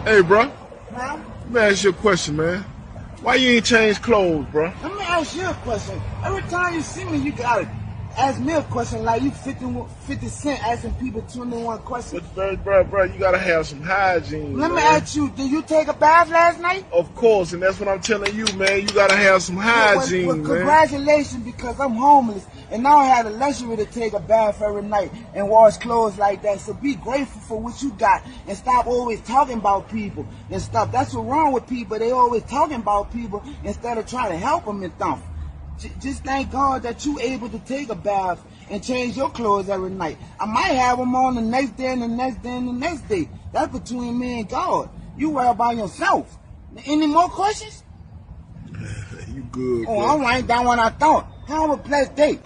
Hey, bro. Huh? Let me ask you a question, man. Why you ain't change clothes, bro? Let me ask you a question. Every time you see me, you gotta ask me a question like you 50 Cent asking people 21 questions. But, bro, you gotta have some hygiene, Let man. me ask you, did you take a bath last night? Of course, and that's what I'm telling you, man. You gotta have some hygiene, Well, man. congratulations, because I'm homeless and now I have the luxury to take a bath every night and wash clothes like that. So be grateful for what you got and stop always talking about people and stuff. That's what's wrong with people. They always talking about people instead of trying to help them and stuff. Just thank God that you able to take a bath and change your clothes every night. I might have them on the next day and the next day and the next day. That's between me and God. You worry about yourself. Any more questions? You good, Oh, bro. all right, that one I thought. Have a blessed day.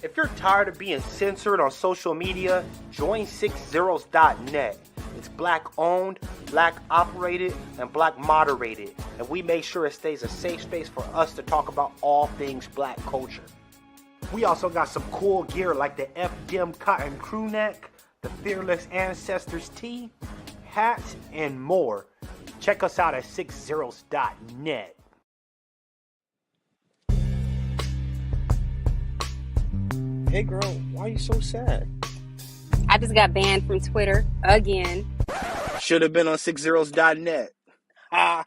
If you're tired of being censored on social media, join 60s.net. It's black owned, black operated, and black moderated, and we make sure it stays a safe space for us to talk about all things black culture. We also got some cool gear like the FDM cotton crew neck, the Fearless Ancestors tee, hats, and more. Check us out at 60s.net. Hey girl, why are you so sad? I just got banned from Twitter again. Should have been on 60s.net. Ah.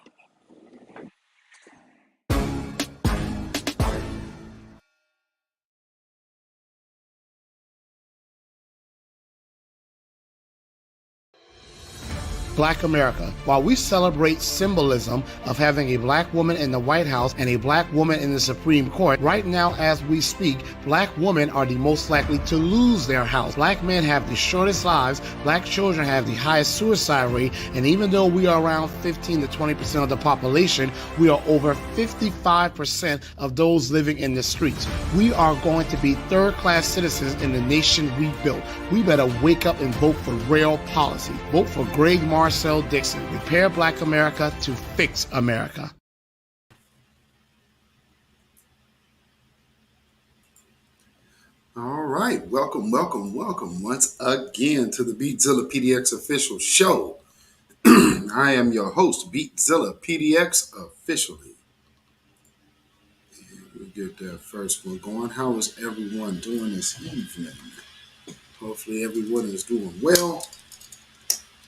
Black America. While we celebrate symbolism of having a black woman in the White House and a black woman in the Supreme Court, right now as we speak, black women are the most likely to lose their house. Black men have the shortest lives, black children have the highest suicide rate, and even though we are around 15 to 20% of the population, we are over 55% of those living in the streets. We are going to be third-class citizens in the nation we built. We better wake up and vote for real policy. Vote for Greg Marcel Dixon. Repair Black America to fix America. All right. Welcome once again to the beatzillapdx official show. I am your host, beatzillapdx officially. And we'll get that first one going. How is everyone doing this evening? Hopefully everyone is doing well.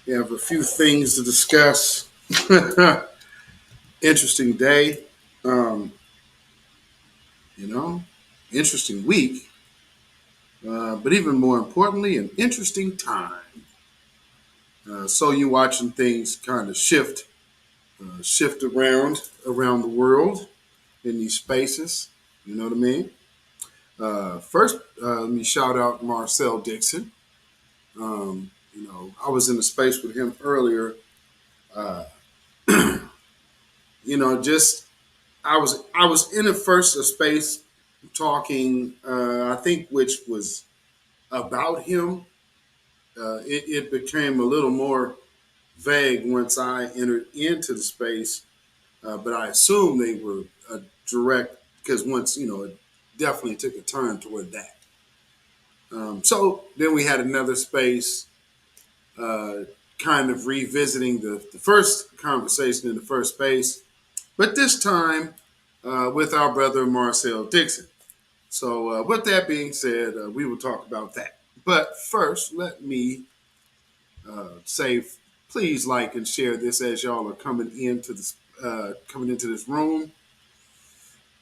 We have a few things to discuss. Interesting day. Interesting week. But even more importantly, an interesting time. So you're watching things kind of shift around the world in these spaces. You know what I mean? First, let me shout out Marcel Dixon. I was in a space with him earlier. I was in a space talking, I think, which was about him. It became a little more vague once I entered into the space, but I assume they were direct because once, it definitely took a turn toward that. So then we had another space kind of revisiting the first conversation in the first space, but this time with our brother Marcel Dixon. So with that being said, we will talk about that. But first, let me say, please like and share this as y'all are coming into this room,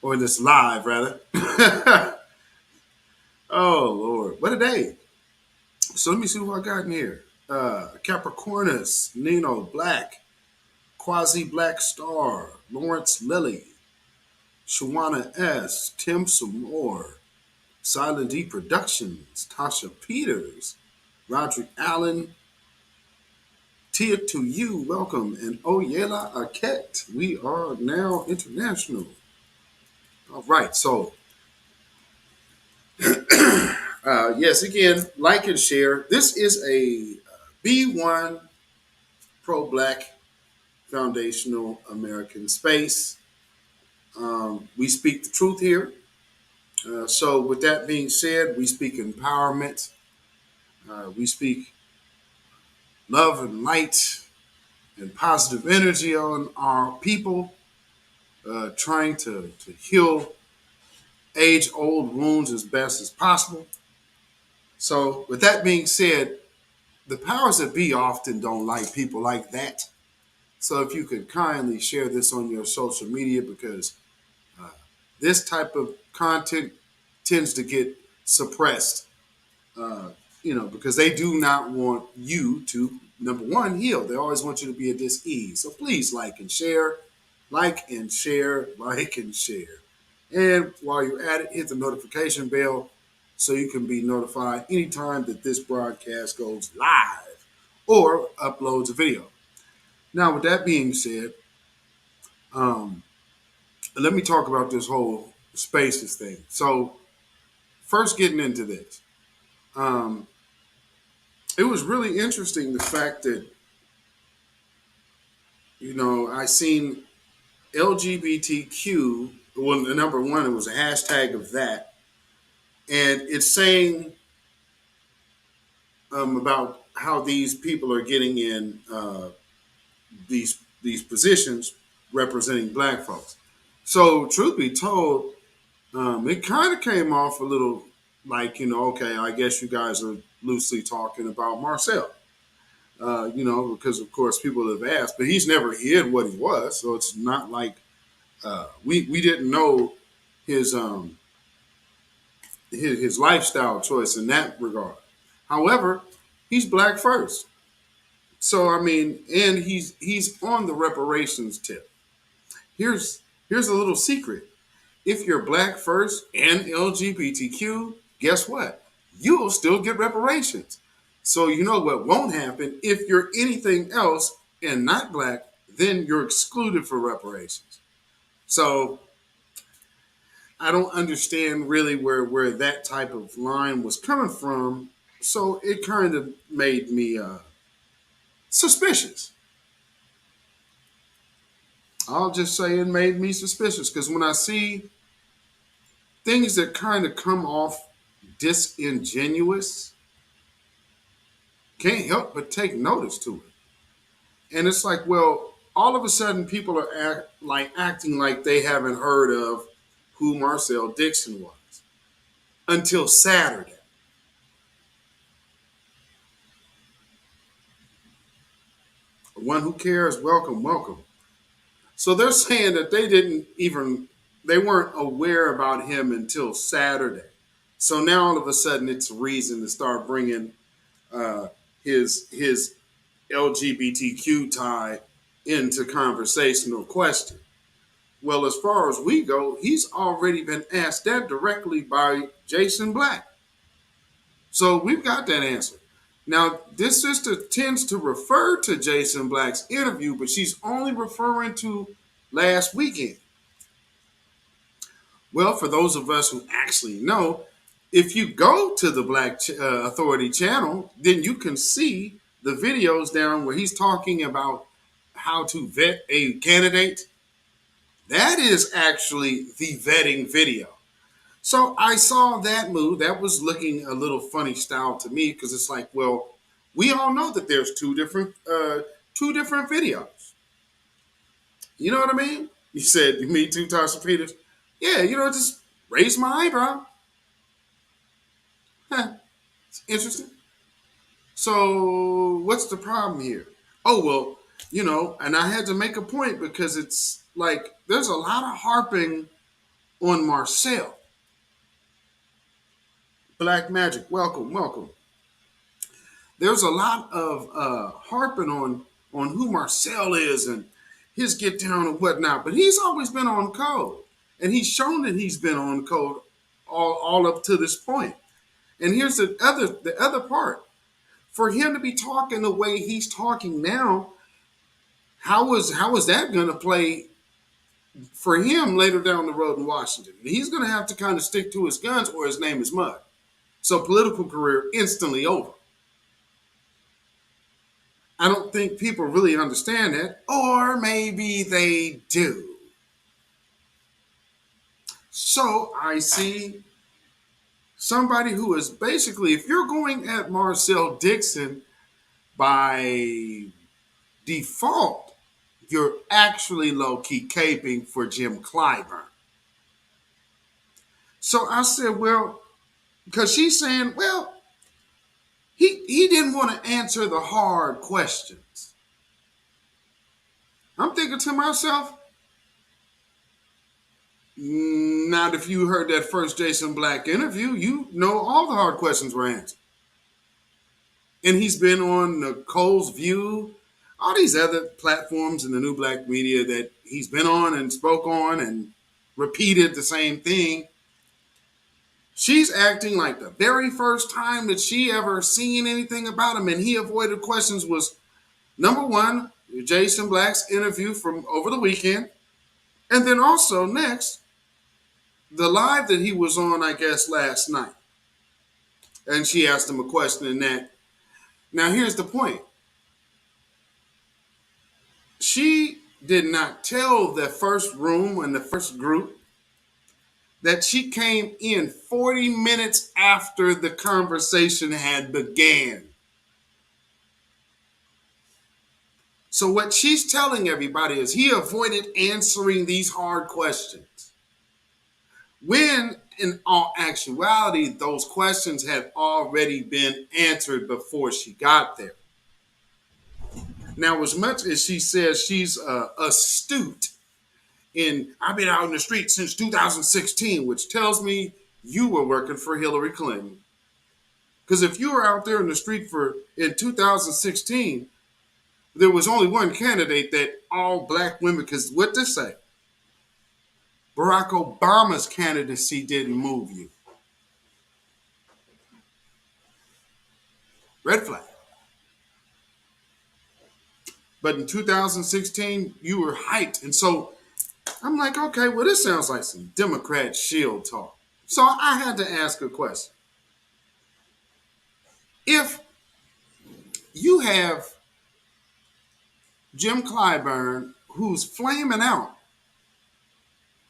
or this live rather. Oh Lord, what a day! So let me see what I got in here. Capricornus, Nino Black, Quasi Black Star, Lawrence Lilly, Shawana S, Tim Samore, Silent D Productions, Tasha Peters, Roderick Allen, Tia to you, welcome, and Oyela Arquette. We are now international. All right, so yes, again, like and share. This is a B1 pro-Black foundational American space. We speak the truth here. So with that being said, we speak empowerment. We speak love and light and positive energy on our people, trying to heal age-old wounds as best as possible. So with that being said, the powers that be often don't like people like that. So if you could kindly share this on your social media, because this type of content tends to get suppressed, because they do not want you to, number one, heal. They always want you to be at dis-ease. So please like and share. And while you're at it, hit the notification bell so you can be notified anytime that this broadcast goes live or uploads a video. Now, with that being said, let me talk about this whole spaces thing. So first getting into this, it was really interesting the fact that, I seen LGBTQ, well, number one, it was a hashtag of that. And it's saying about how these people are getting in these positions representing Black folks. So truth be told, it kind of came off a little like, okay, I guess you guys are loosely talking about Marcel. Because of course people have asked, but he's never hid what he was. So it's not like we didn't know his lifestyle choice in that regard. However, he's Black first. So I mean, and he's on the reparations tip. Here's a little secret. If you're black first and LGBTQ, guess what? You'll still get reparations. So you know what won't happen if you're anything else and not black, then you're excluded for reparations. So I don't understand really where that type of line was coming from. So it kind of made me suspicious. I'll just say it made me suspicious because when I see things that kind of come off disingenuous, can't help but take notice to it. And it's like, well, all of a sudden people are acting like they haven't heard of who Marcel Dixon was until Saturday. One who cares, welcome, welcome. So they're saying that they weren't aware about him until Saturday. So now all of a sudden it's a reason to start bringing his LGBTQ tie into conversational question. Well, as far as we go, he's already been asked that directly by Jason Black. So we've got that answer. Now, this sister tends to refer to Jason Black's interview, but she's only referring to last weekend. Well, for those of us who actually know, if you go to the Black Authority channel, then you can see the videos down where he's talking about how to vet a candidate. That is actually the vetting video. So I saw that move. That was looking a little funny style to me because it's like, well, we all know that there's two different videos. You know what I mean? You said, me too, Tasha Peters? Yeah, just raise my eyebrow. Huh. It's interesting. So what's the problem here? Oh, well, and I had to make a point because it's like there's a lot of harping on Marcel. Black Magic, welcome, welcome. There's a lot of harping on who Marcel is and his get down and whatnot, but he's always been on code. And he's shown that he's been on code all up to this point. And here's the other part. For him to be talking the way he's talking now, how is that going to play for him later down the road in Washington? He's going to have to kind of stick to his guns or his name is mud. So political career instantly over. I don't think people really understand that, or maybe they do. So I see somebody who is basically, if you're going at Marcel Dixon by default, you're actually low-key caping for Jim Clyburn. So I said, well, because she's saying, well, he didn't want to answer the hard questions. I'm thinking to myself, not if you heard that first Jason Black interview, you know all the hard questions were answered. And he's been on Cole's View, all these other platforms in the new black media that he's been on and spoke on and repeated the same thing. She's acting like the very first time that she ever seen anything about him and he avoided questions was, number one, Jason Black's interview from over the weekend. And then also next, the live that he was on, I guess, last night. And she asked him a question in that. Now, here's the point. She did not tell the first room and the first group that she came in 40 minutes after the conversation had began. So what she's telling everybody is he avoided answering these hard questions. When in all actuality, those questions had already been answered before she got there. Now, as much as she says she's astute, I've been out in the street since 2016, which tells me you were working for Hillary Clinton. Because if you were out there in the street in 2016, there was only one candidate that all black women, because what to say, Barack Obama's candidacy didn't move you. Red flag. But in 2016, you were hyped. And so I'm like, okay, well, this sounds like some Democrat shield talk. So I had to ask a question. If you have Jim Clyburn, who's flaming out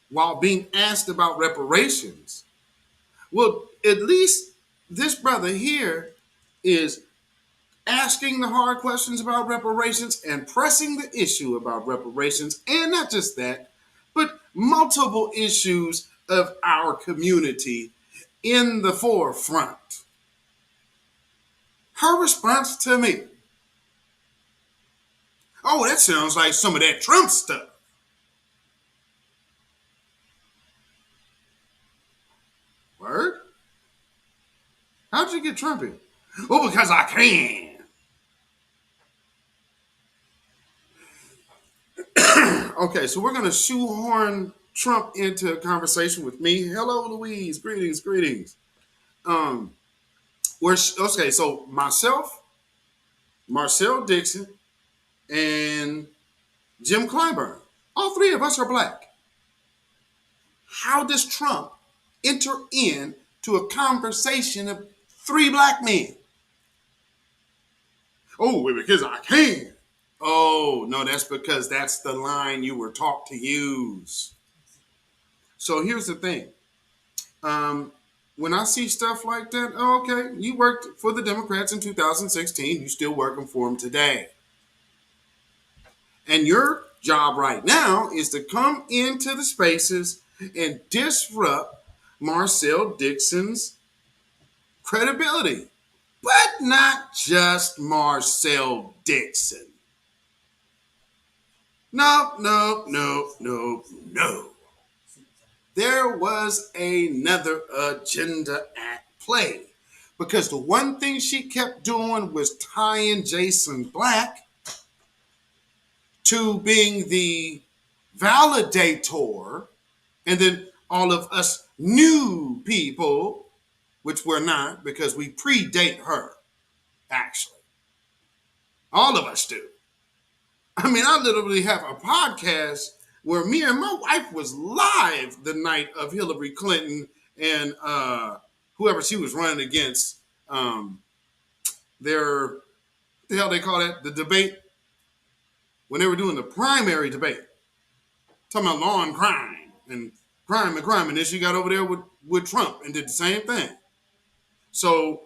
while being asked about reparations, well, at least this brother here is asking the hard questions about reparations and pressing the issue about reparations, and not just that, but multiple issues of our community in the forefront. Her response to me, oh, that sounds like some of that Trump stuff. Word? How'd you get Trumpy? Oh, because I can. Okay, so we're going to shoehorn Trump into a conversation with me. Hello, Louise. Greetings, greetings. Okay, so myself, Marcel Dixon, and Jim Clyburn, all three of us are black. How does Trump enter into a conversation of three black men? Oh, because I can. Oh, no, that's because that's the line you were taught to use. So here's the thing. When I see stuff like that, oh, okay, you worked for the Democrats in 2016. You're still working for them today. And your job right now is to come into the spaces and disrupt Marcel Dixon's credibility. But not just Marcel Dixon. No. There was another agenda at play. Because the one thing she kept doing was tying Jason Black to being the validator, and then all of us new people, which we're not because we predate her, actually. All of us do. I mean, I literally have a podcast where me and my wife was live the night of Hillary Clinton and whoever she was running against. The hell they call that? The debate. When they were doing the primary debate. Talking about law and crime and crime. And then she got over there with Trump and did the same thing. So,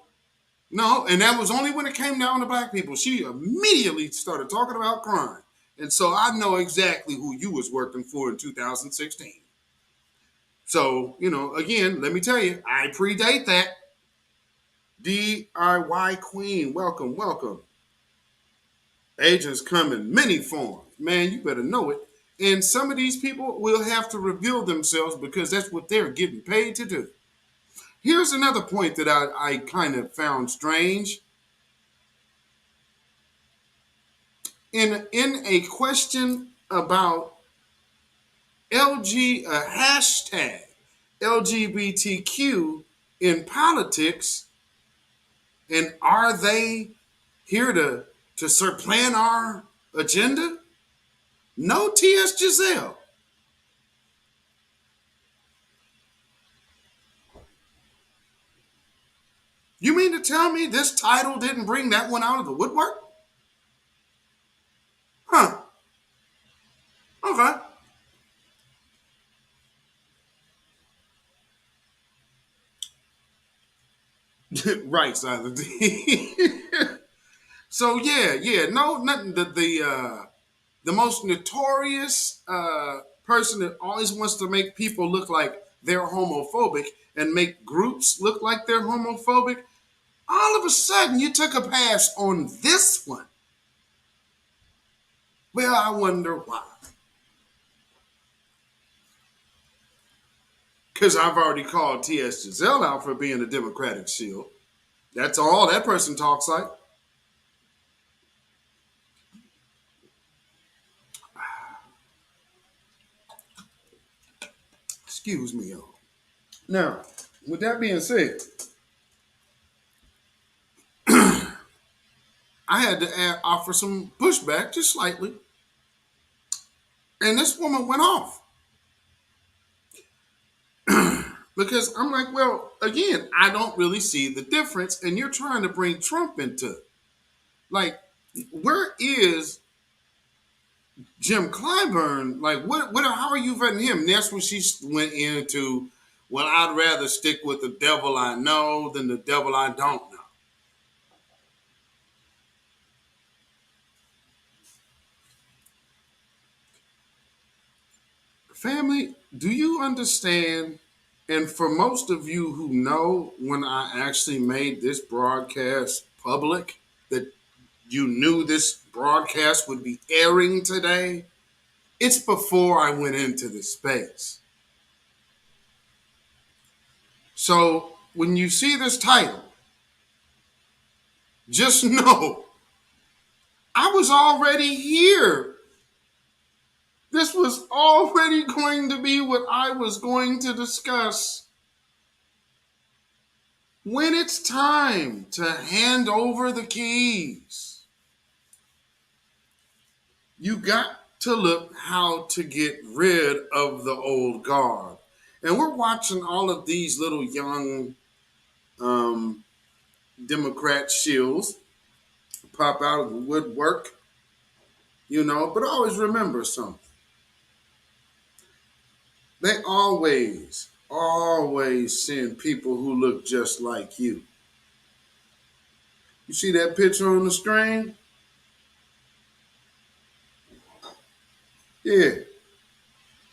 no, and that was only when it came down to black people. She immediately started talking about crime. And so I know exactly who you was working for in 2016. So, again, let me tell you, I predate that. DIY Queen, welcome. Agents come in many forms. Man, you better know it. And some of these people will have to reveal themselves because that's what they're getting paid to do. Here's another point that I kind of found strange. In a question about hashtag LGBTQ in politics, and are they here to supplant our agenda? No, T.S. Giselle. You mean to tell me this title didn't bring that one out of the woodwork? Huh. Okay. Right, Silent D. So no, nothing. The most notorious person that always wants to make people look like they're homophobic and make groups look like they're homophobic. All of a sudden, you took a pass on this one. Well, I wonder why. Because I've already called T.S. Giselle out for being a Democratic shield. That's all that person talks like. Excuse me, y'all. Now, with that being said, I had to offer some pushback just slightly. And this woman went off. Because I'm like, well, again, I don't really see the difference. And you're trying to bring Trump into it. Like, where is Jim Clyburn? Like, how are you vetting him? And that's when she went into, well, I'd rather stick with the devil I know than the devil I don't know. Family, do you understand? And for most of you who know, when I actually made this broadcast public, that you knew this broadcast would be airing today, it's before I went into the space. So when you see this title, just know I was already here. This was already going to be what I was going to discuss. When it's time to hand over the keys, you got to look how to get rid of the old guard. And we're watching all of these little young Democrat shills pop out of the woodwork, but always remember something. They always send people who look just like you. You see that picture on the screen? Yeah.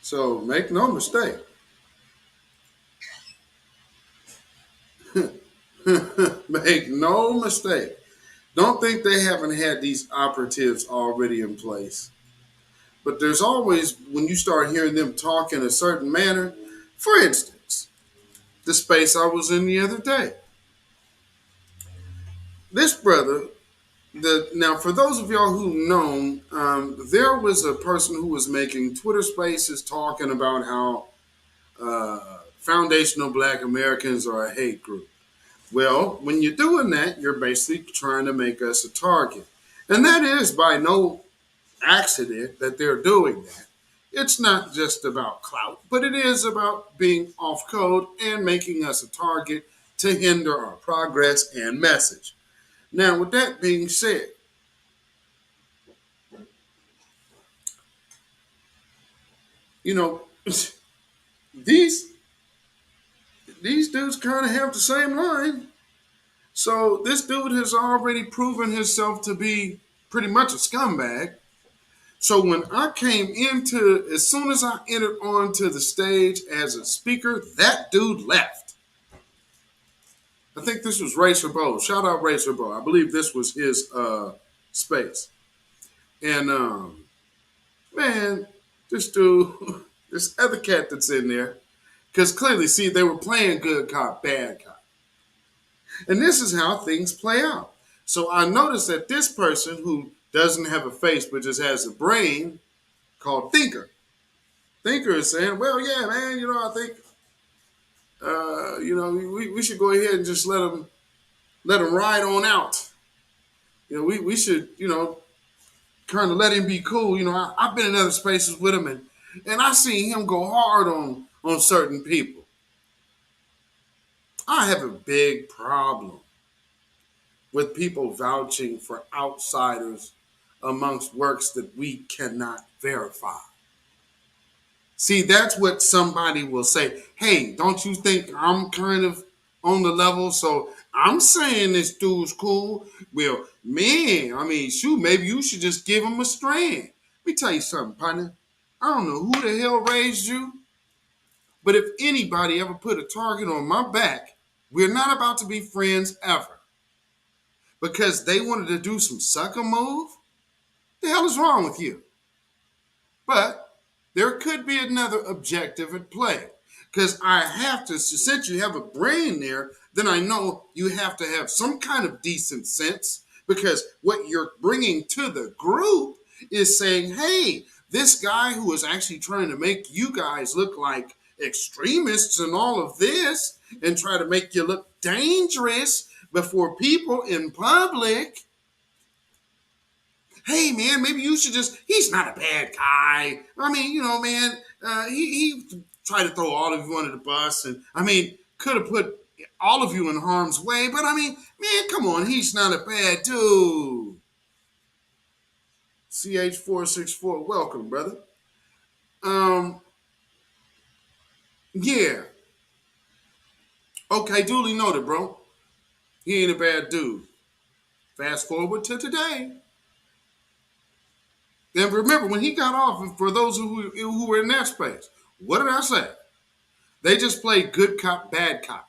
So make no mistake. Make no mistake. Don't think they haven't had these operatives already in place. But there's always, when you start hearing them talk in a certain manner, for instance, the space I was in the other day. This brother, now for those of y'all who know, there was a person who was making Twitter spaces talking about how foundational Black Americans are a hate group. Well, when you're doing that, you're basically trying to make us a target. And that is by no accident that they're doing that. It's not just about clout, but it is about being off code and making us a target to hinder our progress and message. Now, with that being said, these dudes kind of have the same line. So this dude has already proven himself to be pretty much a scumbag. So when I came as soon as I entered onto the stage as a speaker, that dude left. I think this was Racer Bo. Shout out Racer Bo. I believe this was his space. And man, this dude, this other cat that's in there, because clearly, see, they were playing good cop, bad cop. And this is how things play out. So I noticed that this person who doesn't have a face but just has a brain, called Thinker. Thinker is saying, well, yeah, man, I think, we should go ahead and just let him ride on out. We should, kind of let him be cool. I've been in other spaces with him, and I seen him go hard on certain people. I have a big problem with people vouching for outsiders amongst works that we cannot verify. See, that's what somebody will say. Hey, don't you think I'm kind of on the level? So I'm saying this dude's cool. Well, man, shoot, maybe you should just give him a strand. Let me tell you something, partner. I don't know who the hell raised you, but if anybody ever put a target on my back, we're not about to be friends ever. Because they wanted to do some sucker move? The hell is wrong with you? But there could be another objective at play. Because I have to, since you have a brain there, then I know you have to have some kind of decent sense. Because what you're bringing to the group is saying, hey, this guy who is actually trying to make you guys look like extremists and all of this and try to make you look dangerous before people in public. Hey, man, maybe you should he's not a bad guy. I mean, man, he tried to throw all of you under the bus. And, could have put all of you in harm's way. But, man, come on. He's not a bad dude. CH464, welcome, brother. Yeah. Okay, duly noted, bro. He ain't a bad dude. Fast forward to today. And remember, when he got off, and for those who were in that space, what did I say? They just played good cop, bad cop.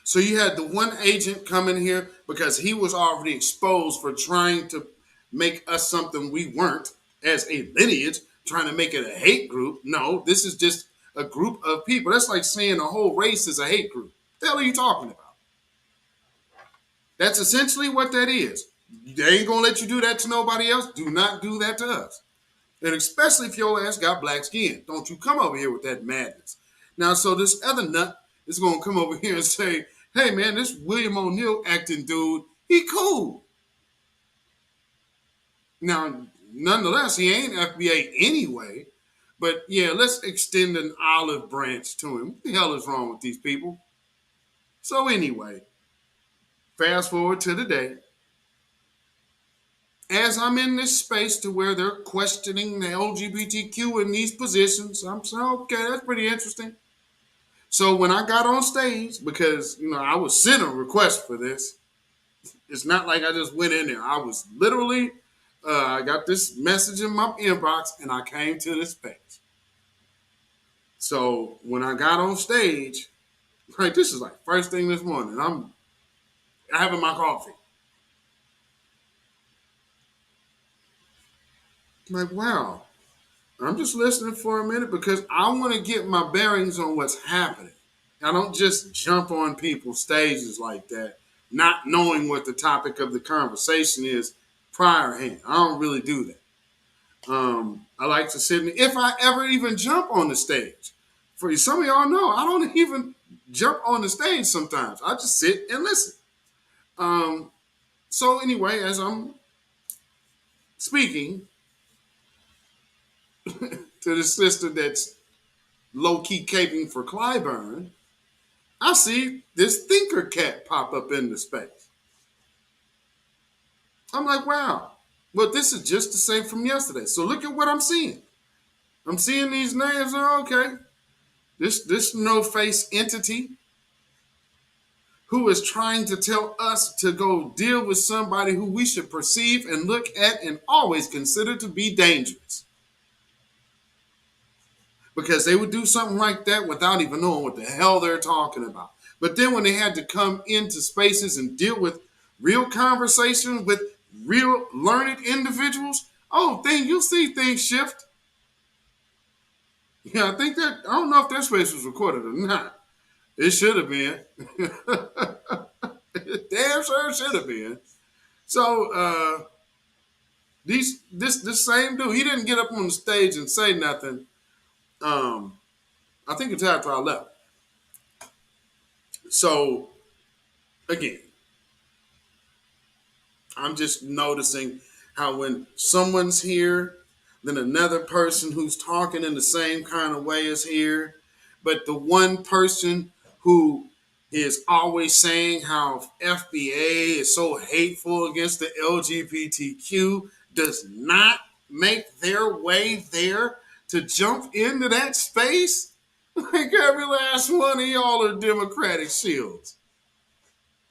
So you had the one agent come in here because he was already exposed for trying to make us something we weren't as a lineage, trying to make it a hate group. No, this is just a group of people. That's like saying a whole race is a hate group. What the hell are you talking about? That's essentially what that is. They ain't gonna let you do that to nobody else. Do not do that to us. And especially if your ass got black skin. Don't you come over here with that madness. Now, so this other nut is gonna come over here and say, hey man, this William O'Neill acting dude, he cool. Now, nonetheless, he ain't FBA anyway. But yeah, let's extend an olive branch to him. What the hell is wrong with these people? So anyway, fast forward to the day. As I'm in this space to where they're questioning the LGBTQ in these positions, I'm saying, okay, that's pretty interesting. So when I got on stage, because, I was sent a request for this. It's not like I just went in there. I was literally, I got this message in my inbox and I came to this page. So when I got on stage, right, this is like first thing this morning. I'm having my coffee. I'm like, wow, I'm just listening for a minute because I want to get my bearings on what's happening. I don't just jump on people's stages like that, not knowing what the topic of the conversation is priorhand. I don't really do that. I like to sit if I ever even jump on the stage. For some of y'all know, I don't even jump on the stage sometimes. I just sit and listen. So anyway, as I'm speaking to the sister that's low-key caping for Clyburn, I see this thinker cat pop up in the space. I'm like, wow. Well, this is just the same from yesterday. So look at what I'm seeing. I'm seeing these names. Okay. This no-face entity who is trying to tell us to go deal with somebody who we should perceive and look at and always consider to be dangerous. Because they would do something like that without even knowing what the hell they're talking about. But then when they had to come into spaces and deal with real conversations with real learned individuals, you'll see things shift. Yeah, I don't know if that space was recorded or not. It should have been. Damn sure should have been. So this same dude, he didn't get up on the stage and say nothing. I think it's after I left. So again, I'm just noticing how when someone's here, then another person who's talking in the same kind of way is here. But the one person who is always saying how FBA is so hateful against the LGBTQ does not make their way there to jump into that space. Like every last one of y'all are Democratic shills.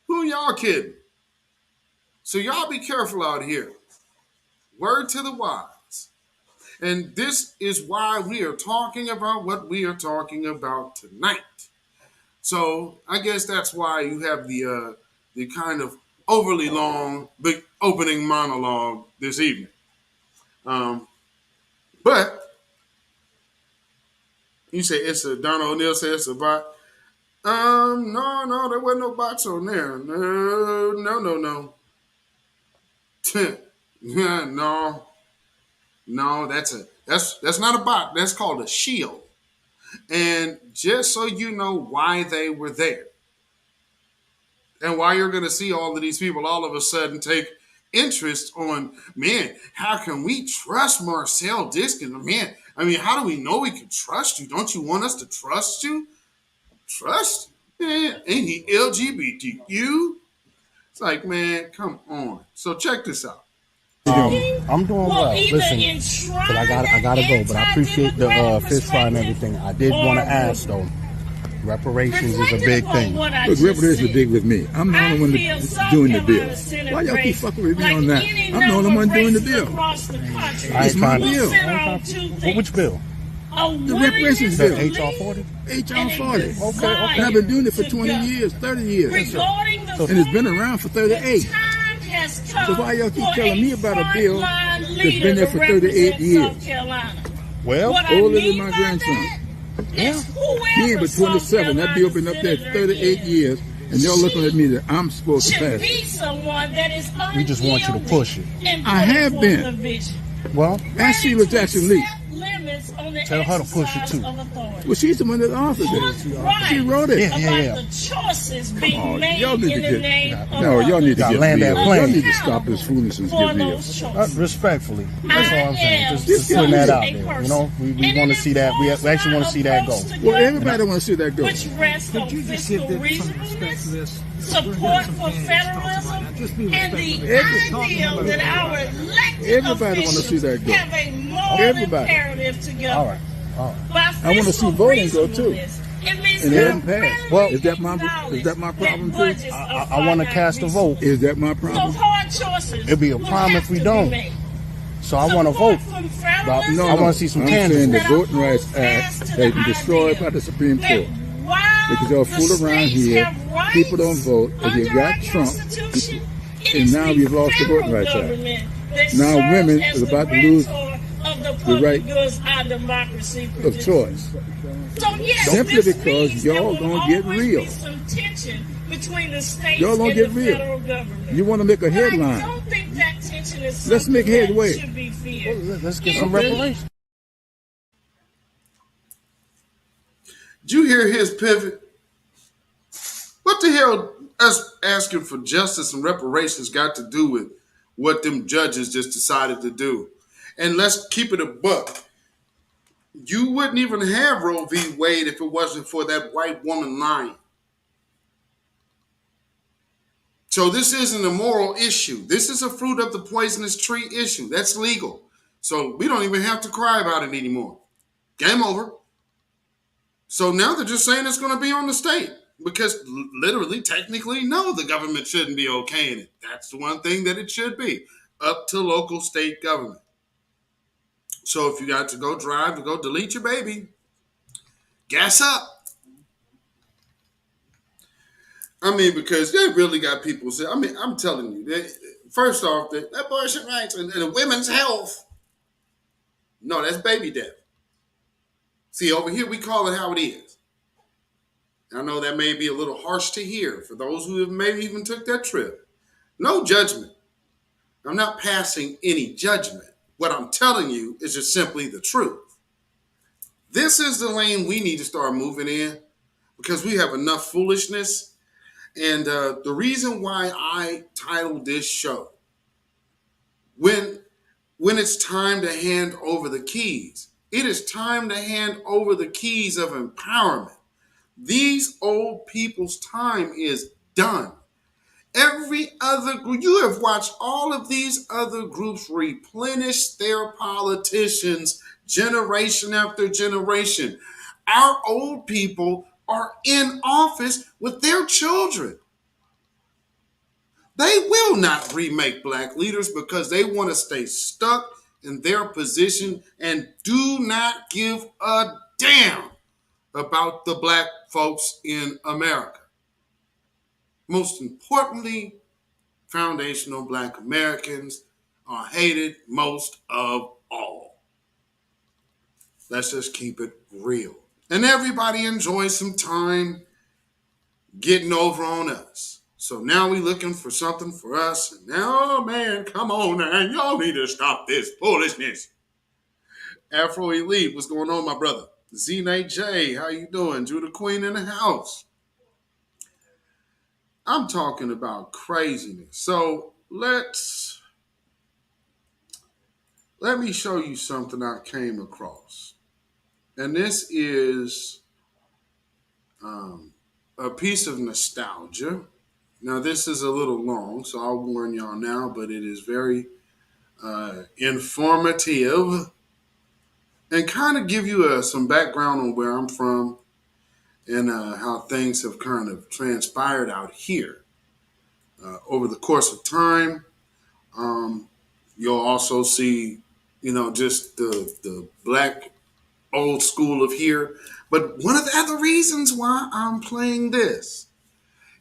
Who y'all kidding? So y'all be careful out here. Word to the wise. And this is why we are talking about what we are talking about tonight. So I guess that's why you have the kind of overly long big opening monologue this evening. But you say Don O'Neill said it's a bot. No, there wasn't no bots on there. No. No, that's That's not a bot. That's called a shield. And just so you know why they were there, and why you're going to see all of these people all of a sudden take interest on, man, how can we trust Marcel Diskin? Man, I mean, how do we know we can trust you? Don't you want us to trust you? Trust? Man, ain't he LGBTQ? It's like, man, come on. So check this out. I'm doing well. Listen, because I gotta go, but I appreciate the fish fry and everything. I did want to ask though. Reparations is a big thing. Look, reparations is big with me. I'm the only one doing the bill. Why y'all keep fucking with me on that? I'm the only one doing the bill. It's my bill. Well, which bill? The reparations bill. HR 40? HR 40. Okay. And I've been doing it for 20 years, 30 years. And it's been around for 38. So why y'all keep telling me about a bill that's been there for 38 years? Well, older than my grandson. Yeah. He ain't but 27. That bill been up there 38 years, and y'all looking at me that I'm supposed to pass it. We just want you to push it. I have been. Well, ask Sheila Jackson Lee. Tell her to push it too. Well, she's the one that authored it. She wrote it. Yeah. Oh, y'all need to get. No, y'all need to get real. Y'all need to stop this foolishness and get real. Respectfully, that's all I'm saying. Just putting that out there. You know, we want to see that. We actually want to see that go. Well, everybody want to see that go. Could you just give some respect to this? Support for federalism and the idea that our elected everybody want to see that go. Have a moral imperative together. All right. I want to see voting go too. And it hasn't passed. Well, is that my problem too? I want to cast a vote. Is that my problem? It'd be a problem if we don't. So I want to vote. No, I want to see some candidates. I'm saying the Voting Rights Act has been destroyed by the Supreme Court. Because y'all fool around here, people don't vote, and you got Trump, and now we've lost the Voting Rights Act. Now women are about to lose the right of choice. Simply because y'all don't get real. Y'all don't get real. You want to make a headline. Let's make headway. Let's get some reparations. Did you hear his pivot? What the hell us asking for justice and reparations got to do with what them judges just decided to do? And let's keep it a buck. You wouldn't even have Roe v. Wade if it wasn't for that white woman lying. So this isn't a moral issue. This is a fruit of the poisonous tree issue. That's legal. So we don't even have to cry about it anymore. Game over. So now they're just saying it's going to be on the state because literally, technically, no, the government shouldn't be okaying it. That's the one thing that it should be, up to local state government. So if you got to go drive to go delete your baby, gas up. I mean, because they really got people say, I mean, I'm telling you, first off, the abortion rights and women's health. No, that's baby death. See, over here, we call it how it is. I know that may be a little harsh to hear for those who have maybe even took that trip. No judgment. I'm not passing any judgment. What I'm telling you is just simply the truth. This is the lane we need to start moving in because we have enough foolishness. And the reason why I titled this show, when it's time to hand over the keys, it is time to hand over the keys of empowerment. These old people's time is done. Every other group, you have watched all of these other groups replenish their politicians generation after generation. Our old people are in office with their children. They will not remake black leaders because they want to stay stuck in their position and do not give a damn about the black folks in America. Most importantly, foundational black Americans are hated most of all. Let's just keep it real. And everybody enjoys some time getting over on us. So now we looking for something for us. And now, oh man, come on, man. Y'all need to stop this foolishness. Afro Elite, what's going on, my brother? Z Nate J, how you doing? Judah Queen in the house. I'm talking about craziness. So let me show you something I came across. And this is a piece of nostalgia. Now, this is a little long, so I'll warn y'all now, but it is very informative and kind of give you some background on where I'm from and how things have kind of transpired out here over the course of time. You'll also see, just the black old school of here. But one of the other reasons why I'm playing this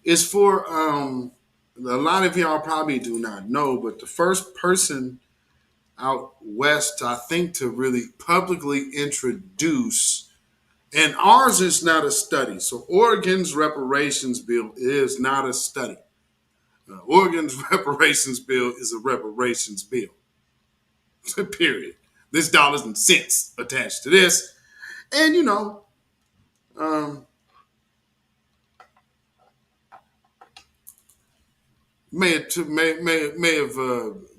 is for a lot of y'all probably do not know, but the first person out west, I think, to really publicly introduce, and ours is not a study. So Oregon's reparations bill is not a study. Oregon's reparations bill is a reparations bill. Period. There's dollars and cents attached to this. And, may have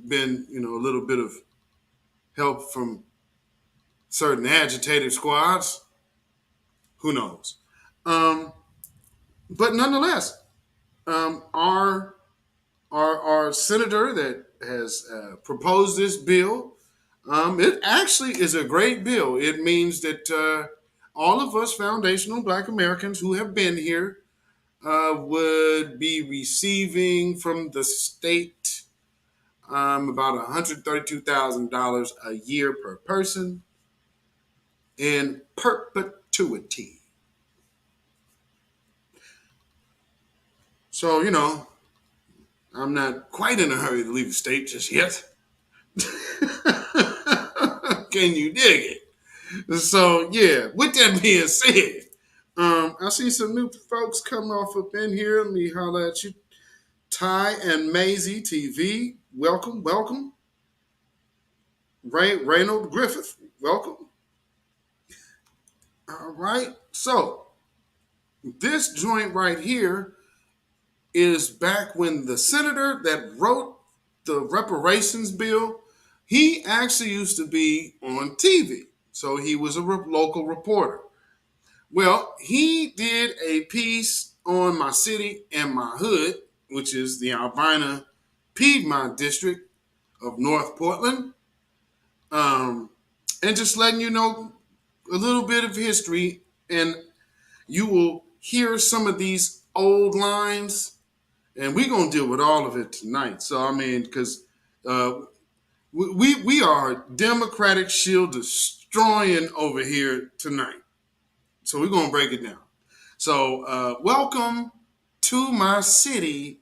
been, a little bit of help from certain agitated squads. Who knows? But nonetheless, our senator that has proposed this bill, it actually is a great bill. It means that all of us foundational Black Americans who have been here would be receiving from the state about $132,000 a year per person in perpetuity. So, I'm not quite in a hurry to leave the state just yet. Can you dig it? So, yeah, with that being said, I see some new folks come off up in here. Let me holler at you. Ty and Maisie TV, welcome, welcome. Reynold Griffith, welcome. All right, so this joint right here is back when the senator that wrote the reparations bill, he actually used to be on TV. So he was a local reporter. Well, he did a piece on my city and my hood, which is the Albina Piedmont district of North Portland. And just letting you know a little bit of history, and you will hear some of these old lines, and we're going to deal with all of it tonight. So, I mean, because we are Democratic shield destroying over here tonight. So we're going to break it down. So welcome to my city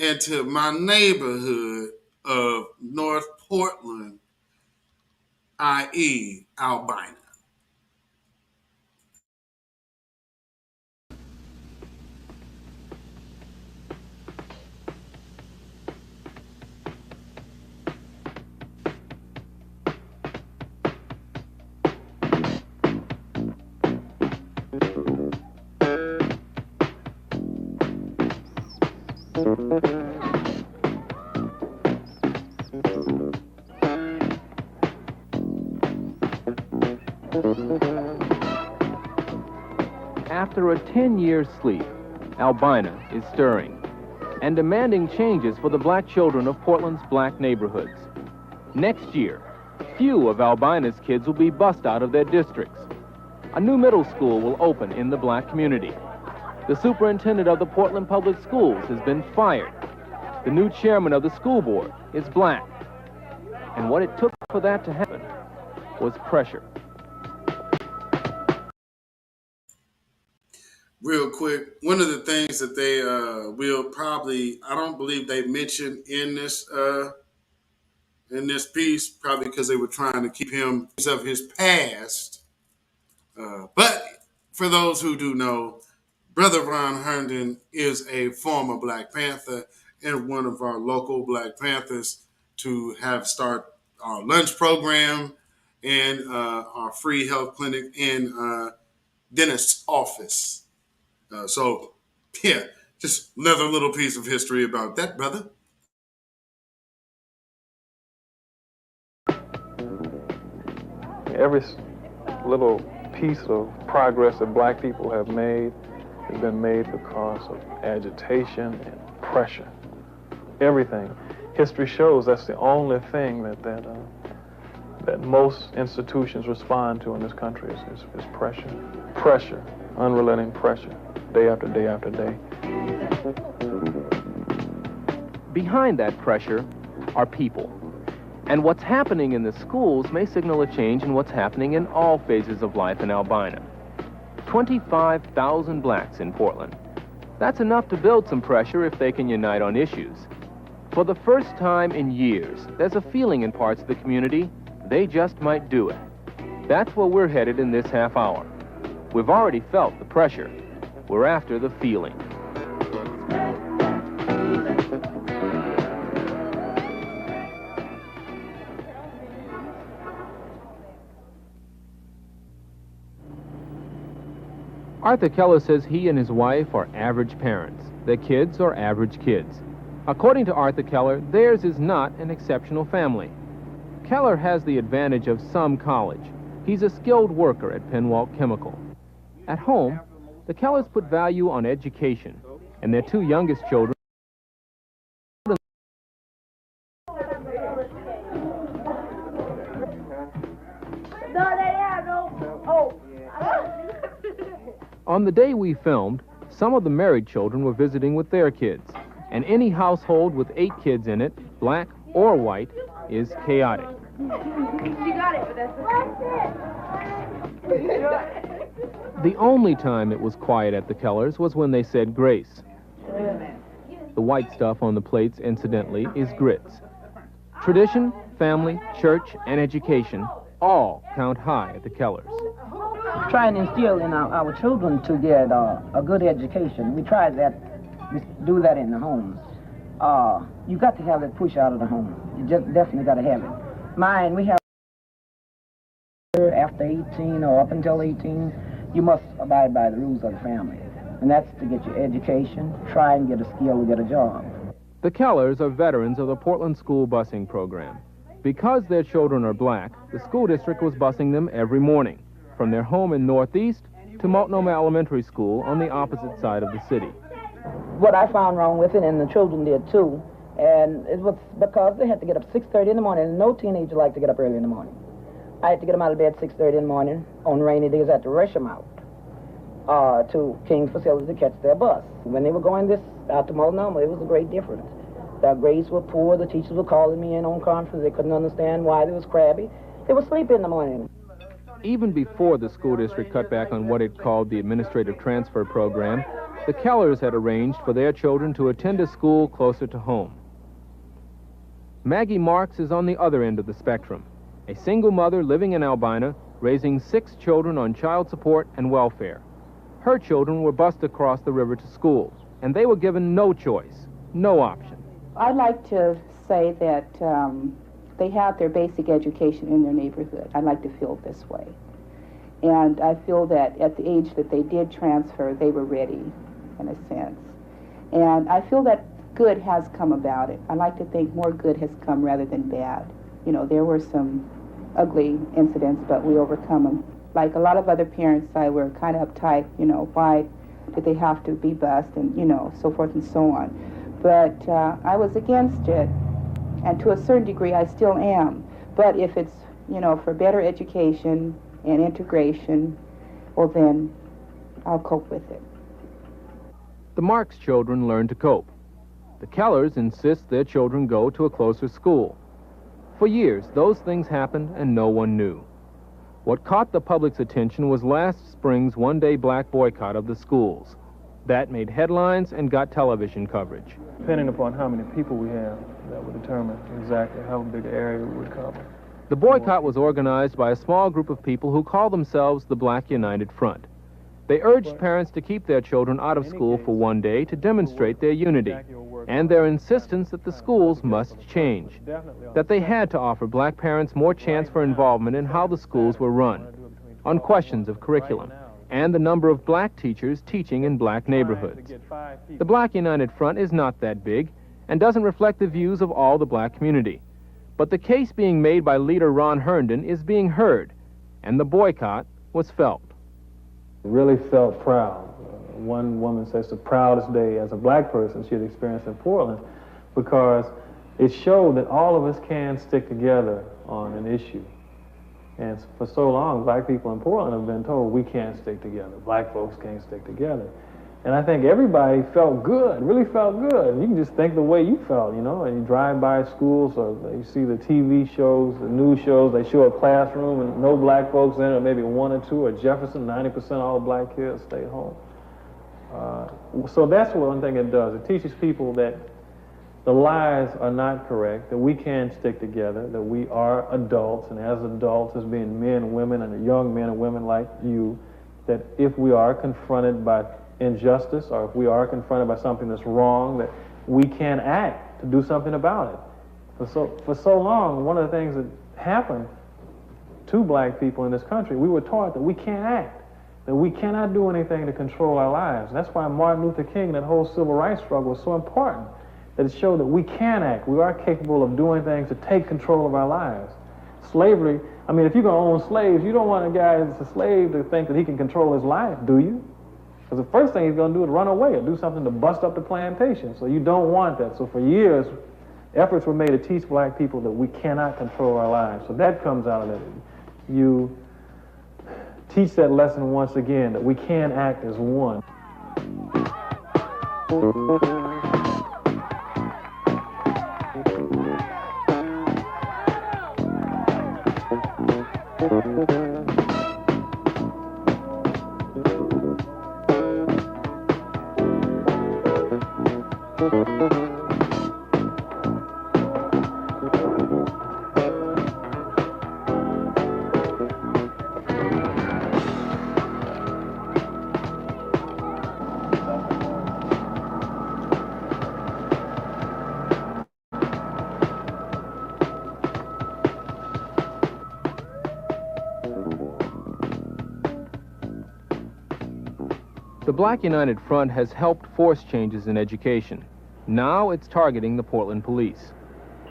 and to my neighborhood of North Portland, i.e. Albina. After a 10-year sleep, Albina is stirring and demanding changes for the black children of Portland's black neighborhoods. Next year, few of Albina's kids will be bussed out of their districts. A new middle school will open in the black community. The superintendent of the Portland Public Schools has been fired. The new chairman of the school board is black. And what it took for that to happen was pressure. Real quick, one of the things that they will probably, I don't believe they mentioned in this piece, probably because they were trying to keep him of his past. But for those who do know, Brother Ron Herndon is a former Black Panther and one of our local Black Panthers to have start our lunch program and our free health clinic and dentist's office. So, yeah, just another little piece of history about that, brother. Every little piece of progress that black people have made has been made because of agitation and pressure. Everything. History shows that's the only thing that most institutions respond to in this country is pressure. Pressure, unrelenting pressure, day after day after day. Behind that pressure are people. And what's happening in the schools may signal a change in what's happening in all phases of life in Albina. 25,000 blacks in Portland. That's enough to build some pressure if they can unite on issues. For the first time in years, there's a feeling in parts of the community they just might do it. That's where we're headed in this half hour. We've already felt the pressure. We're after the feeling. Arthur Keller says he and his wife are average parents. Their kids are average kids. According to Arthur Keller, theirs is not an exceptional family. Keller has the advantage of some college. He's a skilled worker at Penwalt Chemical. At home, the Kellers put value on education, and their two youngest children On the day we filmed, some of the married children were visiting with their kids, and any household with 8 kids in it, black or white, is chaotic. She got it, but that's The only time it was quiet at the Kellers was when they said grace. The white stuff on the plates, incidentally, is grits. Tradition, family, church, and education all count high at the Kellers. Try and instill in our children to get a good education. We try that, we do that in the homes. You got to have that push out of the home. You just definitely got to have it. Mine, we have after 18 or up until 18, you must abide by the rules of the family. And that's to get your education, try and get a skill to get a job. The Kellers are veterans of the Portland school busing program. Because their children are black, the school district was busing them every morning, from their home in Northeast to Multnomah Elementary School on the opposite side of the city. What I found wrong with it, and the children did too, and it was because they had to get up 6:30 in the morning, and no teenager liked to get up early in the morning. I had to get them out of bed 6:30 in the morning. On rainy days, I had to rush them out to King's facility to catch their bus. When they were going out to Multnomah, it was a great difference. Their grades were poor. The teachers were calling me in on conference. They couldn't understand why they was crabby. They would sleep in the morning. Even before the school district cut back on what it called the administrative transfer program, the Kellers had arranged for their children to attend a school closer to home. Maggie Marks is on the other end of the spectrum, a single mother living in Albina, raising 6 children on child support and welfare. Her children were bused across the river to school, and they were given no choice, no option. I'd like to say that they have their basic education in their neighborhood. I'd like to feel this way. And I feel that at the age that they did transfer, they were ready, in a sense. And I feel that good has come about it. I like to think more good has come rather than bad. You know, there were some ugly incidents, but we overcome them. Like a lot of other parents, I were kind of uptight, you know, why did they have to be bused and, you know, so forth and so on. But I was against it, and to a certain degree I still am. But if it's, you know, for better education and integration, well then I'll cope with it. The Marks children learn to cope. The Kellers insist their children go to a closer school. For years, those things happened and no one knew. What caught the public's attention was last spring's one-day black boycott of the schools. That made headlines and got television coverage. Depending upon how many people we have, that would determine exactly how big an area we would cover. The boycott was organized by a small group of people who call themselves the Black United Front. They urged parents to keep their children out of school for one day to demonstrate their unity. and their insistence that the schools must change, that they had to offer black parents more chance for involvement in how the schools were run, on questions of curriculum, and the number of black teachers teaching in black neighborhoods. The Black United Front is not that big and doesn't reflect the views of all the black community. But the case being made by leader Ron Herndon is being heard, and the boycott was felt. Really felt proud. One woman says the proudest day as a black person she had experienced in Portland, because it showed that all of us can stick together on an issue. And for so long, black people in Portland have been told we can't stick together. Black folks can't stick together. And I think everybody felt good, really felt good. You can just think the way you felt, you know, and you drive by schools or you see the TV shows, the news shows, they show a classroom and no black folks in it, or maybe one or two, or Jefferson, 90% of all black kids stayed home. So that's one thing it does. It teaches people that the lies are not correct, that we can stick together, that we are adults, and as adults, as being men, women, and young men and women like you, that if we are confronted by injustice, or if we are confronted by something that's wrong, that we can act to do something about it. For so long, one of the things that happened to black people in this country, we were taught that we can't act, that we cannot do anything to control our lives. That's why Martin Luther King, that whole civil rights struggle was so important, that it showed that we can act, we are capable of doing things to take control of our lives. Slavery, I mean, if you're going to own slaves, you don't want a guy that's a slave to think that he can control his life, do you? Because the first thing he's going to do is run away or do something to bust up the plantation. So you don't want that. So for years, efforts were made to teach black people that we cannot control our lives. So that comes out of it. You teach that lesson once again, that we can act as one. The Black United Front has helped force changes in education. Now it's targeting the Portland police.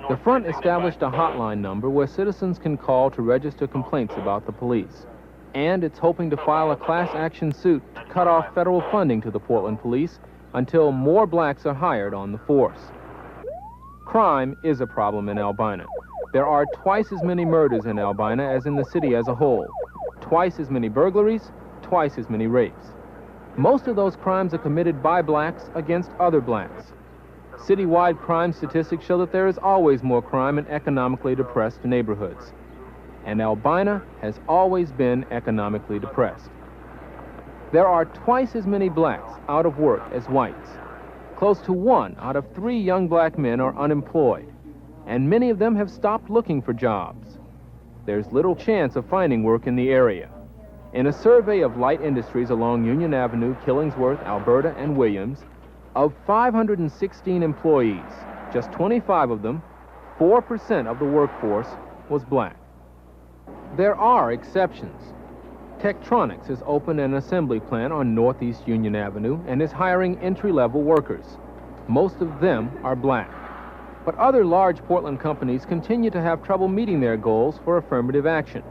The front established a hotline number where citizens can call to register complaints about the police. And it's hoping to file a class action suit to cut off federal funding to the Portland police until more blacks are hired on the force. Crime is a problem in Albina. There are twice as many murders in Albina as in the city as a whole. Twice as many burglaries, twice as many rapes. Most of those crimes are committed by blacks against other blacks. Citywide crime statistics show that there is always more crime in economically depressed neighborhoods. And Albina has always been economically depressed. There are twice as many blacks out of work as whites. Close to 1 out of 3 young black men are unemployed, and many of them have stopped looking for jobs. There's little chance of finding work in the area. In a survey of light industries along Union Avenue, Killingsworth, Alberta, and Williams, of 516 employees, just 25 of them, 4% of the workforce, was black. There are exceptions. Tektronix has opened an assembly plant on Northeast Union Avenue and is hiring entry-level workers. Most of them are black. But other large Portland companies continue to have trouble meeting their goals for affirmative action.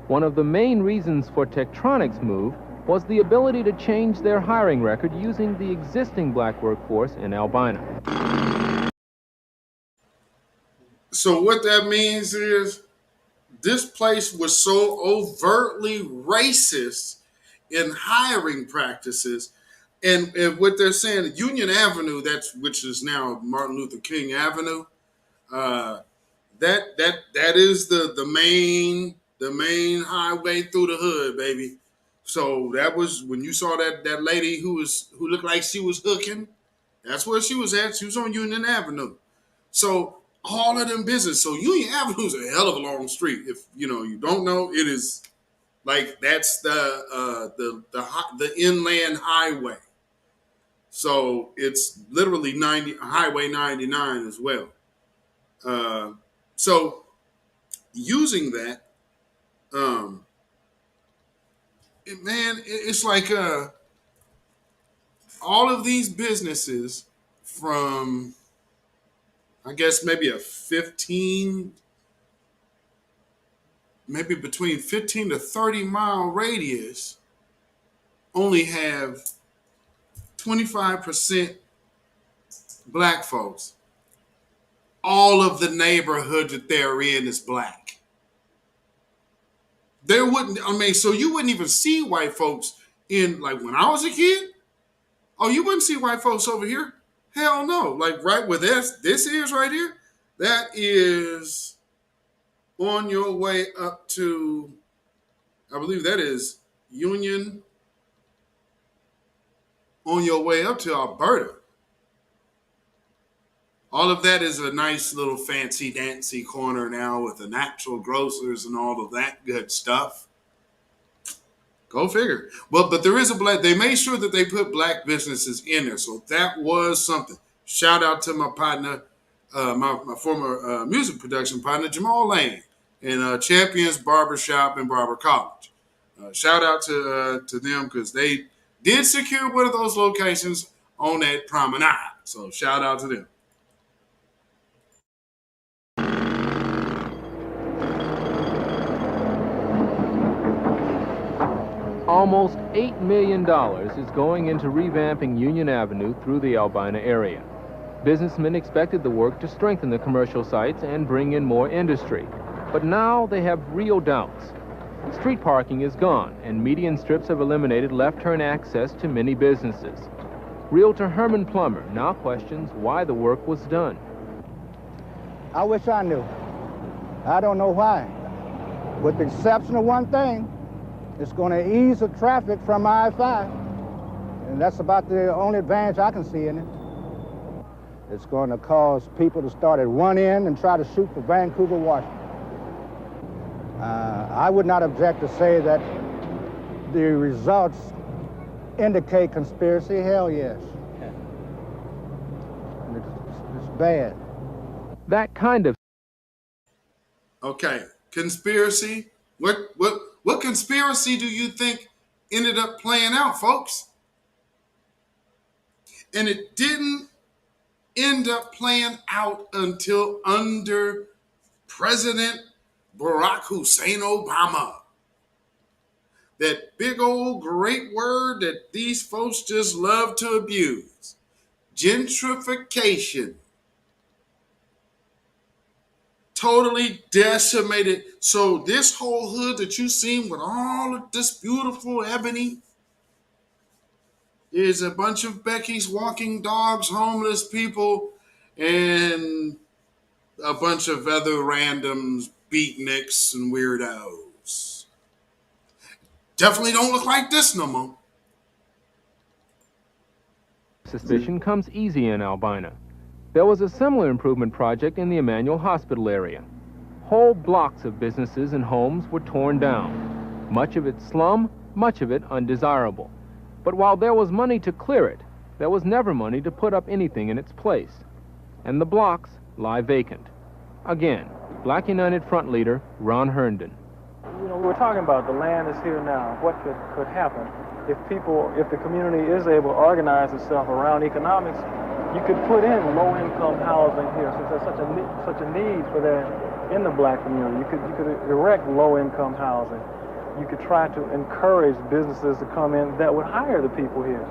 One of the main reasons for Tektronix's move was the ability to change their hiring record using the existing black workforce in Albina. So what that means is this place was so overtly racist in hiring practices. And what they're saying, Union Avenue, which is now Martin Luther King Avenue, that is the main highway through the hood, baby. So that was when you saw that lady who looked like she was hooking. That's where she was at. She was on Union Avenue. So all of them business. So Union Avenue is a hell of a long street. If you don't know, it is like that's the inland highway. So it's literally Highway 99 as well. So using that, it's like all of these businesses from, I guess, maybe between 15 to 30 mile radius only have 25% black folks. All of the neighborhood that they're in is black. So you wouldn't even see white folks in, like when I was a kid. Oh, you wouldn't see white folks over here? Hell no. Like right where this is right here, that is on your way up to, I believe that is Union, on your way up to Alberta. All of that is a nice little fancy dancy corner now with the natural grocers and all of that good stuff. Go figure. Well, but there is they made sure that they put black businesses in there. So that was something. Shout out to my partner, my former music production partner, Jamal Lane, in Champions Barbershop and Barber College. Shout out to them because they did secure one of those locations on that promenade. So shout out to them. Almost $8 million is going into revamping Union Avenue through the Albina area. Businessmen expected the work to strengthen the commercial sites and bring in more industry. But now they have real doubts. Street parking is gone, and median strips have eliminated left-turn access to many businesses. Realtor Herman Plummer now questions why the work was done. I wish I knew. I don't know why. With the exception of one thing, it's going to ease the traffic from I-5, and that's about the only advantage I can see in it. It's going to cause people to start at one end and try to shoot for Vancouver, Washington. I would not object to say that the results indicate conspiracy. Hell yes. It's bad. That kind of... Okay, conspiracy? What conspiracy do you think ended up playing out, folks? And it didn't end up playing out until under President Barack Hussein Obama. That big old great word that these folks just love to abuse. Gentrification. Totally decimated. So this whole hood that you seen with all of this beautiful ebony is a bunch of Becky's walking dogs, homeless people, and a bunch of other randoms, beatniks, and weirdos. Definitely don't look like this no more. Suspicion comes easy in Albina. There was a similar improvement project in the Emmanuel Hospital area. Whole blocks of businesses and homes were torn down. Much of it slum, much of it undesirable. But while there was money to clear it, there was never money to put up anything in its place. And the blocks lie vacant. Again, Black United Front leader Ron Herndon. You know, we were talking about the land is here now. What could happen if the community is able to organize itself around economics? You could put in low-income housing here, since there's such a need for that in the black community. You could erect low-income housing. You could try to encourage businesses to come in that would hire the people here,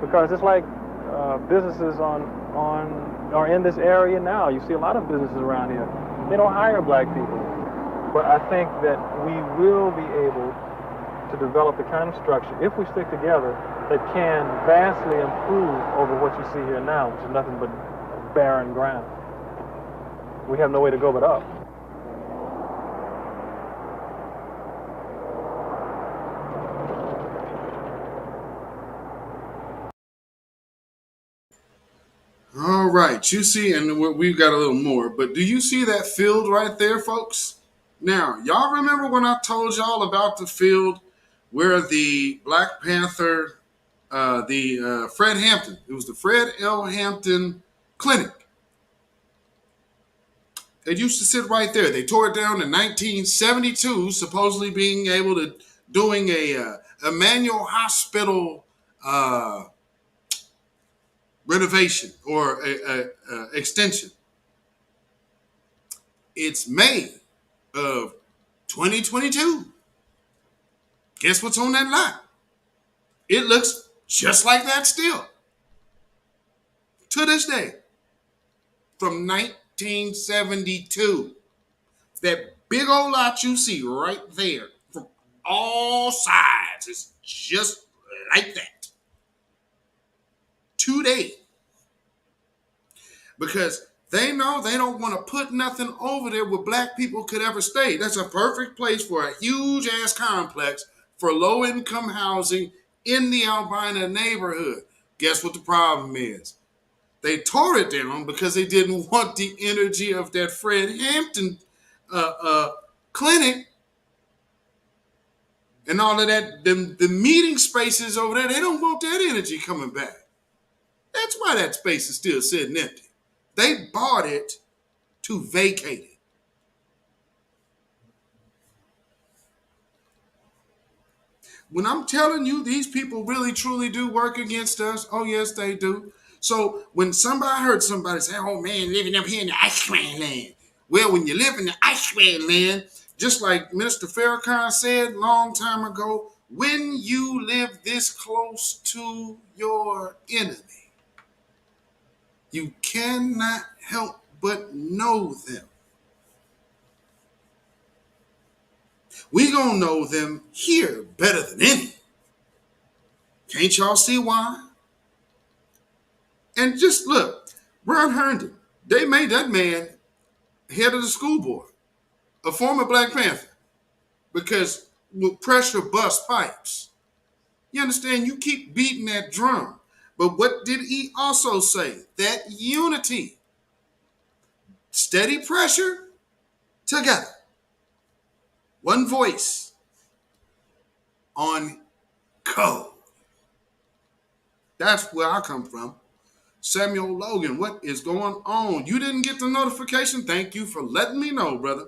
because it's like businesses are in this area now. You see a lot of businesses around here. They don't hire black people, but I think that we will be able to develop the kind of structure, if we stick together, that can vastly improve over what you see here now, which is nothing but barren ground. We have no way to go but up. All right, you see, and we've got a little more, but do you see that field right there, folks? Now, y'all remember when I told y'all about the field where the Black Panther the Fred Hampton. It was the Fred L. Hampton Clinic. It used to sit right there. They tore it down in 1972, supposedly being able to doing a manual hospital renovation or a extension. It's May of 2022. Guess what's on that lot? It looks just like that still. To this day. From 1972. That big old lot you see right there from all sides is just like that. Today. Because they know they don't want to put nothing over there where black people could ever stay. That's a perfect place for a huge ass complex for low income housing in the Albina neighborhood. Guess what the problem is? They tore it down because they didn't want the energy of that Fred Hampton clinic and all of that. The meeting spaces over there, they don't want that energy coming back. That's why that space is still sitting empty. They bought it to vacate it. When I'm telling you these people really truly do work against us, oh yes, they do. So when I heard somebody say, oh man, living up here in the ice cream land. Well, when you live in the ice cream land, just like Mr. Farrakhan said a long time ago, when you live this close to your enemy, you cannot help but know them. We gonna know them here better than any. Can't y'all see why? And just look, Ron Herndon, they made that man head of the school board, a former Black Panther, because with pressure bust pipes. You understand? You keep beating that drum. But what did he also say? That unity, steady pressure, together. One voice on code. That's where I come from. Samuel Logan, what is going on? You didn't get the notification? Thank you for letting me know, brother.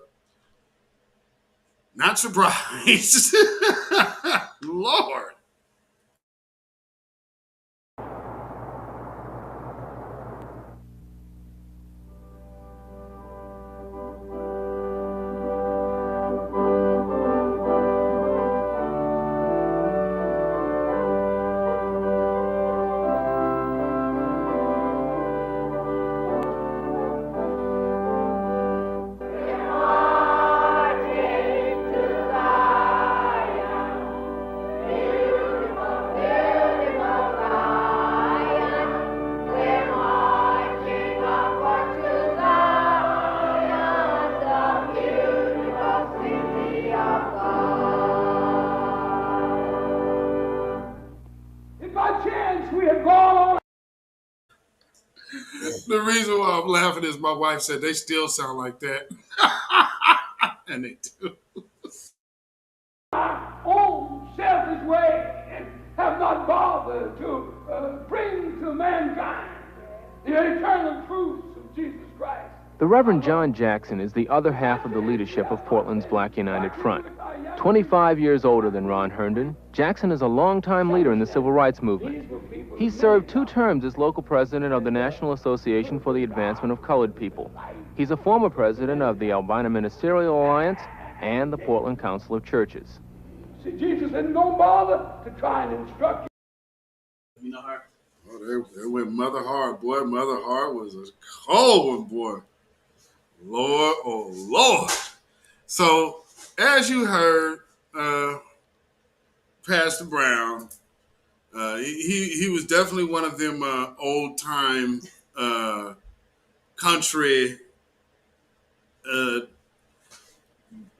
Not surprised. Lord. The reason why I'm laughing is my wife said they still sound like that. And they do. Own selfish way and have not bothered to bring to mankind the eternal truths of Jesus Christ. The Reverend John Jackson is the other half of the leadership of Portland's Black United Front. 25 years older than Ron Herndon, Jackson is a longtime leader in the civil rights movement. He served 2 terms as local president of the National Association for the Advancement of Colored People. He's a former president of the Albina Ministerial Alliance and the Portland Council of Churches. See, Jesus didn't go bother to try and instruct you. You know her? Oh, they went Mother Hart, boy. Mother Hart was a cold one, boy. Lord, oh Lord. So, as you heard, Pastor Brown, he was definitely one of them old time country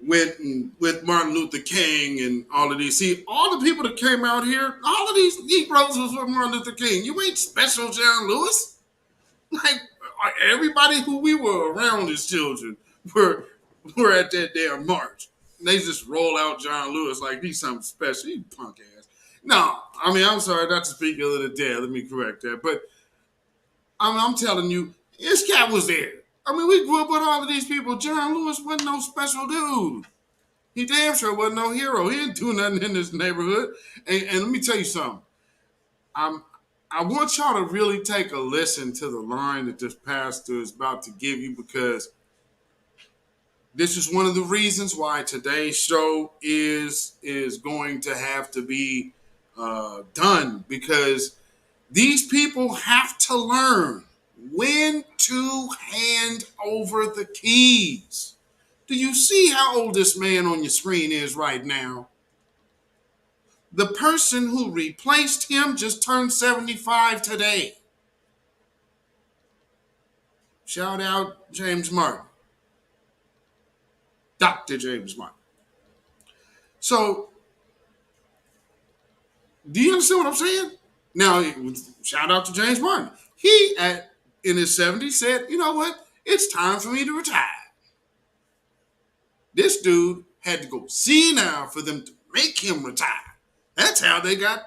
with Martin Luther King and all of these. See, all the people that came out here, all of these Negroes was with Martin Luther King. You ain't special John Lewis. Like everybody who we were around as children were at that damn march. And they just roll out John Lewis like he's something special. He punk ass. No, I mean, I'm sorry not to speak ill of the dead. Let me correct that. But I'm telling you, his cat was there. I mean, we grew up with all of these people. John Lewis wasn't no special dude. He damn sure wasn't no hero. He didn't do nothing in this neighborhood. And let me tell you something. I want y'all to really take a listen to the line that this pastor is about to give you, because this is one of the reasons why today's show is going to have to be done, because these people have to learn when to hand over the keys. Do you see how old this man on your screen is right now? The person who replaced him just turned 75 today. Shout out James Martin. Dr. James Martin. So, do you understand what I'm saying? Now, shout out to James Martin. He, in his 70s, said, you know what? It's time for me to retire. This dude had to go senile for them to make him retire. That's how they got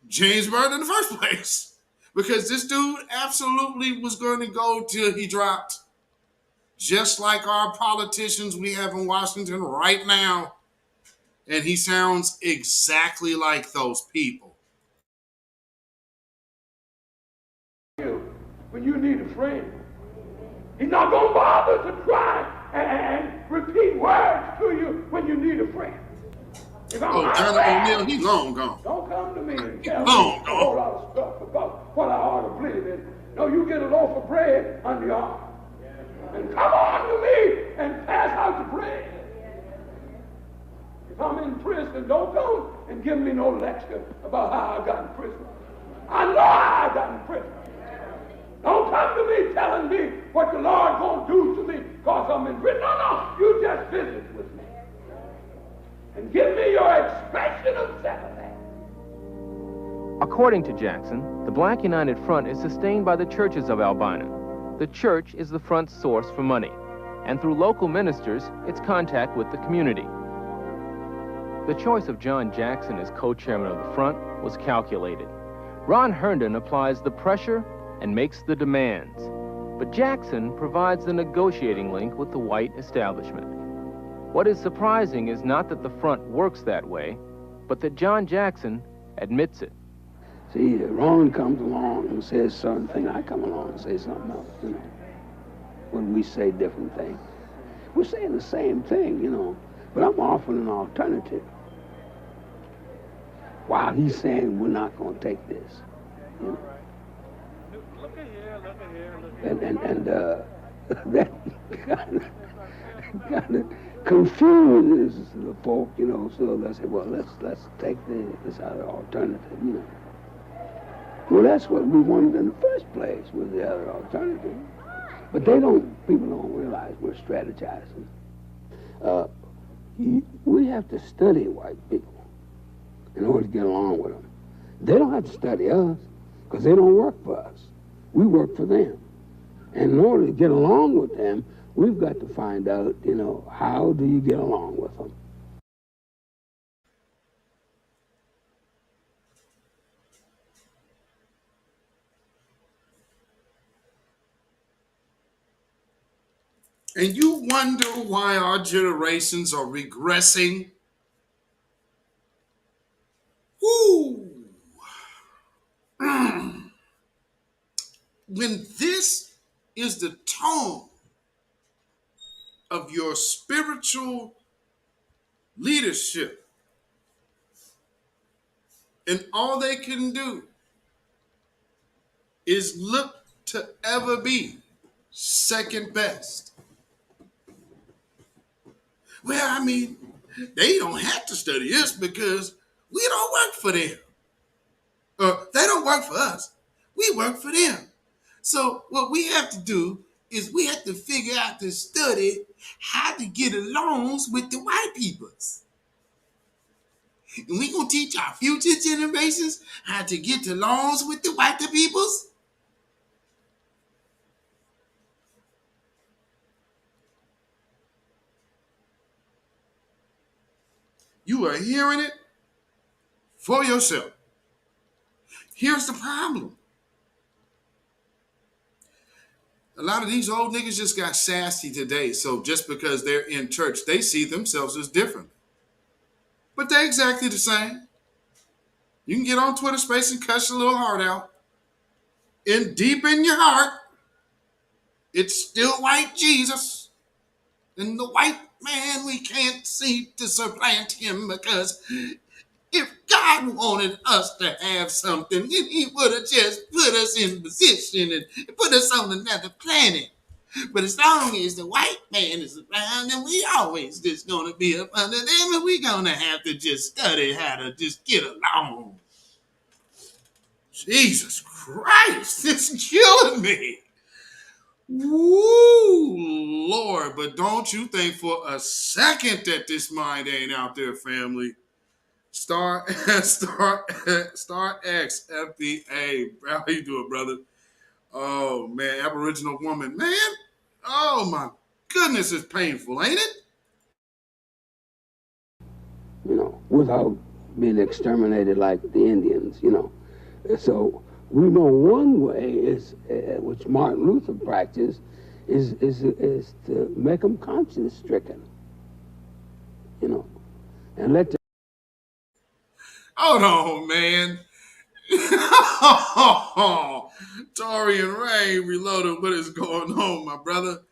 James Martin in the first place. Because this dude absolutely was going to go till he dropped. Just like our politicians we have in Washington right now. And he sounds exactly like those people. When you need a friend, he's not going to bother to try and repeat words to you when you need a friend. John O'Neill, he's long gone. Don't come to me and tell me a whole lot of stuff about what I ought to believe in. No, you get a loaf of bread under your arm. And come on to me and pass out the bread. If I'm in prison, don't come and give me no lecture about how I got in prison. I know how I got in prison. Don't come to me telling me what the Lord gonna do to me because I'm in prison. No, you just visit with me. And give me your expression of sympathy. According to Jackson, the Black United Front is sustained by the churches of Albina. The church is the front's source for money, and through local ministers, its contact with the community. The choice of John Jackson as co-chairman of the front was calculated. Ron Herndon applies the pressure and makes the demands, but Jackson provides the negotiating link with the white establishment. What is surprising is not that the front works that way, but that John Jackson admits it. See, Ron comes along and says certain thing, I come along and say something else, you know, when we say different things. We're saying the same thing, you know, but I'm offering an alternative. While he's saying we're not going to take this, you know. Look at here, look at here, look And that kind of confuses the folk, you know, so they say, well, let's take this other alternative, you know. Well, that's what we wanted in the first place, was the other alternative. But people don't realize we're strategizing. We have to study white people in order to get along with them. They don't have to study us, because they don't work for us. We work for them. And in order to get along with them, we've got to find out, you know, how do you get along with them? And you wonder why our generations are regressing? Woo! When this is the tone of your spiritual leadership, and all they can do is look to ever be second best. Well, I mean, they don't have to study us because we don't work for them. They don't work for us. We work for them. So what we have to do is we have to figure out to study how to get along with the white peoples. And we gonna teach our future generations how to get along with the white peoples. You are hearing it for yourself. Here's the problem. A lot of these old niggas just got sassy today. So just because they're in church, they see themselves as different. But they're exactly the same. You can get on Twitter Space and cuss your little heart out. And deep in your heart, it's still white Jesus. And the white man, we can't seem to supplant him, because if God wanted us to have something, then he would have just put us in position and put us on another planet. But as long as the white man is around, then we always just going to be up under them, and we going to have to just study how to just get along. Jesus Christ, it's killing me. Woo, Lord, but don't you think for a second that this mind ain't out there, family. Star X FBA. How you doing, brother? Oh, man, Aboriginal woman. Man, oh, my goodness, it's painful, ain't it? You know, without being exterminated like the Indians, you know. So we know one way is, which Martin Luther practiced, is to make them conscience-stricken, you know, and let them. Hold on, man. Tori and Ray Reloaded, what is going on, my brother?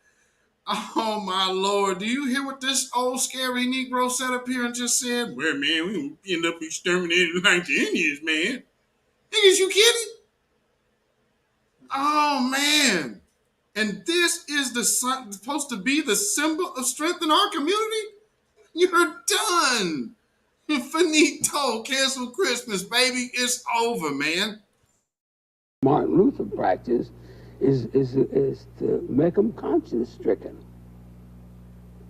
Oh, my Lord. Do you hear what this old scary Negro said up here and just said? Well, man, we gonna end up exterminated like the Indians, man. Niggas, you kidding? Oh, man. And this is supposed to be the symbol of strength in our community? You're done. Finito. Cancel Christmas, baby. It's over, man. Martin Luther practiced is to make them conscience-stricken,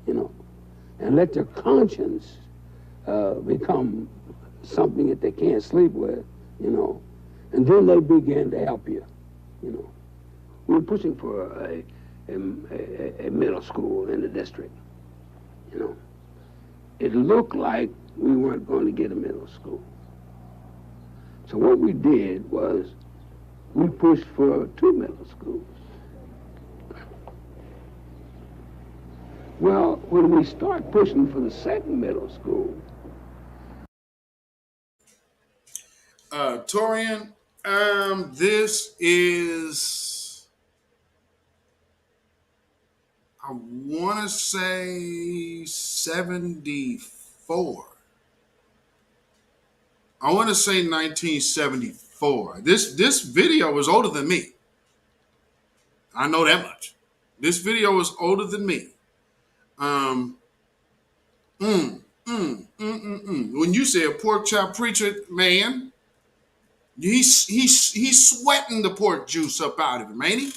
you know, and let their conscience become something that they can't sleep with, you know, and then they begin to help you, you know. We were pushing for a middle school in the district, you know. It looked like we weren't going to get a middle school. So what we did was we pushed for 2 middle schools. Well, when we start pushing for the 2nd middle school. Torian, this is, I want to say 74. I want to say 1974. This video is older than me. I know that much. This video is older than me. When you say a pork chop preacher, man, he's sweating the pork juice up out of him, ain't he?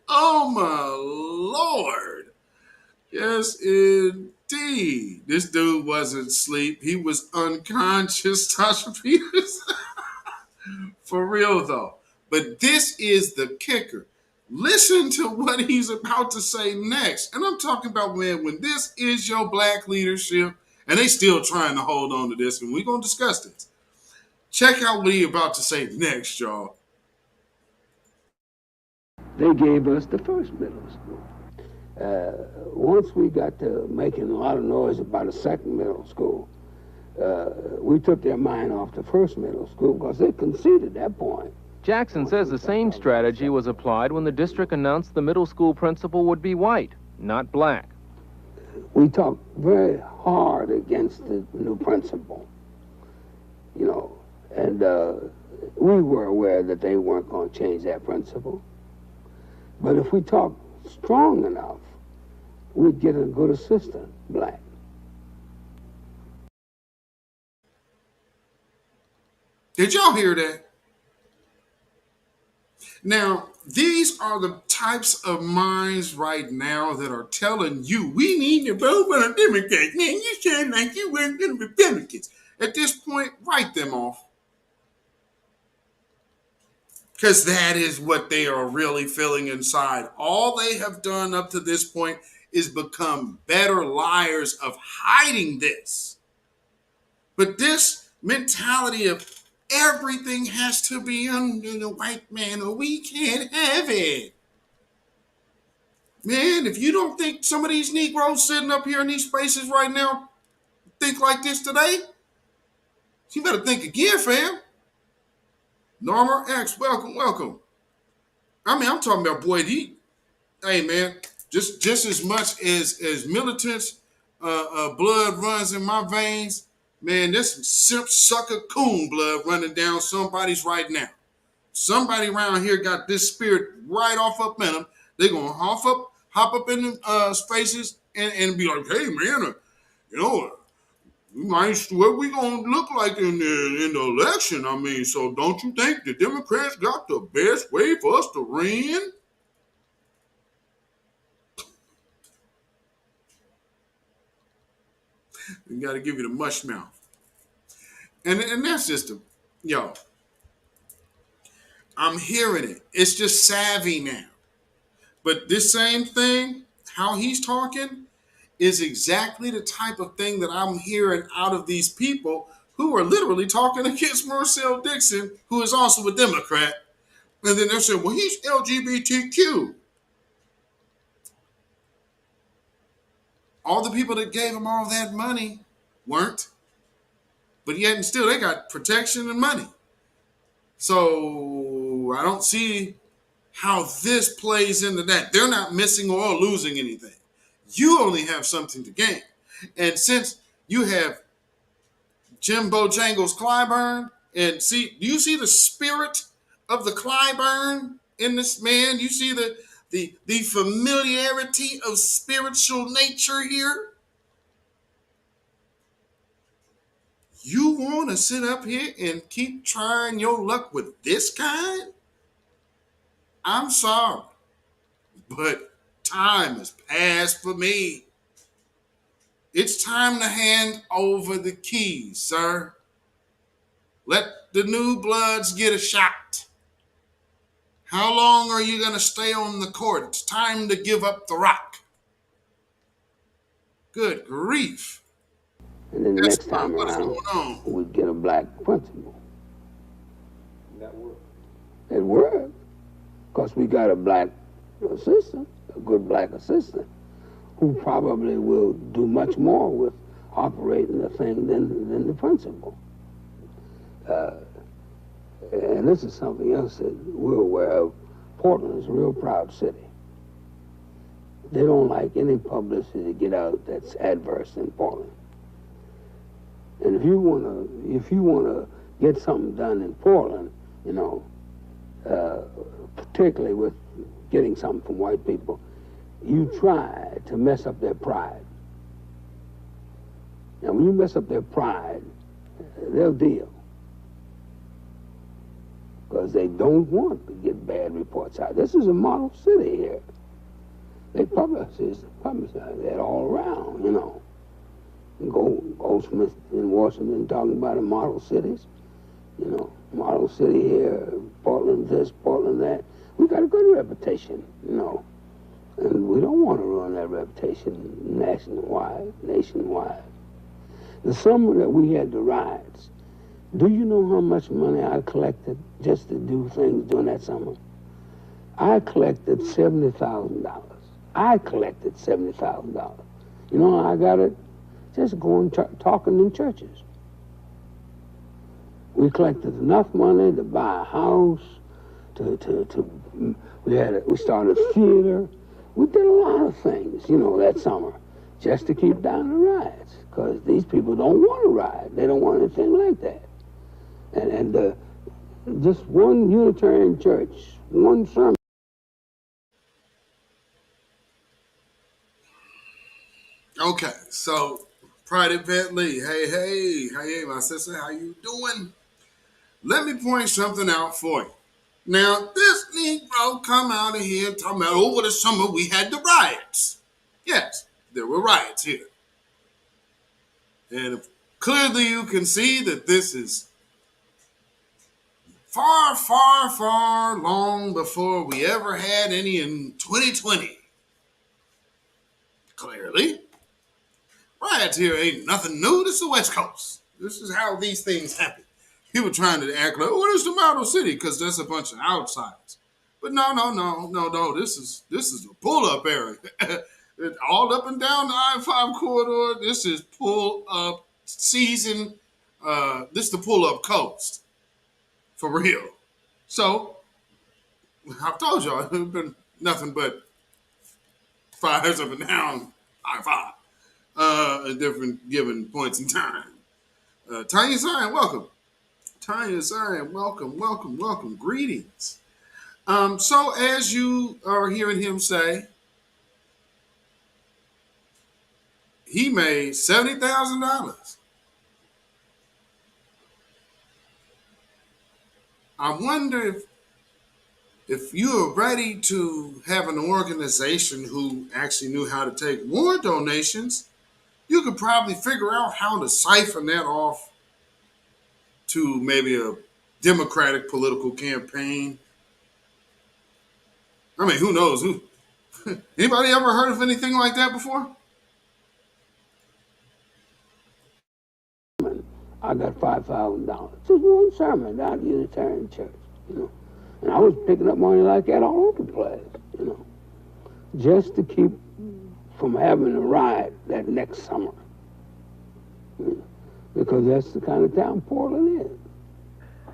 Oh my Lord. Yes, indeed. This dude wasn't asleep. He was unconscious, Tasha Peters. For real, though. But this is the kicker. Listen to what he's about to say next. And I'm talking about, man, when this is your black leadership, and they still trying to hold on to this, and we're going to discuss this. Check out what he's about to say next, y'all. They gave us the 1st middle school. Once we got to making a lot of noise about a 2nd middle school, we took their mind off the 1st middle school because they conceded that point. Jackson says the same strategy was applied when the district announced the middle school principal would be white, not black. We talked very hard against the new principal, you know, and we were aware that they weren't going to change that principle. But if we talked strong enough, we'd get a good assistant, black. Did y'all hear that? Now, these are the types of minds right now that are telling you, we need to vote for the Democrats. Man, you sound like you weren't going to Republicans. At this point, write them off. Because that is what they are really feeling inside. All they have done up to this point is become better liars of hiding this. But this mentality of everything has to be under the white man or we can't have it. Man, if you don't think some of these Negroes sitting up here in these spaces right now think like this today, you better think again, fam. Norma X, welcome, welcome. I mean, I'm talking about boy, hey man, just as much as militants blood runs in my veins, man, there's some simp sucker coon blood running down somebody's right now. Somebody around here got this spirit right off up in them. They're gonna hop up in the spaces and be like, hey man, what we gonna look like in the election? I mean, so don't you think the Democrats got the best way for us to win? We got to give you the mush mouth. And that's just yo. I'm hearing it. It's just savvy now. But this same thing, how he's talking, is exactly the type of thing that I'm hearing out of these people who are literally talking against Marcel Dixon, who is also a Democrat. And then they're saying, well, he's LGBTQ. All the people that gave him all that money weren't. But yet and still, they got protection and money. So I don't see how this plays into that. They're not missing or losing anything. You only have something to gain. And since you have Jim Bojangles Clyburn, and do you see the spirit of the Clyburn in this man? You see the familiarity of spiritual nature here? You want to sit up here and keep trying your luck with this kind? I'm sorry, but time has passed for me. It's time to hand over the keys, sir. Let the new bloods get a shot. How long are you going to stay on the court? It's time to give up the rock. Good grief. And then the next time around, we'd get a black principal. That worked. It worked. Because we got a black assistant, a good black assistant, who probably will do much more with operating the thing than the principal. And this is something else that we're aware of. Portland is a real proud city. They don't like any publicity to get out that's adverse in Portland. And if you wanna get something done in Portland, particularly with getting something from white people, you try to mess up their pride. Now, when you mess up their pride, they'll deal. Because they don't want to get bad reports out. This is a model city here. They publicize that all around, Goldsmith in Washington talking about the model cities. Model city here, Portland this, Portland that. We got a good reputation, and we don't want to ruin that reputation nationwide. The summer that we had the riots, do you know how much money I collected just to do things during that summer? I collected $70,000. I collected $70,000. You know how I got it? Just going talking in churches. We collected enough money to buy a house, we started a theater. We did a lot of things, that summer, just to keep down the riots, because these people don't want to riot. They don't want anything like that. And just one Unitarian church, one sermon. Okay, so Private Bentley, hey, my sister, how you doing? Let me point something out for you. Now, this Negro come out of here talking about over the summer we had the riots. Yes, there were riots here. And clearly you can see that this is far, far, far long before we ever had any in 2020. really. Riots here ain't nothing new. This is the West Coast. This is how these things happen. People trying to act like, oh, this is the Model City, because there's a bunch of outsiders. But no. This is a pull-up area. All up and down the I-5 corridor. This is pull-up season. This is the pull-up coast. For real. So, I've told y'all, it's been nothing but fires up and down I-5 at different given points in time. Tanya Zion, welcome. Tanya Zion, welcome. Greetings. So as you are hearing him say, he made $70,000. I wonder if you are ready to have an organization who actually knew how to take more donations, you could probably figure out how to siphon that off to maybe a Democratic political campaign. I mean, who knows? Anybody ever heard of anything like that before? I got $5,000. Just one sermon down at Unitarian Church, And I was picking up money like that all over the place, just to keep from having a riot that next summer. Because that's the kind of town Portland is.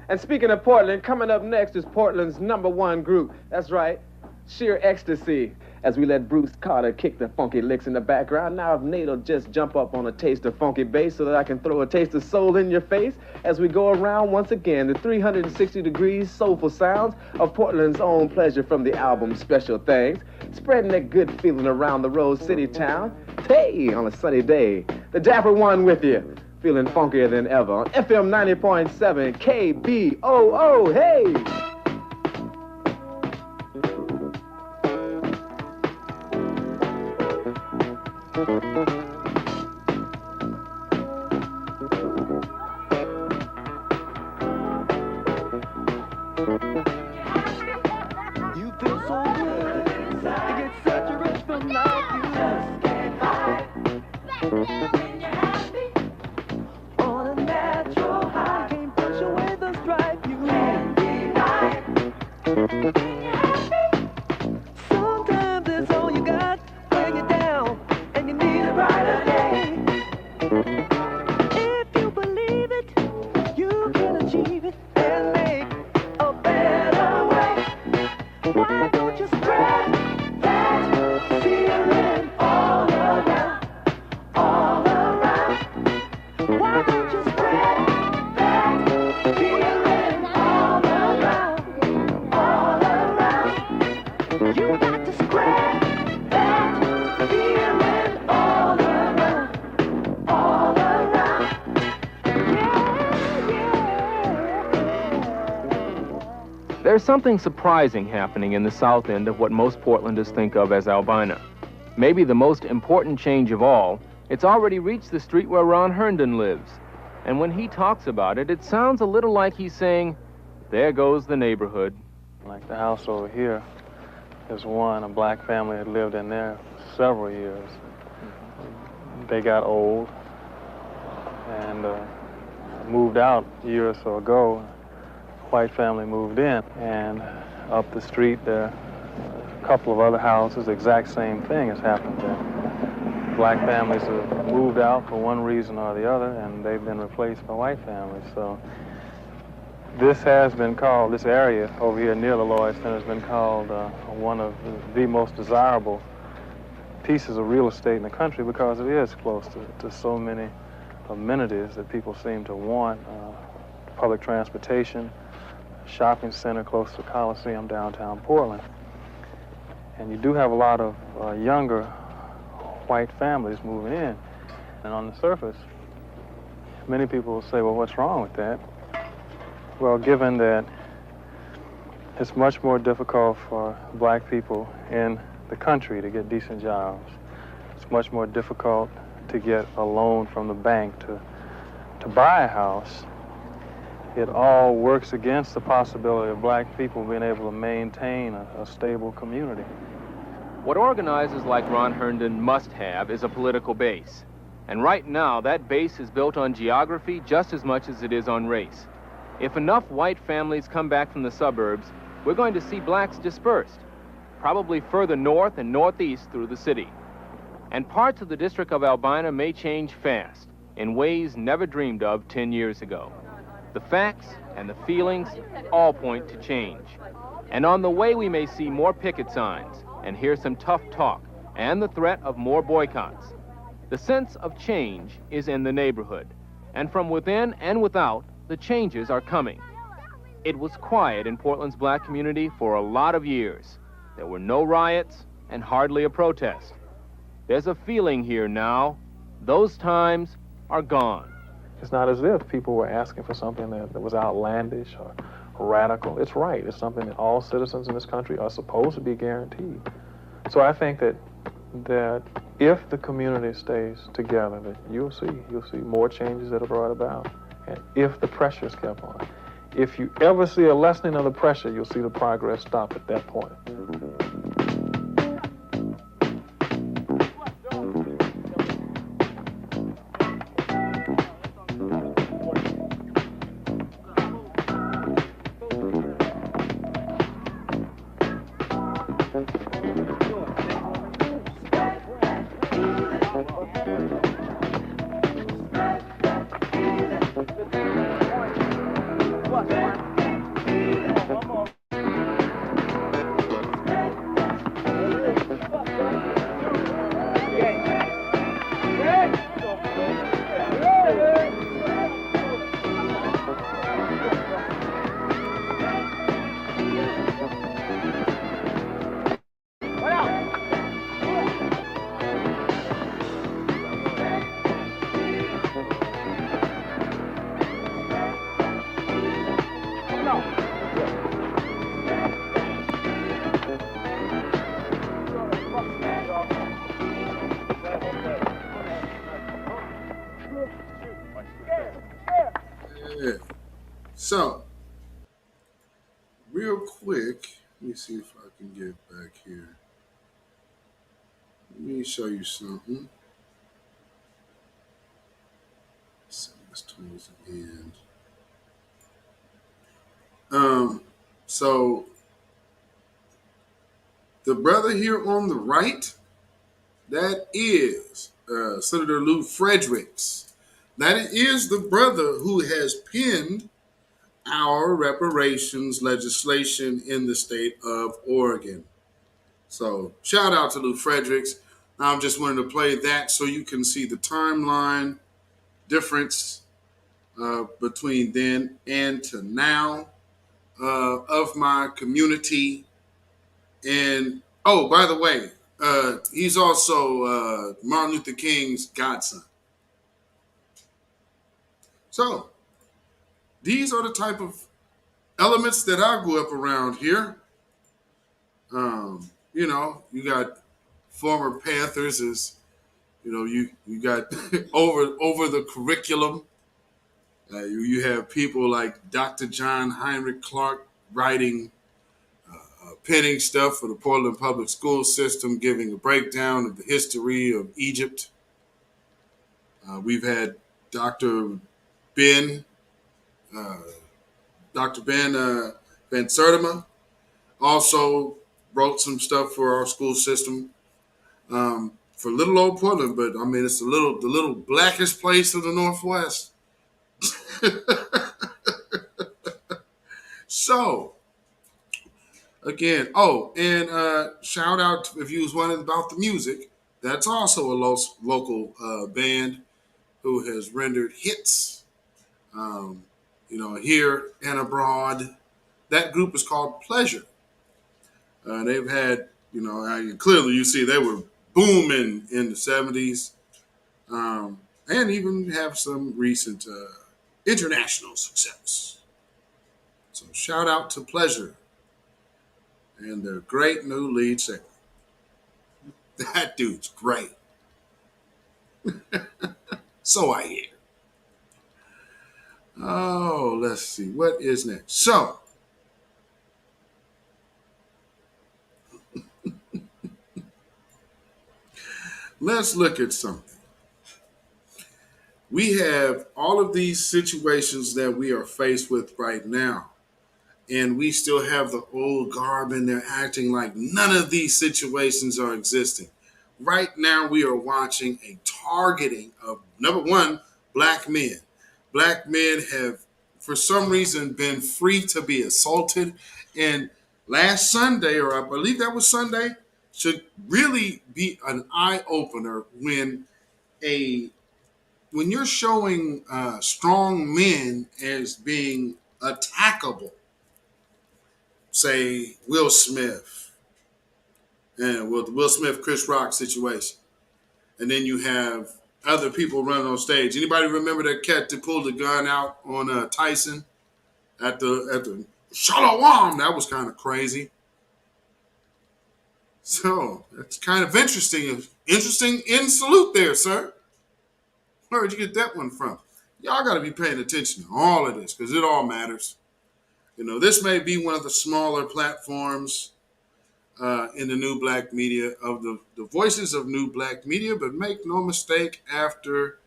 And speaking of Portland, coming up next is Portland's #1 group. That's right, Sheer Ecstasy. As we let Bruce Carter kick the funky licks in the background, now if Nate'll just jump up on a taste of funky bass so that I can throw a taste of soul in your face as we go around once again the 360 degrees soulful sounds of Portland's own pleasure from the album Special Things, spreading that good feeling around the Rose City town. Hey, on a sunny day, the Dapper One with you, feeling funkier than ever on FM 90.7 KBOO. Hey! You feel so good, you get such a rush from life, you just can't fight. When you're happy, on a natural high, can't push away the strife, you can't deny. When you're happy, sometimes it's all you got when you're down, and you need a brighter day. If you believe it, you can achieve it and make a better way. Why don't you spread that feeling all around, all around? Why don't you spread that feeling all around, all around? You got to spread that feeling all around, all around. There's something surprising happening in the south end of what most Portlanders think of as Albina. Maybe the most important change of all, it's already reached the street where Ron Herndon lives. And when he talks about it, it sounds a little like he's saying, there goes the neighborhood. Like the house over here is one, a black family had lived in there several years. They got old and moved out a year or so ago. White family moved in, and up the street there are a couple of other houses, the exact same thing has happened there. Black families have moved out for one reason or the other, and they've been replaced by white families. So this has been called, this area over here near the Lloyd Center has been called one of the most desirable pieces of real estate in the country because it is close to so many amenities that people seem to want. Public transportation, shopping center close to Coliseum, downtown Portland. And you do have a lot of younger white families moving in. And on the surface, many people will say, well, what's wrong with that? Well, given that it's much more difficult for black people in the country to get decent jobs. It's much more difficult to get a loan from the bank to buy a house. It all works against the possibility of black people being able to maintain a stable community. What organizers like Ron Herndon must have is a political base. And right now, that base is built on geography just as much as it is on race. If enough white families come back from the suburbs, we're going to see blacks dispersed, probably further north and northeast through the city. And parts of the District of Albina may change fast, in ways never dreamed of 10 years ago. The facts and the feelings all point to change. And on the way, we may see more picket signs and hear some tough talk and the threat of more boycotts. The sense of change is in the neighborhood, and from within and without, the changes are coming. It was quiet in Portland's black community for a lot of years. There were no riots and hardly a protest. There's a feeling here now. Those times are gone. It's not as if people were asking for something that was outlandish or radical. It's right. It's something that all citizens in this country are supposed to be guaranteed. So I think that if the community stays together, that you'll see more changes that are brought about. And if the pressure is kept on. If you ever see a lessening of the pressure, you'll see the progress stop at that point. So, real quick, let me see if I can get back here. Let me show you something. So this towards the end. So the brother here on the right, that is Senator Lou Fredericks. That is the brother who has penned our reparations legislation in the state of Oregon. So shout out to Lou Fredericks. I'm just wanting to play that so you can see the timeline difference between then and to now of my community. And, oh, by the way, he's also Martin Luther King's godson. So these are the type of elements that I grew up around here. You got former Panthers as, you got over the curriculum. You have people like Dr. John Heinrich Clark writing, penning stuff for the Portland public school system, giving a breakdown of the history of Egypt. We've had Dr. Ben Van Sertima also wrote some stuff for our school system for little old Portland, but I mean it's the little blackest place of the Northwest. So again, and shout out if you was wondering about the music. That's also a local band who has rendered hits, here and abroad. That group is called Pleasure. They've had, clearly you see they were booming in the 70s, and even have some recent international success. So shout out to Pleasure and their great new lead singer. That dude's great. So I hear. Oh, let's see. What is next? So, Let's look at something. We have all of these situations that we are faced with right now, and we still have the old garb and they're acting like none of these situations are existing. Right now, we are watching a targeting of, number one, black men. Black men have, for some reason, been free to be assaulted. And last Sunday, or I believe that was Sunday, should really be an eye opener when you're showing strong men as being attackable. Say Will Smith, and with the Will Smith Chris Rock situation, and then you have other people running on stage. Anybody remember that cat that pulled the gun out on Tyson at the Shalom? That was kind of crazy. So that's kind of interesting. Interesting in salute there, sir. Where'd you get that one from? Y'all got to be paying attention to all of this because it all matters. You know, this may be one of the smaller platforms in the new black media, of the voices of new black media, but make no mistake, after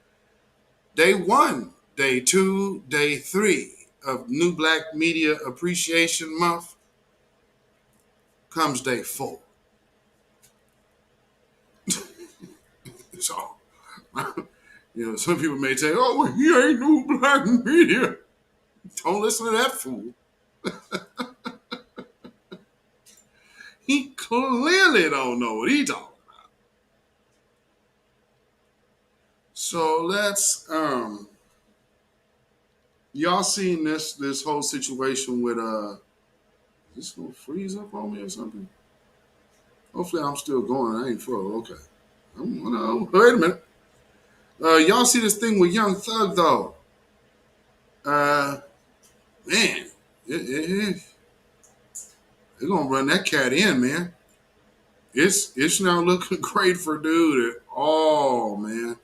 day 1, day 2, day 3 of New Black Media Appreciation Month comes day 4. So, you know, some people may say, oh, well, he ain't new black media. Don't listen to that fool. He clearly don't know what he talking about. So let's, y'all seen this whole situation with, is this gonna freeze up on me or something? Hopefully I'm still going. I ain't froze. Okay. Wait a minute. Y'all see this thing with Young Thug though? Man, they're gonna run that cat in, man. It's not looking great for dude at all, man.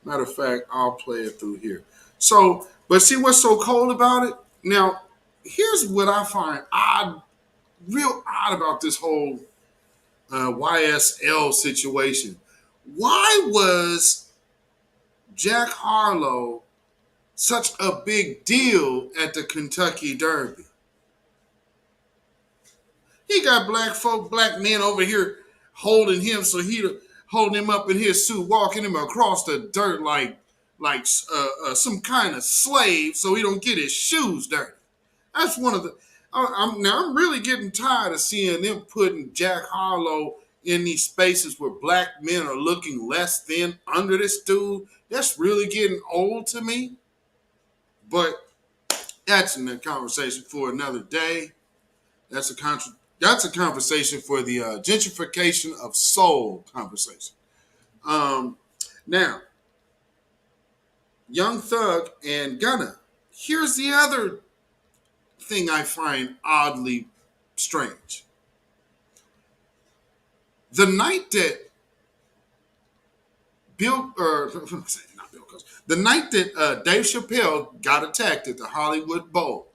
Matter of fact, I'll play it through here. So, but see what's so cold about it? Now, here's what I find real odd about this whole YSL situation. Why was Jack Harlow such a big deal at the Kentucky Derby? He got black men over here holding him, so he holding him up in his suit, walking him across the dirt like some kind of slave, so he don't get his shoes dirty. That's one of the. I'm really getting tired of seeing them putting Jack Harlow in these spaces where black men are looking less than under this dude. That's really getting old to me. But that's a conversation for another day. That's a conversation for the gentrification of soul conversation. Now, Young Thug and Gunna. Here's the other thing I find oddly strange. The night that the night that Dave Chappelle got attacked at the Hollywood Bowl,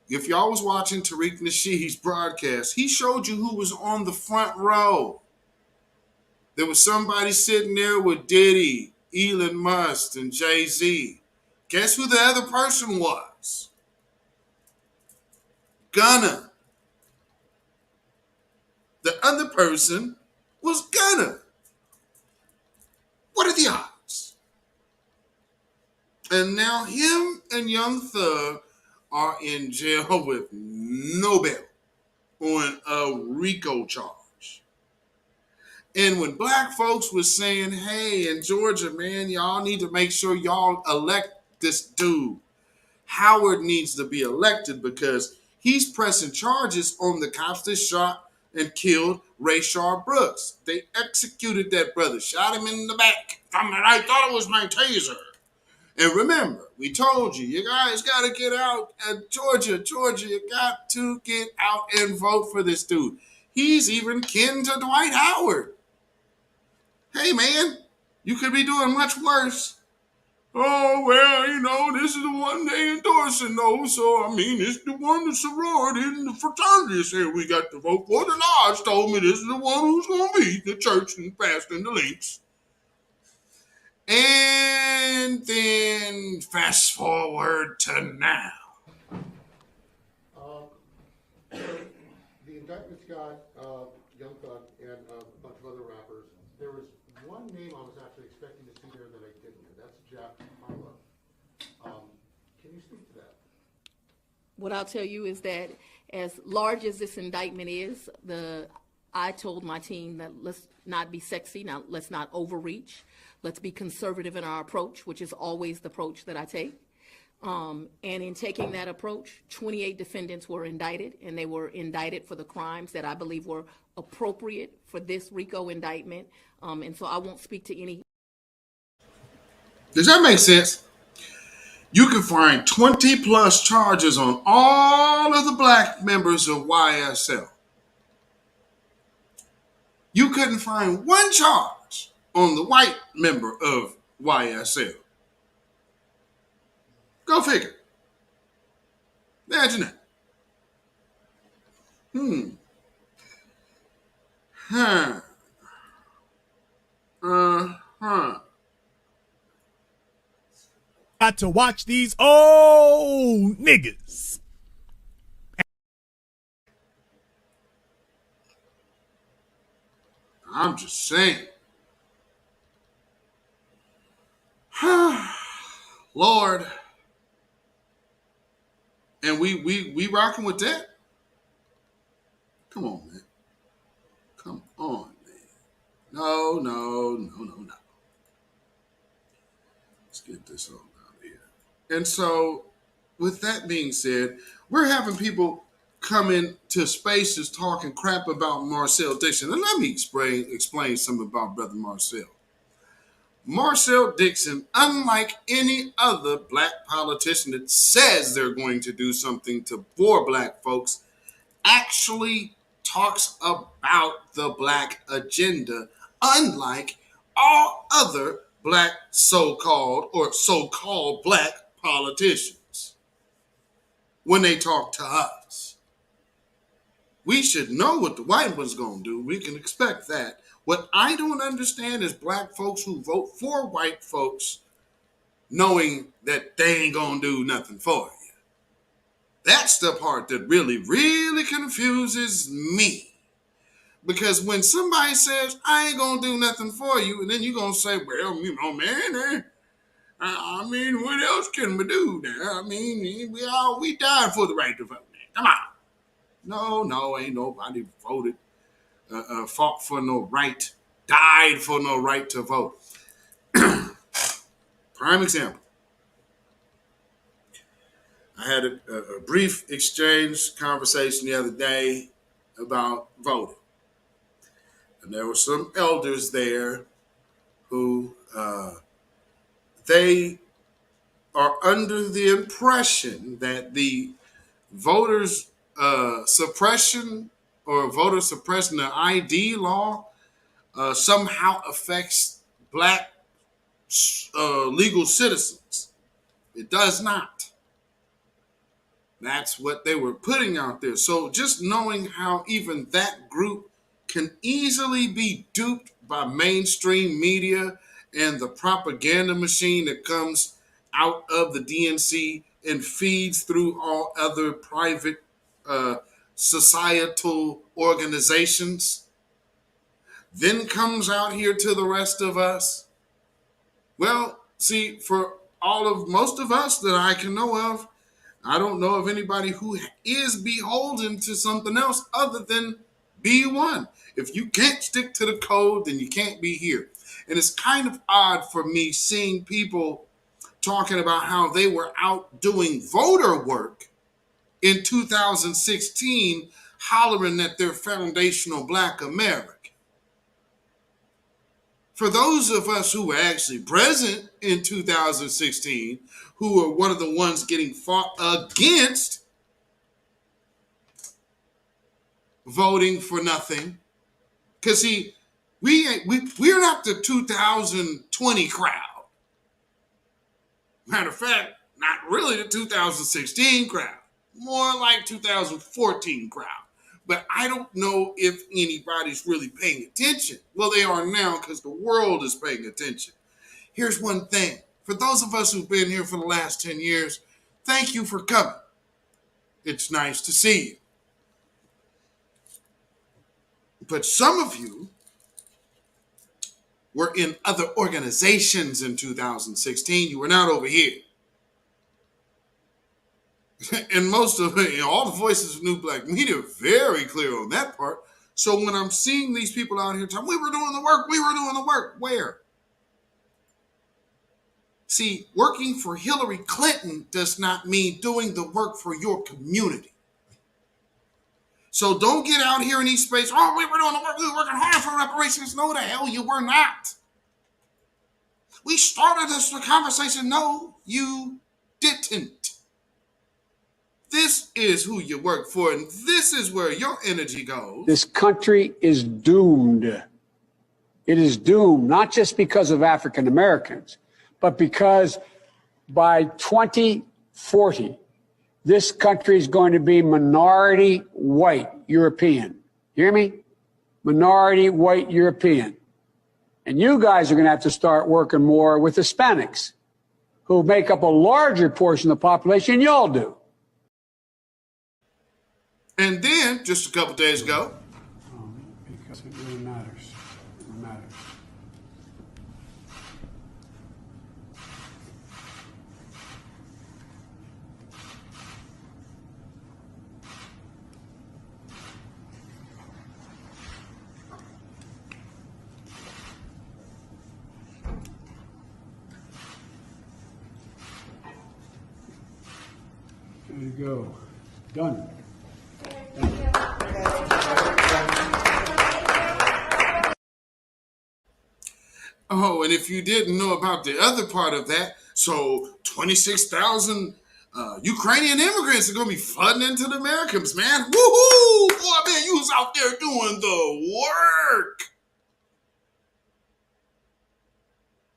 if y'all was watching Tariq Nasheed's broadcast, he showed you who was on the front row. There was somebody sitting there with Diddy, Elon Musk, and Jay-Z. Guess who the other person was? Gunna. The other person was Gunna. What are the odds? And now him and Young Thug are in jail with no bail on a Rico charge. And when black folks was saying, hey, in Georgia, man, y'all need to make sure y'all elect this dude. Howard needs to be elected because he's pressing charges on the cops that shot and killed Rayshard Brooks. They executed that brother, shot him in the back. I thought it was my taser. And remember, we told you, you guys got to get out at Georgia, you got to get out and vote for this dude. He's even kin to Dwight Howard. Hey, man, you could be doing much worse. Oh, well, you know, this is the one they endorsing, though. So, I mean, it's the one the sorority and the fraternity said we got to vote for. The lodge told me this is the one who's going to be the church and passing the links. And then fast forward to now. The indictment's got Young Thug and a bunch of other rappers. There was one name I was actually expecting to see there that I didn't, and that's Jack Harlow. Can you speak to that? What I'll tell you is that as large as this indictment is, I told my team that let's not be sexy, now let's not overreach, let's be conservative in our approach, which is always the approach that I take. And in taking that approach, 28 defendants were indicted, and they were indicted for the crimes that I believe were appropriate for this Rico indictment. And so I won't speak to any. Does that make sense? You can find 20 plus charges on all of the black members of YSL. You couldn't find one charge on the white member of YSL. Go figure. Imagine that. Got to watch these old niggas. I'm just saying. Lord. And we rocking with that? Come on, man. Come on, man. No. Let's get this on out of here. And so, with that being said, we're having people come into spaces talking crap about Marcel Dixon. And let me explain something about Brother Marcel. Marcel Dixon, unlike any other black politician that says they're going to do something for black folks, actually talks about the black agenda, unlike all other black so-called black politicians. When they talk to us, we should know what the white one's going to do. We can expect that. What I don't understand is black folks who vote for white folks knowing that they ain't going to do nothing for you. That's the part that really, really confuses me. Because when somebody says, I ain't going to do nothing for you, and then you're going to say, well, you know, man, I mean, what else can we do there? I mean, we died for the right to vote. Come on. No, ain't nobody voted. Fought for no right, died for no right to vote. Prime example. I had a brief conversation the other day about voting. And there were some elders there who they are under the impression that the voters suppression or voter suppression, the ID law, somehow affects black legal citizens. It does not. That's what they were putting out there. So just knowing how even that group can easily be duped by mainstream media and the propaganda machine that comes out of the DNC and feeds through all other private societal organizations, then comes out here to the rest of us. Well, see, for most of us that I can know of, I don't know of anybody who is beholden to something else other than B1. If you can't stick to the code, then you can't be here. And it's kind of odd for me seeing people talking about how they were out doing voter work in 2016, hollering that they're foundational Black American. For those of us who were actually present in 2016, who were one of the ones getting fought against voting for nothing, because see, we're not the 2020 crowd. Matter of fact, not really the 2016 crowd, more like 2014 crowd. But I don't know if anybody's really paying attention. Well, they are now because the world is paying attention. Here's one thing. For those of us who've been here for the last 10 years, thank you for coming. It's nice to see you. But some of you were in other organizations in 2016. You were not over here. And most of it, all the voices of New Black Media are very clear on that part. So when I'm seeing these people out here talking, we were doing the work, where? See, working for Hillary Clinton does not mean doing the work for your community. So don't get out here in these spaces, oh, we were doing the work, we were working hard for reparations. No, the hell you were not. We started this conversation. No, you didn't. This is who you work for, and this is where your energy goes. This country is doomed. It is doomed, not just because of African Americans, but because by 2040, this country is going to be minority white European. You hear me? Minority white European. And you guys are going to have to start working more with Hispanics, who make up a larger portion of the population than y'all do. And then, just a couple days ago, because it really matters. It matters. There you go. Done. Oh, and if you didn't know about the other part of that, so 26,000 Ukrainian immigrants are going to be flooding into the Americans, man. Woohoo! Boy, man, you was out there doing the work.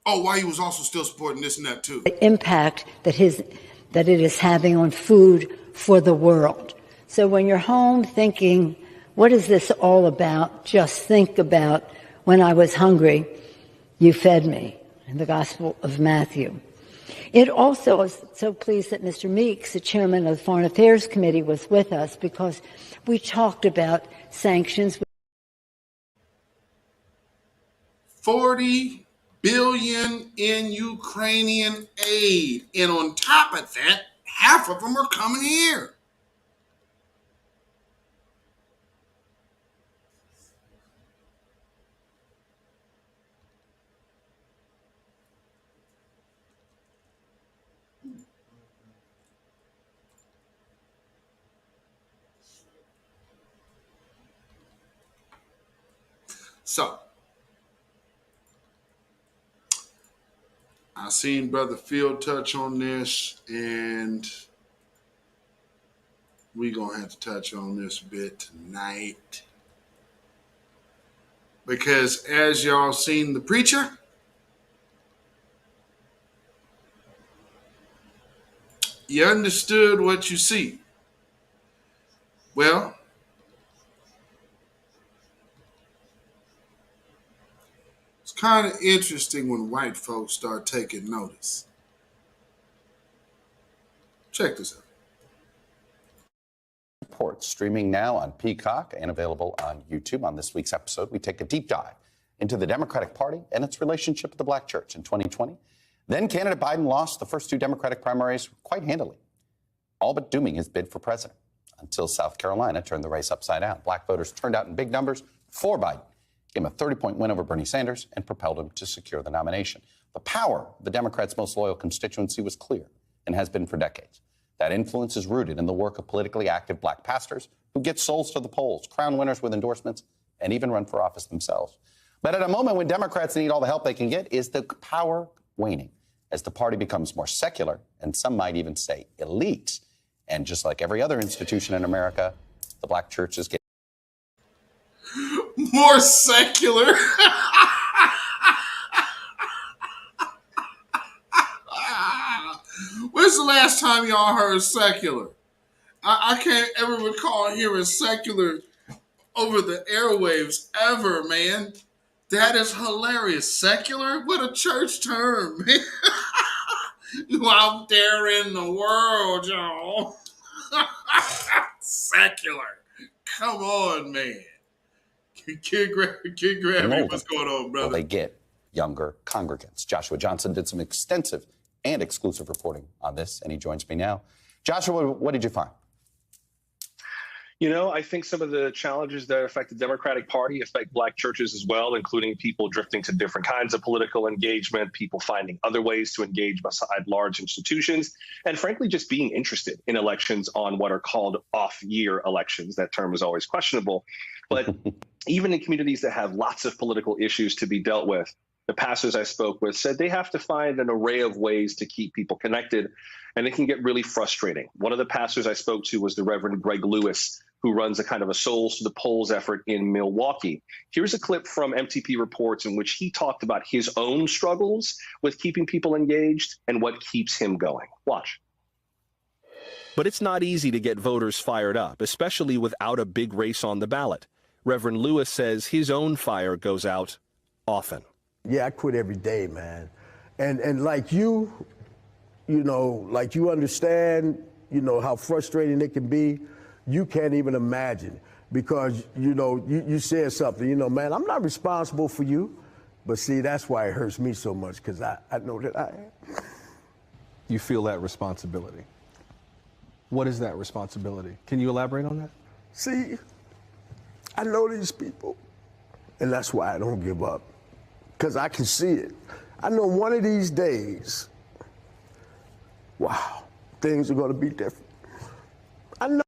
Oh, why he was also still supporting this and that, too. The impact that it is having on food for the world. So when you're home thinking, what is this all about? Just think about when I was hungry, you fed me, in the Gospel of Matthew. It also is so pleased that Mr. Meeks, the chairman of the Foreign Affairs Committee, was with us because we talked about sanctions. 40 billion in Ukrainian aid. And on top of that, half of them are coming here. So, I seen Brother Phil touch on this, and we're going to have to touch on this a bit tonight. Because as y'all seen the preacher, you understood what you see. Well, it's kind of interesting when white folks start taking notice. Check this out. Reports streaming now on Peacock and available on YouTube. On this week's episode, we take a deep dive into the Democratic Party and its relationship with the Black church in 2020. Then candidate Biden lost the first two Democratic primaries quite handily, all but dooming his bid for president, until South Carolina turned the race upside down. Black voters turned out in big numbers for Biden, gave him a 30-point win over Bernie Sanders, and propelled him to secure the nomination. The power of the Democrats' most loyal constituency was clear and has been for decades. That influence is rooted in the work of politically active black pastors who get souls to the polls, crown winners with endorsements, and even run for office themselves. But at a moment when Democrats need all the help they can get, is the power waning as the party becomes more secular, and some might even say elite. And just like every other institution in America, the black church is getting more secular. When's the last time y'all heard secular? I can't ever recall hearing secular over the airwaves ever, man. That is hilarious. Secular? What a church term, man. You out there in the world, y'all. Secular. Come on, man. Kid Gravity, what's going on, brother? Well, they get younger congregants. Joshua Johnson did some extensive and exclusive reporting on this, and he joins me now. Joshua, what did you find? You know, I think some of the challenges that affect the Democratic Party affect Black churches as well, including people drifting to different kinds of political engagement, people finding other ways to engage beside large institutions, and frankly, just being interested in elections on what are called off-year elections. That term is always questionable. But even in communities that have lots of political issues to be dealt with, the pastors I spoke with said they have to find an array of ways to keep people connected, and it can get really frustrating. One of the pastors I spoke to was the Reverend Greg Lewis, who runs a kind of a Souls to the Polls effort in Milwaukee. Here's a clip from MTP Reports in which he talked about his own struggles with keeping people engaged and what keeps him going. Watch. But it's not easy to get voters fired up, especially without a big race on the ballot. Reverend Lewis says his own fire goes out often. Yeah, I quit every day, man. And like you know, like you understand, you know, how frustrating it can be. You can't even imagine because, you know, you said something, you know, man, I'm not responsible for you. But see, that's why it hurts me so much because I know that I am. You feel that responsibility. What is that responsibility? Can you elaborate on that? See, I know these people, and that's why I don't give up because I can see it. I know one of these days, wow, things are going to be different. I know.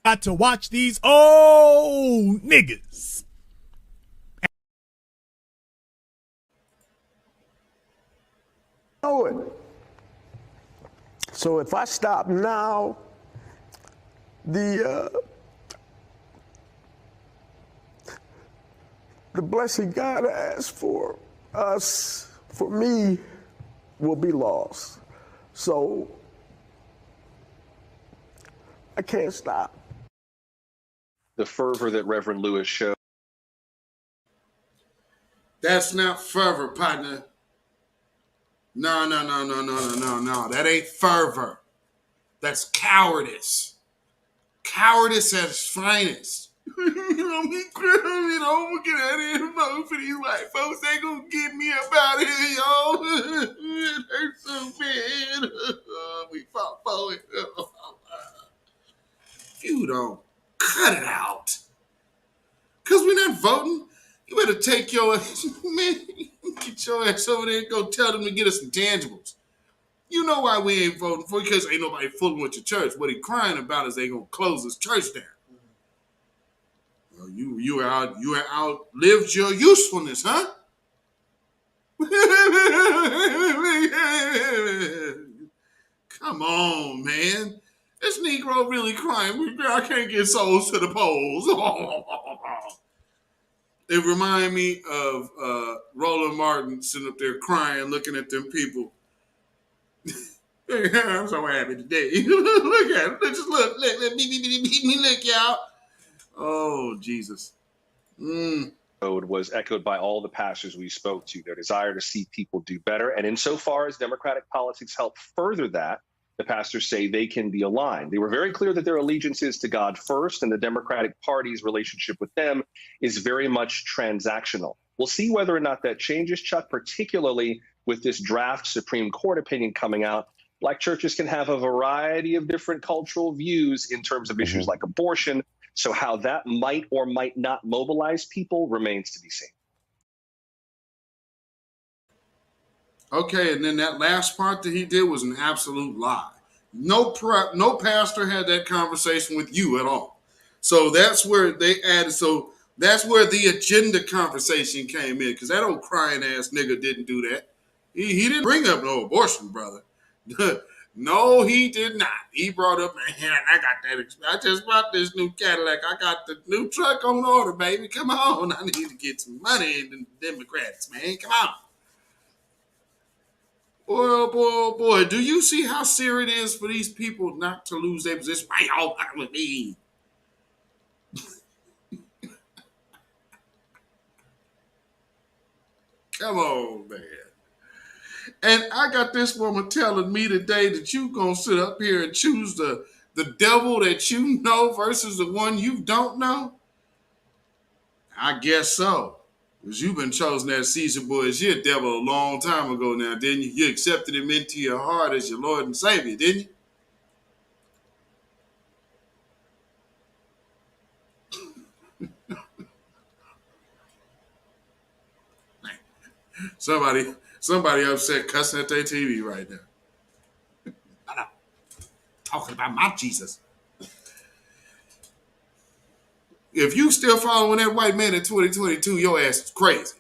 Got to watch these old niggas. Know it. So if I stop now, the blessing God has for us, for me, will be lost. So I can't stop. The fervor that Reverend Lewis showed. That's not fervor, partner. No. That ain't fervor. That's cowardice. Cowardice at its finest. I'm gonna get out of here and vote for these white folks. They gonna get me up out of here, y'all. It hurts so bad. We fought for it. You don't cut it out. Because we're not voting. You better take your man, get your ass over there and go tell them to get us some tangibles. You know why we ain't voting for you, because ain't nobody fooling with your church. What he crying about is they gonna close his church down. Well, you outlived your usefulness, huh? Come on, man. This Negro really crying. I can't get souls to the polls. It reminded me of Roland Martin sitting up there crying, looking at them people. I'm so happy today. Look at him. Just look. Let me look, y'all. Oh, Jesus. Was echoed by all the pastors we spoke to, their desire to see people do better. And insofar as Democratic politics help further that, the pastors say they can be aligned. They were very clear that their allegiance is to God first, and the Democratic Party's relationship with them is very much transactional. We'll see whether or not that changes, Chuck, particularly with this draft Supreme Court opinion coming out. Black churches can have a variety of different cultural views in terms of issues like abortion. So how that might or might not mobilize people remains to be seen. Okay, and then that last part that he did was an absolute lie. No pastor had that conversation with you at all. So that's where they added. So That's where the agenda conversation came in, because that old crying ass nigga didn't do that. He didn't bring up no abortion, brother. No, he did not. He brought up, man, I got that. I just bought this new Cadillac. I got the new truck on order, baby. Come on. I need to get some money in the Democrats, man. Come on. Boy. Do you see how serious it is for these people not to lose their position? Why y'all fucking with me? Come on, man. And I got this woman telling me today that you gonna sit up here and choose the devil that you know versus the one you don't know. I guess so. Because you've been chosen as Caesar Borgia devil a long time ago now, didn't you? You accepted him into your heart as your Lord and Savior, didn't you? Somebody upset cussing at their TV right now. I'm not talking about my Jesus. If you still following that white man in 2022, your ass is crazy.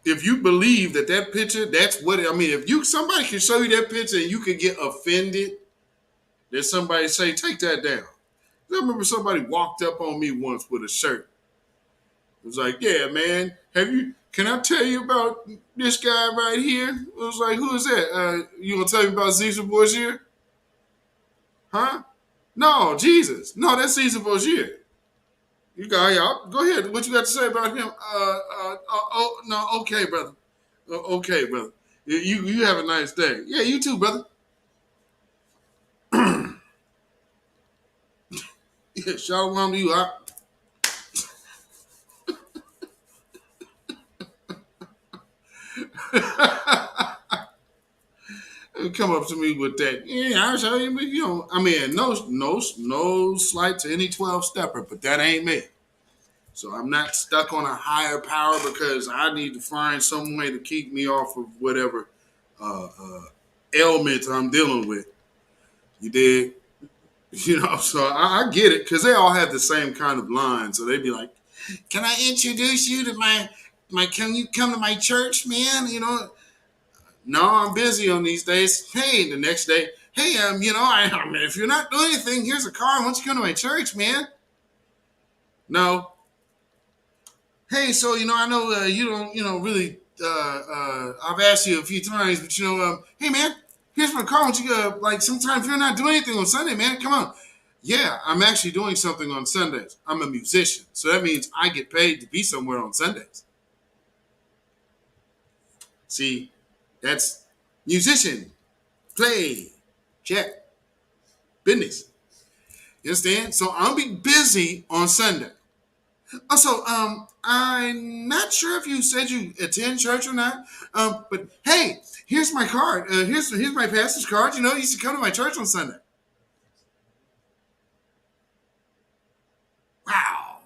If you believe that picture, that's what I mean. If somebody can show you that picture and you can get offended, that somebody say, take that down. I remember somebody walked up on me once with a shirt. It was like, yeah, man, can I tell you about this guy right here? It was like, who is that? You gonna tell me about Caesar Borgia? Huh? No, Jesus. No, that's Caesar Borgia. You go ahead. What you got to say about him? No, okay, brother. Okay, brother. You have a nice day. Yeah, you too, brother. Yeah, shalom to you. Come up to me with that. Yeah, I'll show you. You know, I mean, no slight to any 12-stepper, but that ain't me. So I'm not stuck on a higher power because I need to find some way to keep me off of whatever ailment I'm dealing with. You dig? You know, so I get it because they all have the same kind of line. So they'd be like, "Can I introduce you to my? Can you come to my church, man? You know." No, I'm busy on these days. Hey, the next day, hey, you know, I mean, if you're not doing anything, here's a car. Why don't you come to my church, man? No. Hey, so, you know, I know you don't, you know, really, I've asked you a few times, but, you know, hey, man, here's my car. Why don't you, like, sometimes if you're not doing anything on Sunday, man, come on. Yeah, I'm actually doing something on Sundays. I'm a musician. So that means I get paid to be somewhere on Sundays. See, that's musician, play, check, business. You understand? So I'll be busy on Sunday. Also, I'm not sure if you said you attend church or not, but hey, here's my card. Here's my pastor's card. You know, you should come to my church on Sunday. Wow.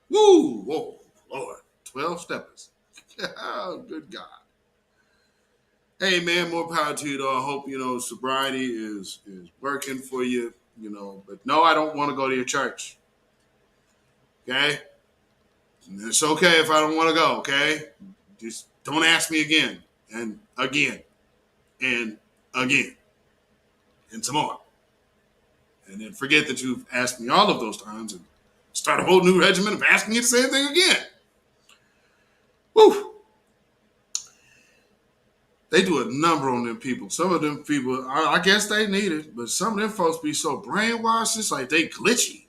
Woo. Whoa, Lord. 12 steppers. Oh, good God. Hey, man, more power to you, though. I hope, you know, sobriety is working for you, you know. But no, I don't want to go to your church. Okay? And it's okay if I don't want to go, okay? Just don't ask me again and again and again and some more. And then forget that you've asked me all of those times and start a whole new regimen of asking you the same thing again. Woo! They do a number on them people. Some of them people, I guess they need it, but some of them folks be so brainwashed, it's like they glitchy.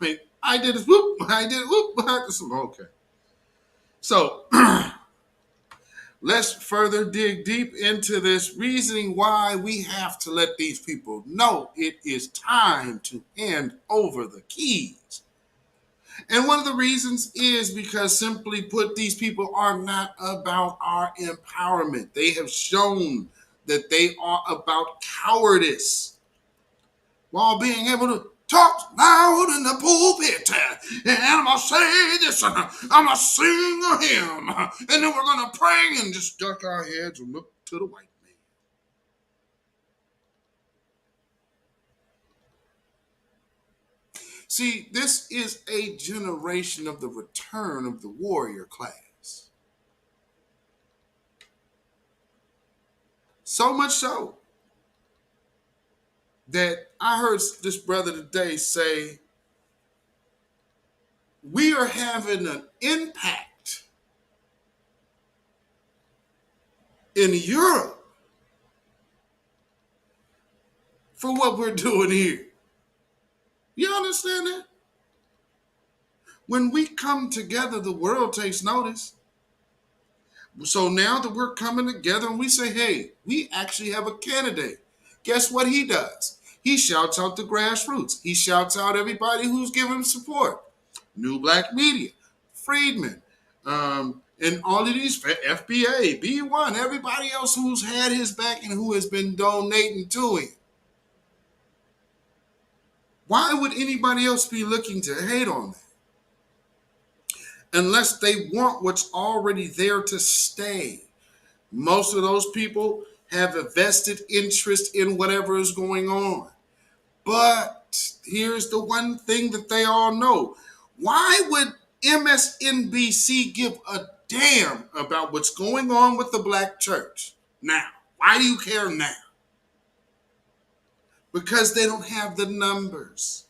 Like, I did this, whoop, I did it, whoop, okay. So, let's further dig deep into this reasoning why we have to let these people know it is time to hand over the keys. And one of the reasons is because, simply put, these people are not about our empowerment. They have shown that they are about cowardice while being able to talk loud in the pulpit. And I'm going to say this, and I'm going to sing a hymn, and then we're going to pray and just duck our heads and look to the white man. See, this is a generation of the return of the warrior class. So much so that I heard this brother today say, we are having an impact in Europe for what we're doing here. You understand that? When we come together, the world takes notice. So now that we're coming together and we say, hey, we actually have a candidate. Guess what he does? He shouts out the grassroots. He shouts out everybody who's giving him support. New Black Media, Friedman, and all of these, FBA, B1, everybody else who's had his back and who has been donating to him. Why would anybody else be looking to hate on that? Unless they want what's already there to stay. Most of those people have a vested interest in whatever is going on. But here's the one thing that they all know. Why would MSNBC give a damn about what's going on with the black church now? Why do you care now? Because they don't have the numbers.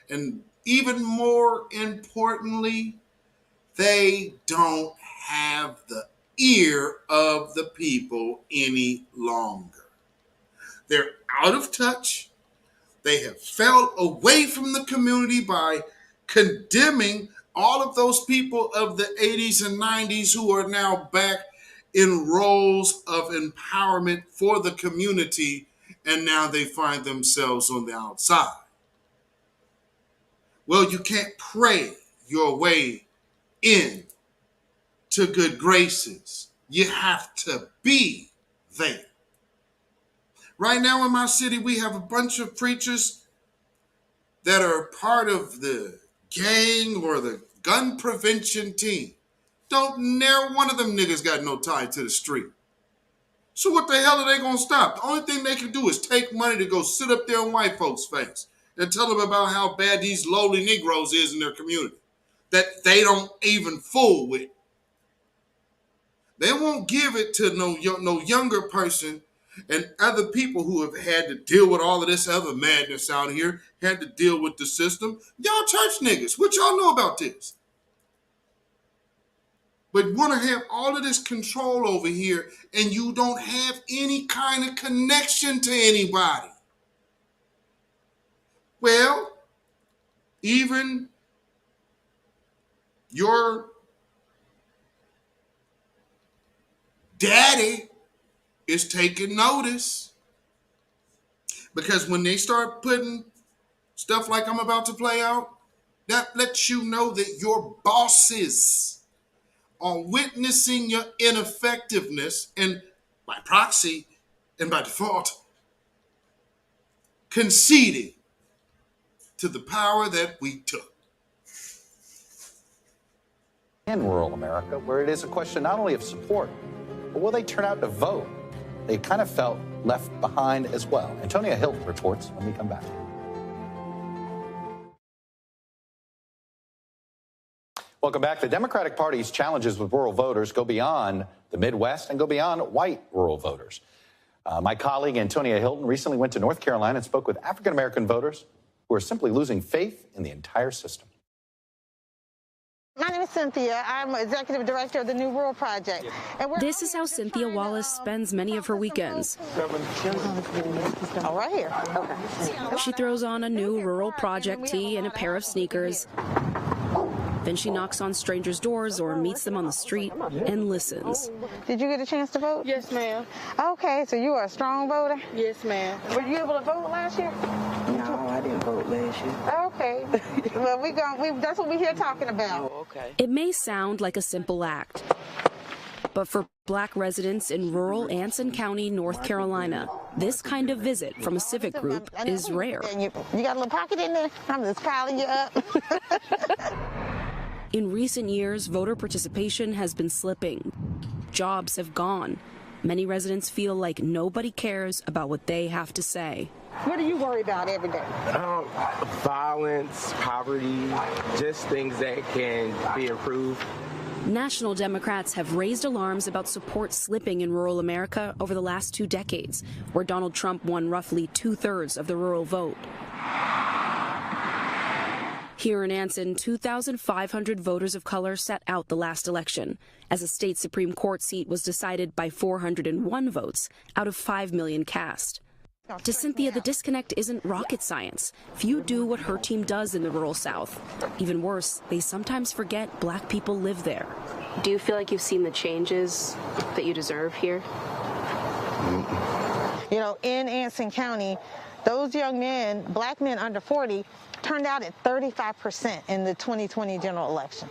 And even more importantly, they don't have the ear of the people any longer. They're out of touch. They have fell away from the community by condemning all of those people of the 80s and 90s who are now back in roles of empowerment for the community, and now they find themselves on the outside. Well, you can't pray your way in to good graces. You have to be there. Right now in my city, we have a bunch of preachers that are part of the gang or the gun prevention team. Don't near one of them niggas got no tie to the street. So what the hell are they going to stop? The only thing they can do is take money to go sit up there in white folks' face and tell them about how bad these lowly Negroes is in their community that they don't even fool with. They won't give it to no younger person and other people who have had to deal with all of this other madness out here, had to deal with the system. Y'all church niggas, what y'all know about this? But want to have all of this control over here and you don't have any kind of connection to anybody. Well, even your daddy is taking notice, because when they start putting stuff like I'm about to play out, that lets you know that your bosses are witnessing your ineffectiveness and by proxy and by default conceding to the power that we took. In rural America, where it is a question not only of support, but will they turn out to vote? They kind of felt left behind as well. Antonia Hilton reports when we come back. Welcome back. The Democratic Party's challenges with rural voters go beyond the Midwest and go beyond white rural voters. My colleague Antonia Hilton recently went to North Carolina and spoke with African-American voters who are simply losing faith in the entire system. My name is Cynthia. I'm executive director of the New Rural Project. This is how Cynthia Wallace spends many of her weekends. Oh, right here. Okay. She throws on a new Rural Project tee and a pair of sneakers. Then she knocks on strangers' doors or meets them on the street and listens. Did you get a chance to vote? Yes, ma'am. Okay, so you are a strong voter? Yes, ma'am. Were you able to vote last year? No, I didn't vote last year. Okay. Well, that's what we're here talking about. Oh, okay. It may sound like a simple act, but for Black residents in rural Anson County, North Carolina, this kind of visit from a civic group is rare. You got a little pocket in there? I'm just piling you up. In recent years, voter participation has been slipping. Jobs have gone. Many residents feel like nobody cares about what they have to say. What do you worry about every day? Violence, poverty, just things that can be improved. National Democrats have raised alarms about support slipping in rural America over the last 2 decades, where Donald Trump won roughly 2/3 of the rural vote. Here in Anson, 2,500 voters of color sat out the last election, as a state Supreme Court seat was decided by 401 votes out of 5 million cast. To Cynthia, the disconnect isn't rocket science. Few do what her team does in the rural South. Even worse, they sometimes forget black people live there. Do you feel like you've seen the changes that you deserve here? You know, in Anson County, those young men, black men under 40, turned out at 35% in the 2020 general election.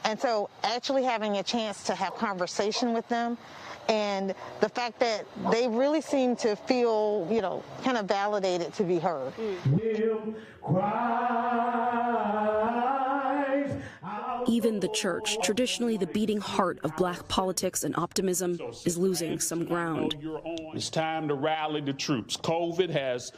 And so actually having a chance to have conversation with them, and the fact that they really seem to feel, you know, kind of validated to be heard. Even the church, traditionally the beating heart of black politics and optimism, is losing some ground. It's time to rally the troops. COVID has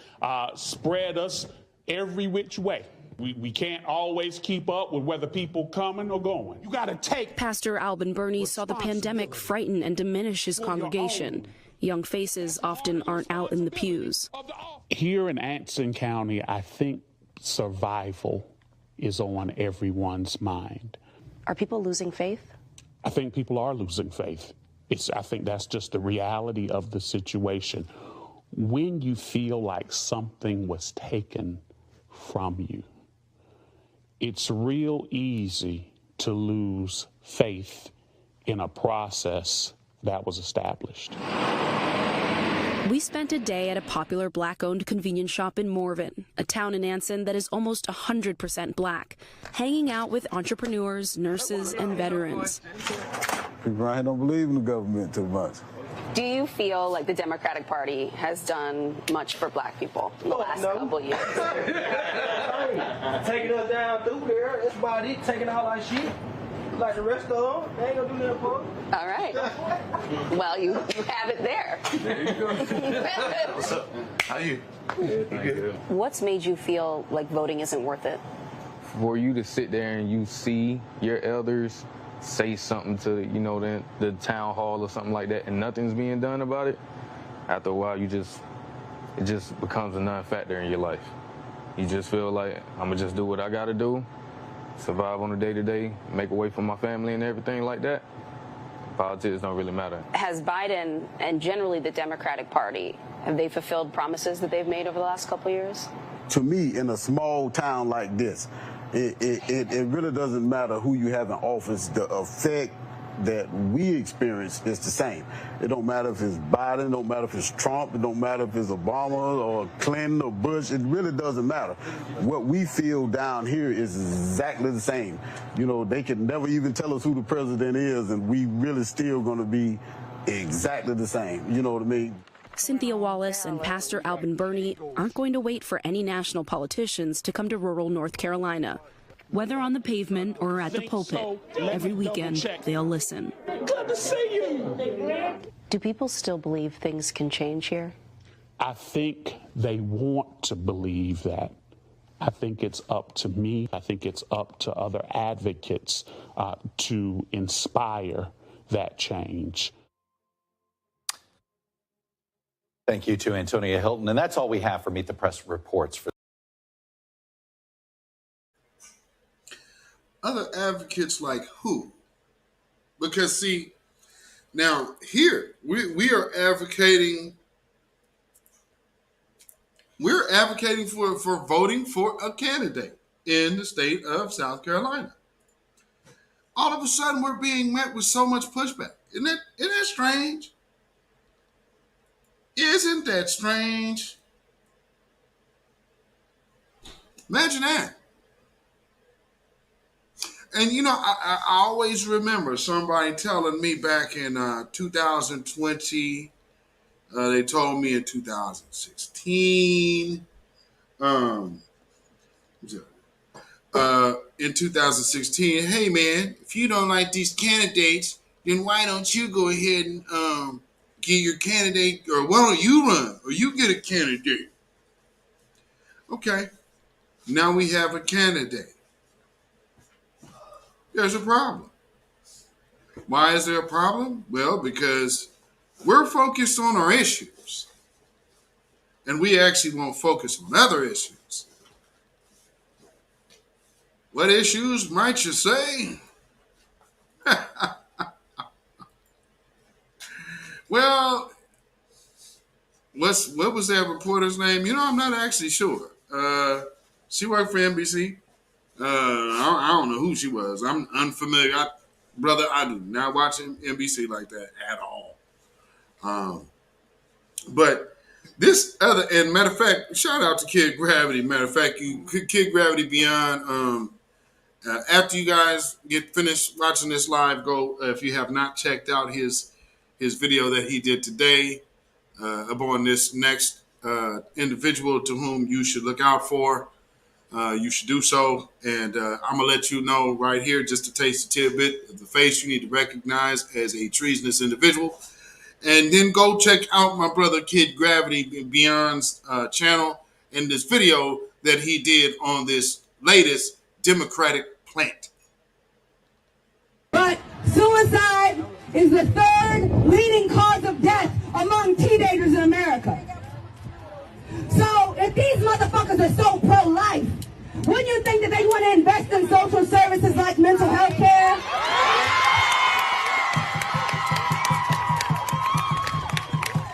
spread us every which way. We can't always keep up with whether people coming or going. You got to take. Pastor Alban Burney saw the pandemic frighten and diminish his congregation. Young faces often aren't out in the pews. Here in Anson County, I think survival is on everyone's mind. Are people losing faith? I think people are losing faith. I think that's just the reality of the situation. When you feel like something was taken from you, it's real easy to lose faith in a process that was established. We spent a day at a popular black-owned convenience shop in Morven, a town in Anson that is almost 100% black, hanging out with entrepreneurs, nurses, and veterans. People right here don't believe in the government too much. Do you feel like the Democratic Party has done much for black people in the last couple of years? Taking us down through here, that's about it. Taking all our shit. Like the rest of them, they ain't gonna do nothing for us. All right. Well, you have it there. There you go. What's up? How you? Good. What's made you feel like voting isn't worth it? For you to sit there and you see your elders say something to, you know, the town hall or something like that, and nothing's being done about it, after a while, it just becomes a non-factor in your life. You just feel like, I'm gonna just do what I gotta do, survive on a day-to-day, make a way for my family and everything like that. Politics don't really matter. Has Biden and generally the Democratic Party, have they fulfilled promises that they've made over the last couple of years? To me, in a small town like this, it really doesn't matter who you have in office. The effect that we experience is the same. It don't matter if it's Biden, it don't matter if it's Trump, it don't matter if it's Obama or Clinton or Bush. It really doesn't matter. What we feel down here is exactly the same. You know, they can never even tell us who the president is, and we really still going to be exactly the same. You know what I mean? Cynthia Wallace and Pastor Alban Burney aren't going to wait for any national politicians to come to rural North Carolina. Whether on the pavement or at the pulpit, every weekend they'll listen. Glad to see you. Do people still believe things can change here? I think they want to believe that. I think it's up to me. I think it's up to other advocates to inspire that change. Thank you to Antonia Hilton. And that's all we have for Meet the Press reports for other advocates like who? Because see, now here we are advocating. We're advocating for voting for a candidate in the state of South Carolina. All of a sudden, we're being met with so much pushback. Isn't that strange? Isn't that strange? Imagine that. And, you know, I always remember somebody telling me back in 2020, they told me in 2016, in 2016, hey, man, if you don't like these candidates, then why don't you go ahead and get your candidate, or why don't you run, or you get a candidate? Okay, now we have a candidate. There's a problem. Why is there a problem? Well, because we're focused on our issues, and we actually won't focus on other issues. What issues might you say? Well, what was that reporter's name? I'm not actually sure. She worked for NBC. I don't know who she was. I'm unfamiliar. Brother, I do not watch NBC like that at all. But this other, and matter of fact, shout out to Kid Gravity. Matter of fact, Kid Gravity Beyond. After you guys get finished watching this live, go if you have not checked out his video that he did today upon this next individual to whom you should look out for. You should do so. And I'm going to let you know right here, just to taste a tidbit of the face you need to recognize as a treasonous individual. And then go check out my brother Kid Gravity Beyond's channel and this video that he did on this latest Democratic plant. But suicide is the third leading cause of death among teenagers in America. So if these motherfuckers are so pro-life, wouldn't you think that they want to invest in social services like mental health care?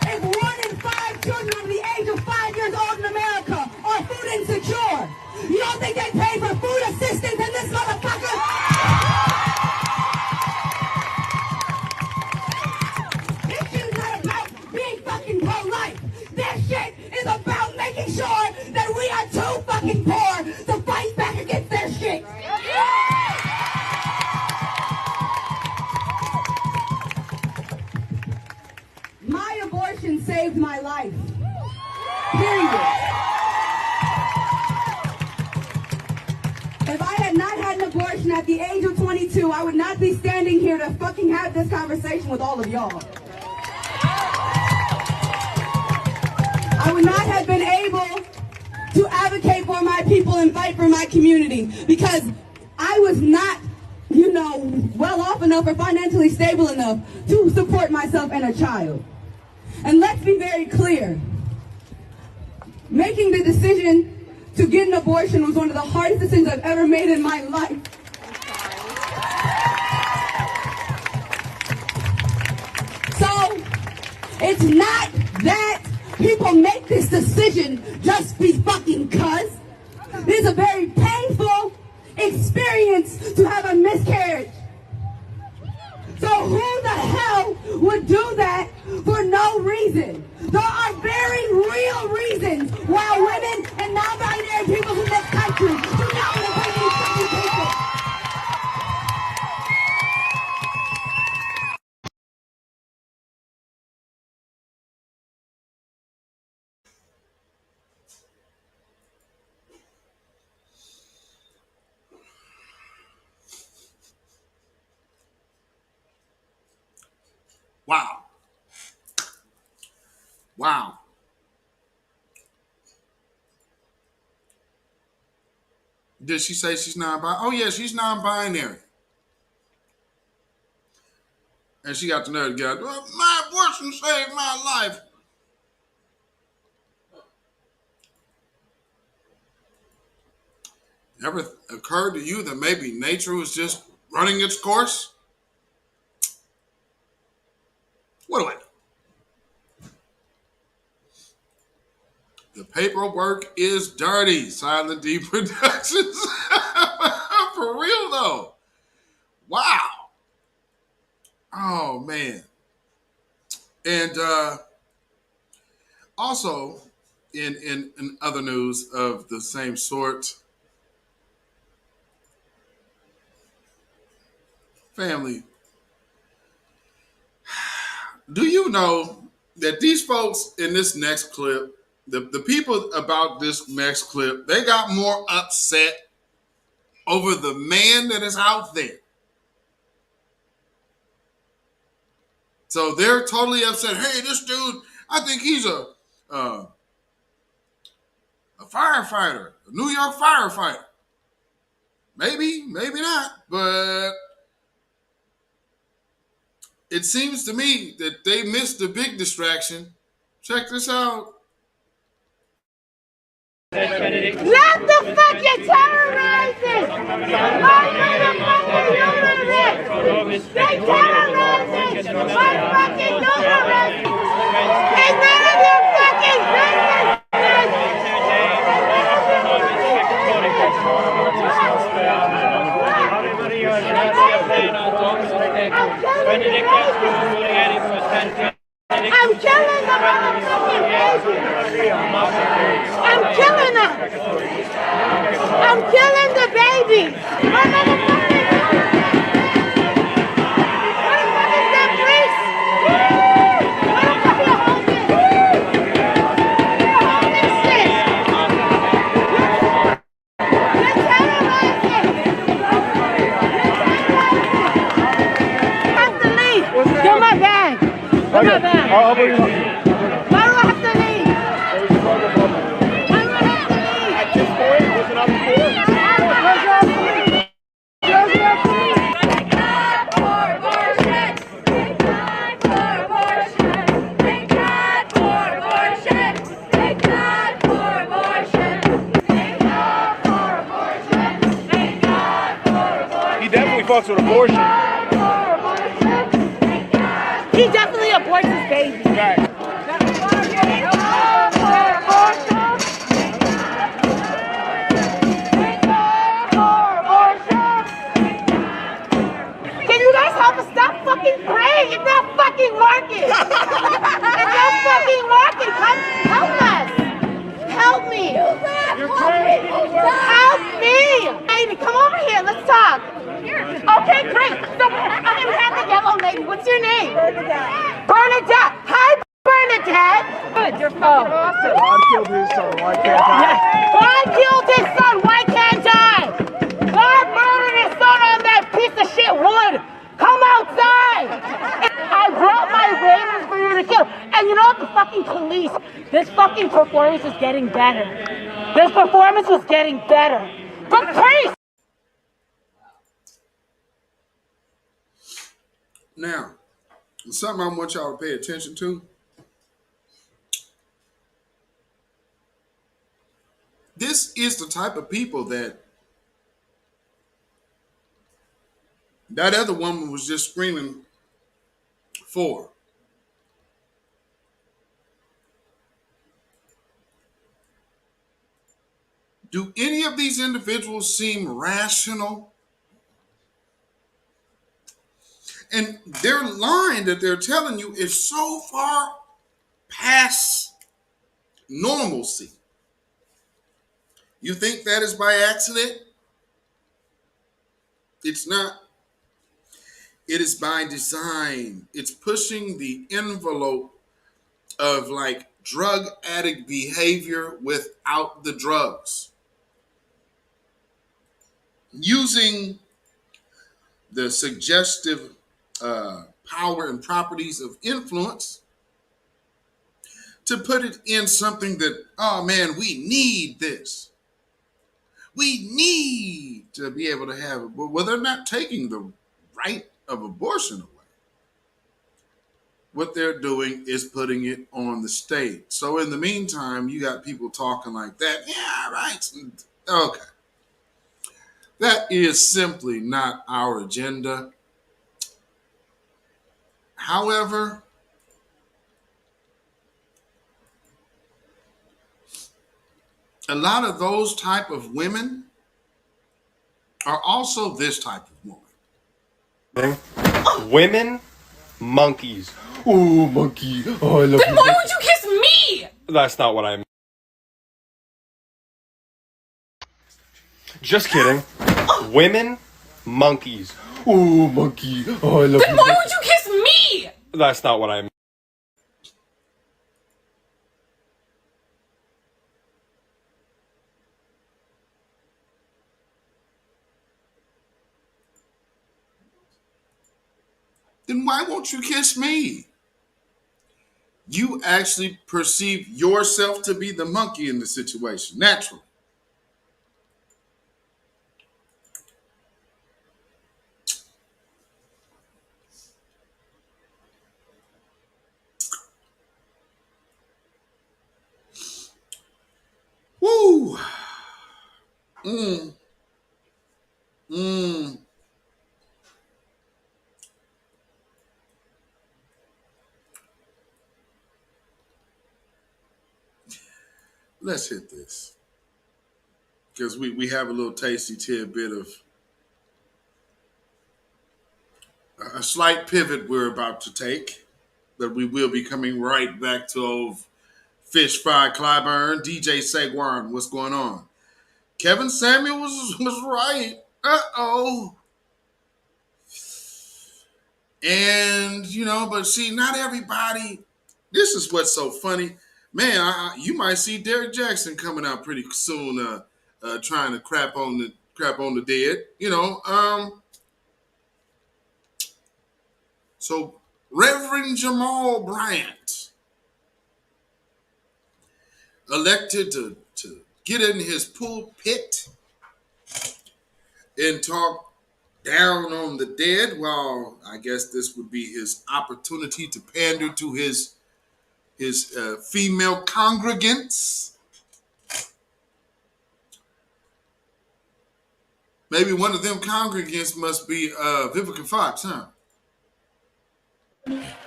If 1 in 5 children under the age of 5 years old in America are food insecure, you don't think they pay for food assistance in this motherfucker? This shit is not about being fucking pro-life. This shit is about making sure that we are too fucking poor to fight back against their shit. My abortion saved my life. Period. If I had not had an abortion at the age of 22, I would not be standing here to fucking have this conversation with all of y'all. I would not have been able to advocate for my people and fight for my community because I was not, well off enough or financially stable enough to support myself and a child. And let's be very clear. Making the decision to get an abortion was one of the hardest decisions I've ever made in my life. So, it's not that people make this decision just be fucking cuz. It is a very painful experience to have a miscarriage. So who the hell would do that for no reason? There are very real reasons why women and non-binary people in this country do not want to bring these fucking people. Wow. Wow. Did she say she's non-binary? Oh, yeah, she's non-binary. And she got the nerve to get, well, my abortion saved my life. Ever occurred to you that maybe nature was just running its course? What do I do? The paperwork is dirty. Silent D Productions. For real though. Wow. Oh man. And also in other news of the same sort, family, do you know that these folks in this next clip, the people about this next clip, they got more upset over the man that is out there. So they're totally upset. Hey, this dude, I think he's a a firefighter, a New York firefighter. Maybe, maybe not, but it seems to me that they missed the big distraction. Check this out. Not the fucking terrorizing! My motherfucking numerous! They terrorizing my fucking numerous! It's none of your fucking business! I'm killing the motherfucking baby! I'm killing them! I'm killing the baby! My motherfucking... What the fuck is that, please? What the fuck you holding? You're holding shit! You're terrorizing! I have to leave! Get my bag! Get my bag! Why do I have to leave? Why do I have to leave? At this point, was it up before? He definitely fucks with abortion. He definitely aborts his baby. Right. Can you guys help us stop fucking praying? It's not fucking working. It's not fucking working. Come help us. Help me. Help me. Baby, come over here. Let's talk. Okay, great. So I'm gonna have the yellow lady. What's your name? Bernadette. Hi, Bernadette. Good. You're fucking awesome. God killed his son. Why can't I? God killed his son. Why can't I? God murdered his son on that piece of shit wood. Come outside. I brought my ravens for you to kill. And you know what? The fucking police. This fucking performance is getting better. This performance was getting better. The priest. Now, something I want y'all to pay attention to. This is the type of people that other woman was just screaming for. Do any of these individuals seem rational? And their line that they're telling you is so far past normalcy. You think that is by accident? It's not. It is by design. It's pushing the envelope of like drug addict behavior without the drugs. Using the suggestive power and properties of influence to put it in something that, oh man, we need this. We need to be able to have it. Well, they're not taking the right of abortion away. What they're doing is putting it on the state. So in the meantime, you got people talking like that. Yeah, right. Okay. That is simply not our agenda. However, a lot of those type of women are also this type of woman. Women, monkeys. Ooh, monkey. Oh, I love Then why would you kiss me? That's not what I meant. Just kidding. Women, monkeys. Ooh, monkey. Oh, I love Then why would you kiss me? That's not what I meant. Then why won't you kiss me? you actually perceive yourself to be the monkey in the situation, naturally. Woo! Let's hit this. Because we have a little tasty tidbit of a slight pivot we're about to take. But we will be coming right back to old Fish Fry Clyburn, DJ Saguan. What's going on? Kevin Samuel was right. Uh-oh. And, but see, not everybody. This is what's so funny. Man, you might see Derek Jackson coming out pretty soon trying to crap on the dead. So Reverend Jamal Bryant elected to get in his pulpit and talk down on the dead. Well, I guess this would be his opportunity to pander to his female congregants. Maybe one of them congregants must be Vivica Fox, huh?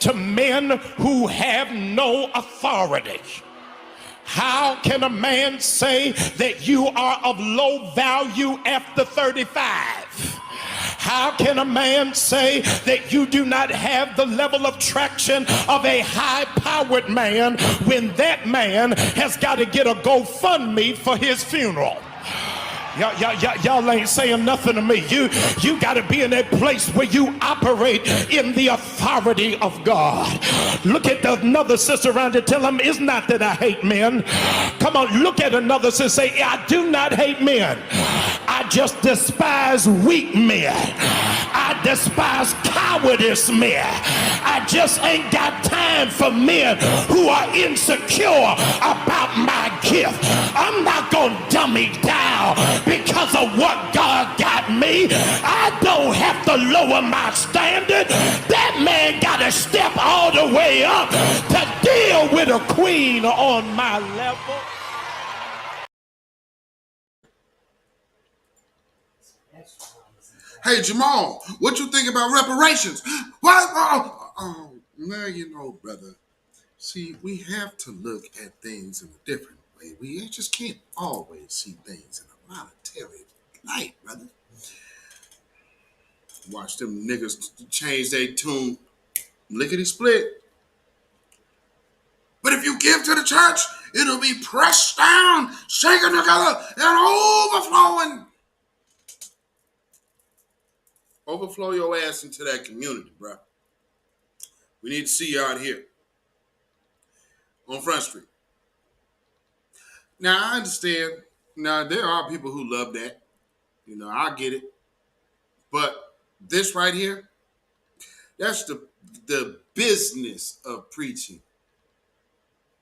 To men who have no authority. How can a man say that you are of low value after 35? How can a man say that you do not have the level of traction of a high-powered man when that man has got to get a GoFundMe for his funeral? Y'all ain't saying nothing to me. You got to be in a place where you operate in the authority of God. Look at another sister around you. Tell them, it's not that I hate men. Come on, look at another sister. Say, I do not hate men. I just despise weak men. I despise cowardice men. I just ain't got time for men who are insecure about my gift. I'm not going to dummy down because of what God got me. I don't have to lower my standard. That man got to step all the way up to deal with a queen on my level. Hey, Jamal, what you think about reparations? What? Oh, now brother. See, we have to look at things in a different way. We just can't always see things in a monetary light, brother. Watch them niggas change their tune, lickety split. But if you give to the church, it'll be pressed down, shaken together, and overflowing. Overflow your ass into that community, bro. We need to see you out here on Front Street. Now, I understand. Now, there are people who love that. I get it. But this right here, that's the business of preaching.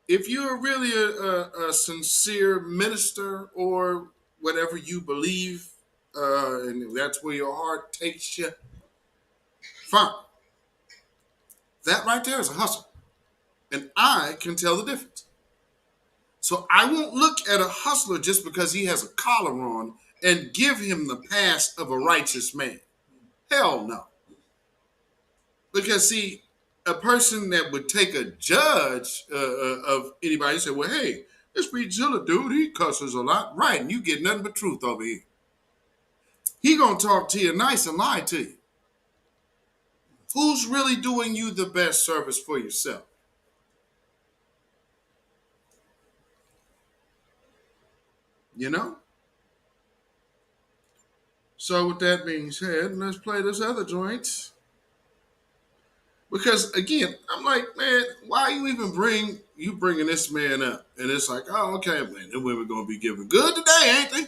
If you're really a sincere minister or whatever you believe, and that's where your heart takes you, fine. That right there is a hustle. And I can tell the difference. So I won't look at a hustler just because he has a collar on and give him the pass of a righteous man. Hell no. Because see, a person that would take a judge of anybody and say, well, hey, this Beatzilla dude, he cusses a lot. Right, and you get nothing but truth over here. He gonna talk to you nice and lie to you. Who's really doing you the best service for yourself? So with that being said, let's play this other joint. Because again, I'm like, man, why you even bringing this man up? And it's like, oh, okay, man, the women gonna be giving good today, ain't they?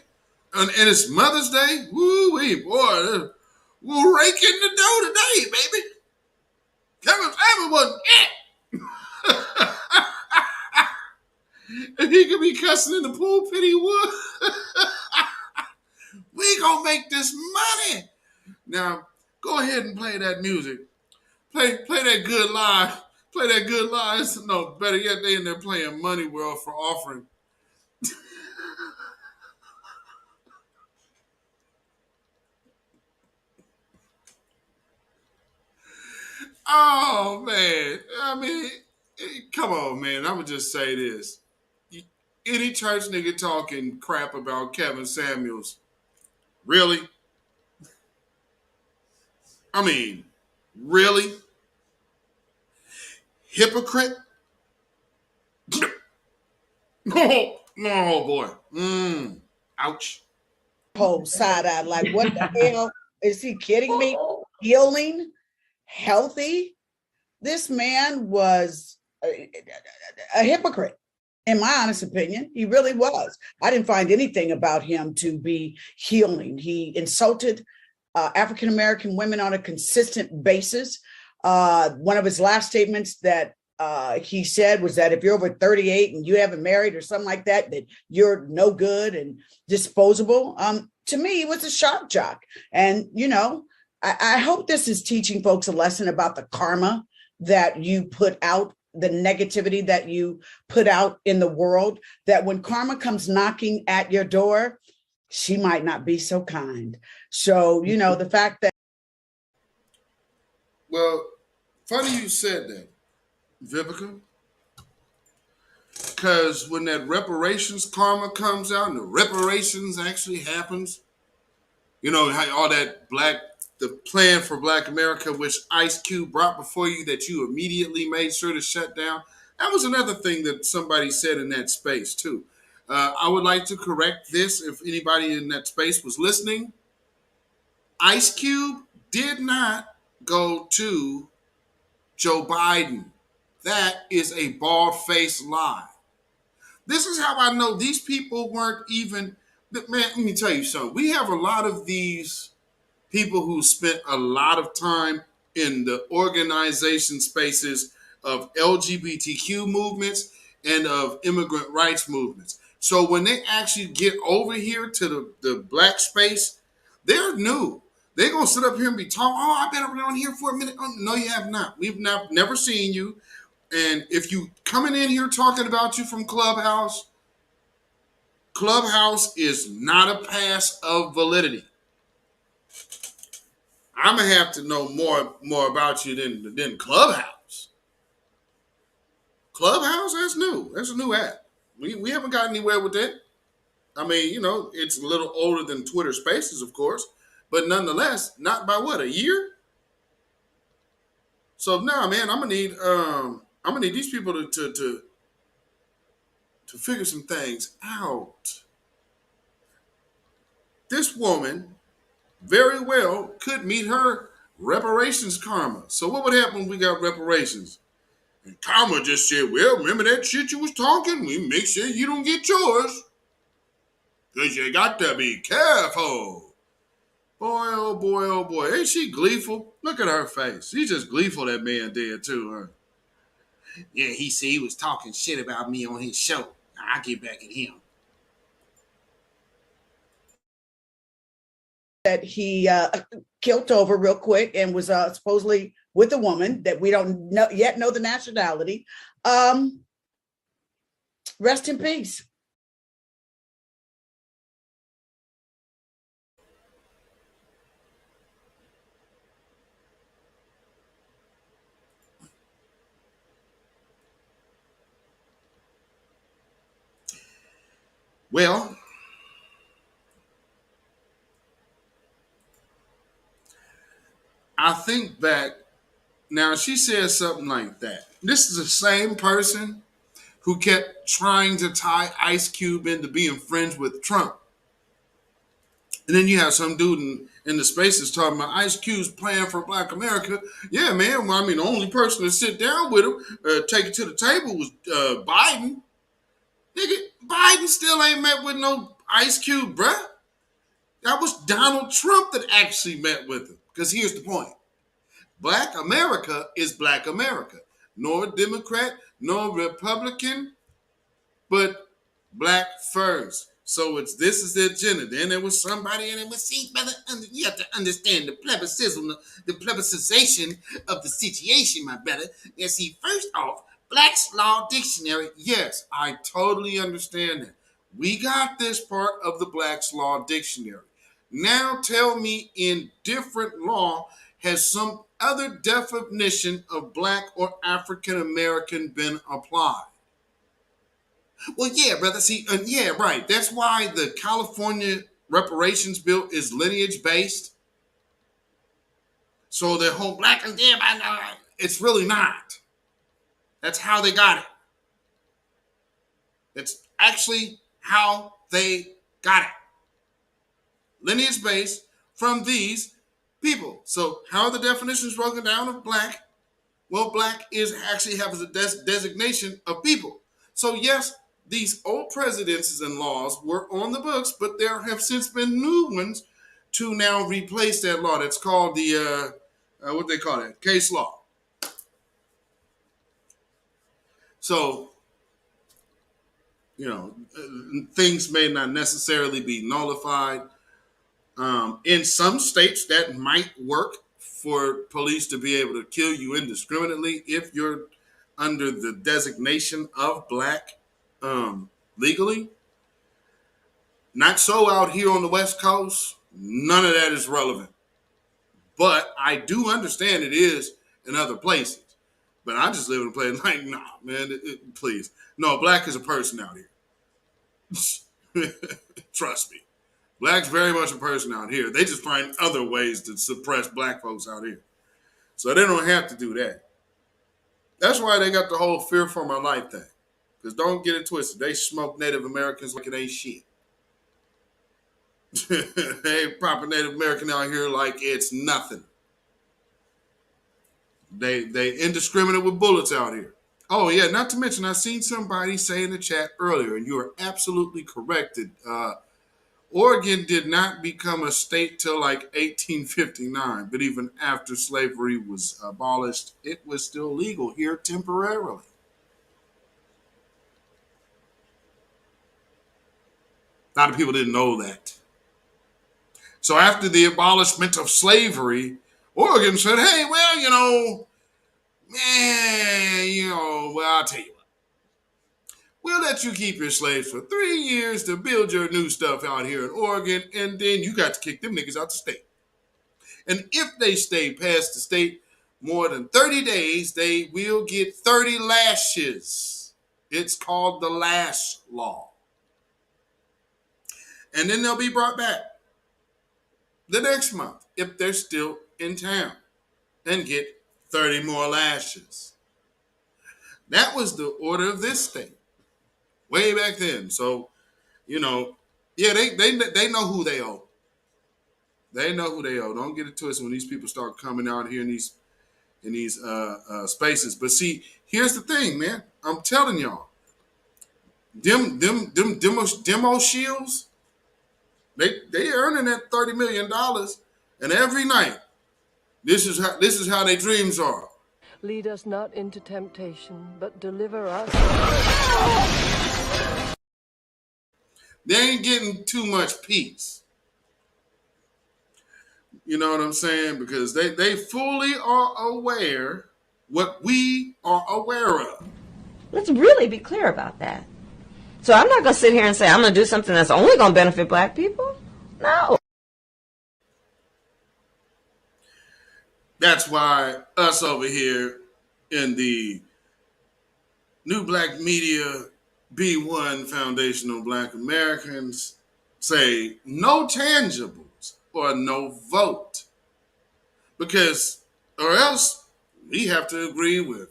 And it's Mother's Day. Woo-wee, boy, we'll rake in the dough today, baby. Kevin Samuel wasn't it. cussing in the pulpit, he would. We gonna make this money. Now, go ahead and play that music. Play that good lie. Play that good lie. No, better yet, they in there playing Money World for offering. Oh, man. I mean, come on, man. I'm going to just say this. Any church nigga talking crap about Kevin Samuels, really? I mean, really? Hypocrite? No, boy. Ouch. Whole side eye, like, what the hell? Is he kidding me? Healing? Healthy? This man was a hypocrite. In my honest opinion, he really was. I didn't find anything about him to be healing. He insulted African-American women on a consistent basis. One of his last statements that he said was that if you're over 38 and you haven't married or something like that, that you're no good and disposable. To me, he was a shock jock. And, you know, I hope this is teaching folks a lesson about the karma that you put out, the negativity that you put out in the world, that when karma comes knocking at your door, she might not be so kind. So, you know, the fact that. Well, funny you said that, Vivica, because when that reparations karma comes out and the reparations actually happens, you know, how all that the plan for Black America, which Ice Cube brought before you that you immediately made sure to shut down. That was another thing that somebody said in that space too. I would like to correct this if anybody in that space was listening. Ice Cube did not go to Joe Biden. That is a bald-faced lie. This is how I know these people weren't even, man, let me tell you something. We have a lot of these people who spent a lot of time in the organization spaces of LGBTQ movements and of immigrant rights movements. So when they actually get over here to the Black space, they're new. They're going to sit up here and be talking, oh, I've been around here for a minute. Oh, no, you have not. We've never seen you. And if you coming in here talking about you from Clubhouse is not a pass of validity. I'm going to have to know more about you than Clubhouse. Clubhouse, that's new. That's a new app. We haven't got anywhere with that. I mean, you know, it's a little older than Twitter Spaces, of course, but nonetheless, not by what, a year? So now, man, I'm gonna need these people to figure some things out. This woman very well could meet her reparations karma. So what would happen when we got reparations? And karma just said, well, remember that shit you was talking? We make sure you don't get yours. Because you got to be careful. Boy, oh boy, oh boy. Ain't she gleeful? Look at her face. She's just gleeful that man did too, huh? Yeah, he said he was talking shit about me on his show. I'll get back at him. That he killed over real quick and was supposedly with a woman that we don't yet know the nationality. Rest in peace. Well, I think back, now she says something like that. This is the same person who kept trying to tie Ice Cube into being friends with Trump. And then you have some dude in the spaces talking about Ice Cube's plan for Black America. Yeah, man, well, I mean, the only person to sit down with him, take it to the table was Biden. Nigga, Biden still ain't met with no Ice Cube, bruh. That was Donald Trump that actually met with him. Because here's the point. Black America is Black America. Nor Democrat, nor Republican. But Black first. So this is the agenda. Then there was somebody, and it was, see, brother, you have to understand the plebiscization of the situation, my brother. And see, first off, Black's Law Dictionary. Yes, I totally understand that. We got this part of the Black's Law Dictionary. Now tell me, in different law, has some other definition of Black or African American been applied? Well, yeah, brother. See, yeah, right. That's why the California Reparations bill is lineage based. So the whole Black and damn, it's really not. That's how they got it. It's actually how they got it. Lineage based from these people. So how are the definitions broken down of Black? Well, Black is actually has a designation of people. So yes, these old precedences and laws were on the books, but there have since been new ones to now replace that law. That's called the, what they call it, case law. So, you know, things may not necessarily be nullified. In some states, that might work for police to be able to kill you indiscriminately if you're under the designation of Black legally. Not so out here on the West Coast. None of that is relevant. But I do understand it is in other places. But I just live in a place like, nah, man, please. No, Black is a person out here. Trust me. Black's very much a person out here. They just find other ways to suppress Black folks out here. So they don't have to do that. That's why they got the whole fear for my life thing. Because don't get it twisted. They smoke Native Americans like it ain't shit. They proper Native American out here like it's nothing. They indiscriminate with bullets out here. Oh, yeah, not to mention, I seen somebody say in the chat earlier, and you are absolutely corrected. Oregon did not become a state till like 1859, but even after slavery was abolished, it was still legal here temporarily. A lot of people didn't know that. So after the abolishment of slavery, Oregon said, hey, well, I'll tell you what. We'll let you keep your slaves for 3 years to build your new stuff out here in Oregon, and then you got to kick them niggas out the state. And if they stay past the state more than 30 days, they will get 30 lashes. It's called the lash law. And then they'll be brought back the next month if they're still in town and get 30 more lashes. That was the order of this state way back then. So, yeah, they know who they owe. They know who they owe. Don't get it twisted when these people start coming out here in these spaces. But see, here's the thing, man. I'm telling y'all, them demo shills, they earning that $30 million, and every night, this is how their dreams are. Lead us not into temptation, but deliver us. They ain't getting too much peace. You know what I'm saying? Because they fully are aware what we are aware of. Let's really be clear about that. So I'm not going to sit here and say I'm going to do something that's only going to benefit Black people. No. That's why us over here in the New Black Media B1 Foundational Black Americans say no tangibles or no vote. Because, or else we have to agree with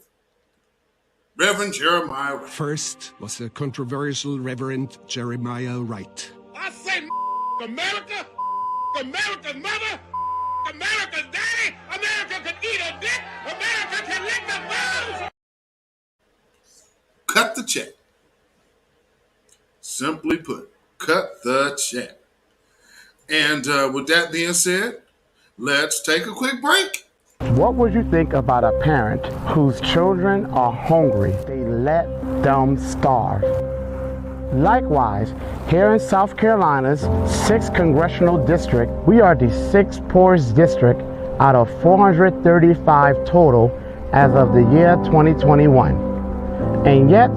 Reverend Jeremiah Wright. First was the controversial Reverend Jeremiah Wright. I say America, America's mother, America's daddy, America can eat a dick, America can lick the balls. Cut the check. Simply put, cut the check. And with that being said, let's take a quick break. What would you think about a parent whose children are hungry? They let them starve. Likewise, here in South Carolina's 6th Congressional District, we are the 6th poorest district out of 435 total as of the year 2021. And yet,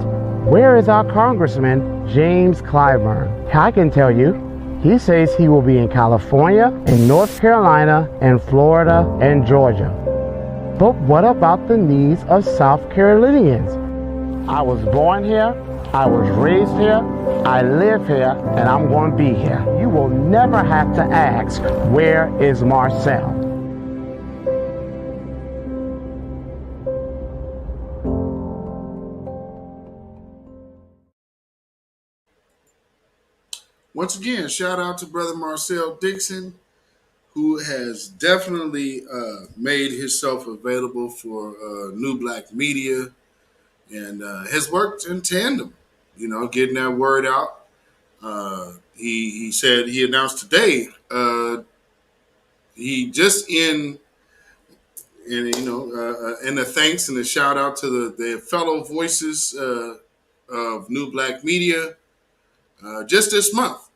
where is our Congressman, James Clyburn? I can tell you, he says he will be in California, in North Carolina, and Florida, and Georgia. But what about the needs of South Carolinians? I was born here, I was raised here, I live here, and I'm going to be here. You will never have to ask, where is Marcel? Once again, shout out to Brother Marcel Dixon, who has definitely made himself available for new black media and has worked in tandem, getting that word out. He said, he announced today, he just in a thanks and a shout out to the fellow voices of new black media. Just this month,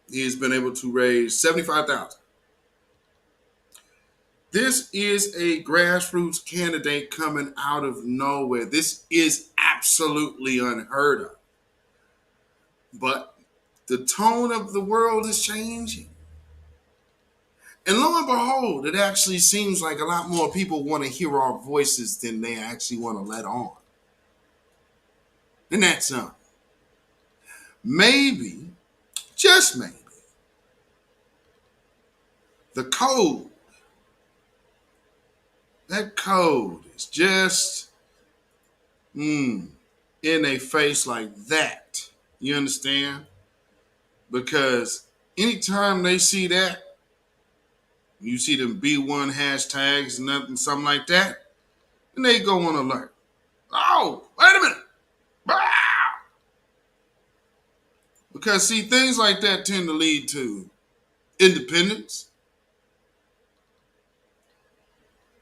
he's been able to raise $75,000. This is a grassroots candidate coming out of nowhere. This is absolutely unheard of. But the tone of the world is changing. And lo and behold, it actually seems like a lot more people want to hear our voices than they actually want to let on. And that's something. Maybe, just maybe, the code, that code is just in a face like that. You understand? Because anytime they see that, you see them B1 hashtags and something like that, and they go on alert. Oh, wait a minute. Wow. Because see, things like that tend to lead to independence,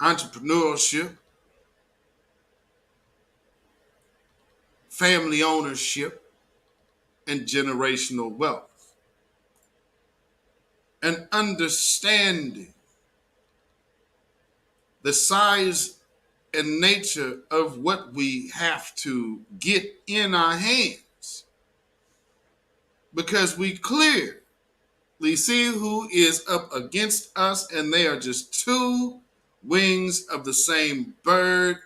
entrepreneurship, family ownership, and generational wealth. And understanding the size and nature of what we have to get in our hands. Because we clearly see who is up against us, and they are just two wings of the same bird,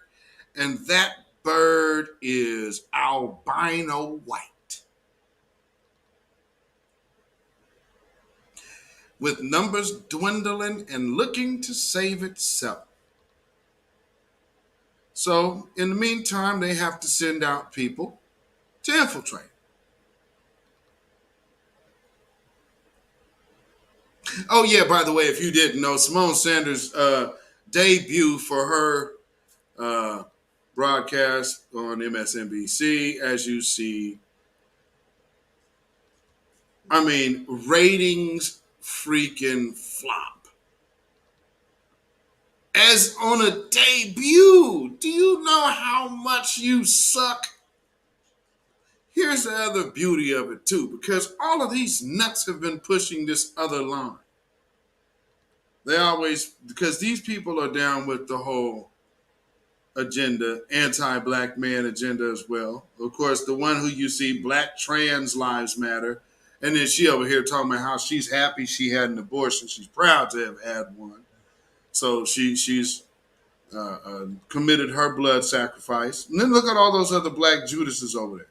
and that bird is albino white. With numbers dwindling and looking to save itself. So, in the meantime, they have to send out people to infiltrate. Oh, yeah, by the way, if you didn't know, Simone Sanders' debut for her broadcast on MSNBC, as you see, I mean, ratings freaking flop. As on a debut, do you know how much you suck? Here's the other beauty of it too, because all of these nuts have been pushing this other line. They always, because these people are down with the whole agenda, anti-black man agenda as well. Of course, the one who you see, Black Trans Lives Matter, and then she over here talking about how she's happy she had an abortion. She's proud to have had one. So she's committed her blood sacrifice. And then look at all those other black Judases over there.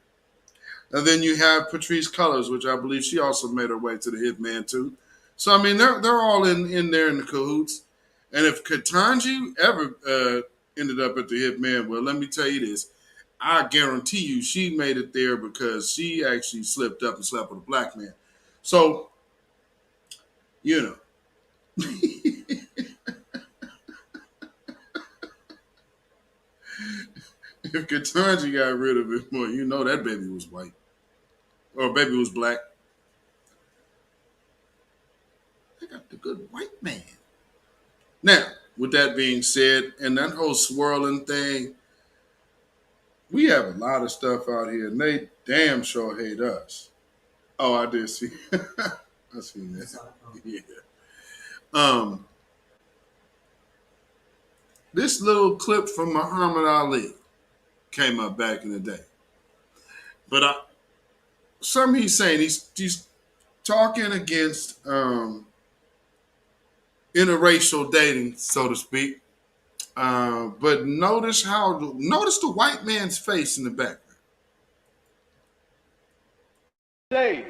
And then you have Patrice Cullors, which I believe she also made her way to the hitman too. So, I mean, they're all in there in the cahoots. And if Ketanji ever ended up at the hitman, well, let me tell you this. I guarantee you she made it there because she actually slipped up and slept with a black man. So, you know. If Ketanji got rid of it more, you know that baby was white. Or baby was black. They got the good white man. Now, with that being said, and that whole swirling thing, We have a lot of stuff out here, and they damn sure hate us. Oh, I did see. I seen that. Yeah. Um, this little clip from Muhammad Ali came up back in the day, but something he's saying, he's talking against interracial dating, so to speak. But notice the white man's face in the background. Today,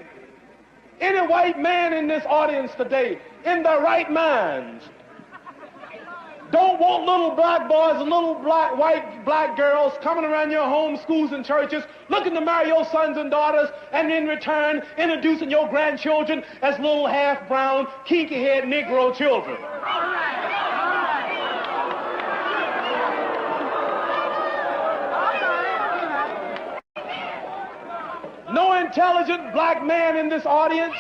any white man in this audience today, in their right minds, don't want little black boys and little black girls coming around your homes, schools, and churches looking to marry your sons and daughters, and in return introducing your grandchildren as little half-brown, kinky-haired Negro children. No intelligent black man in this audience,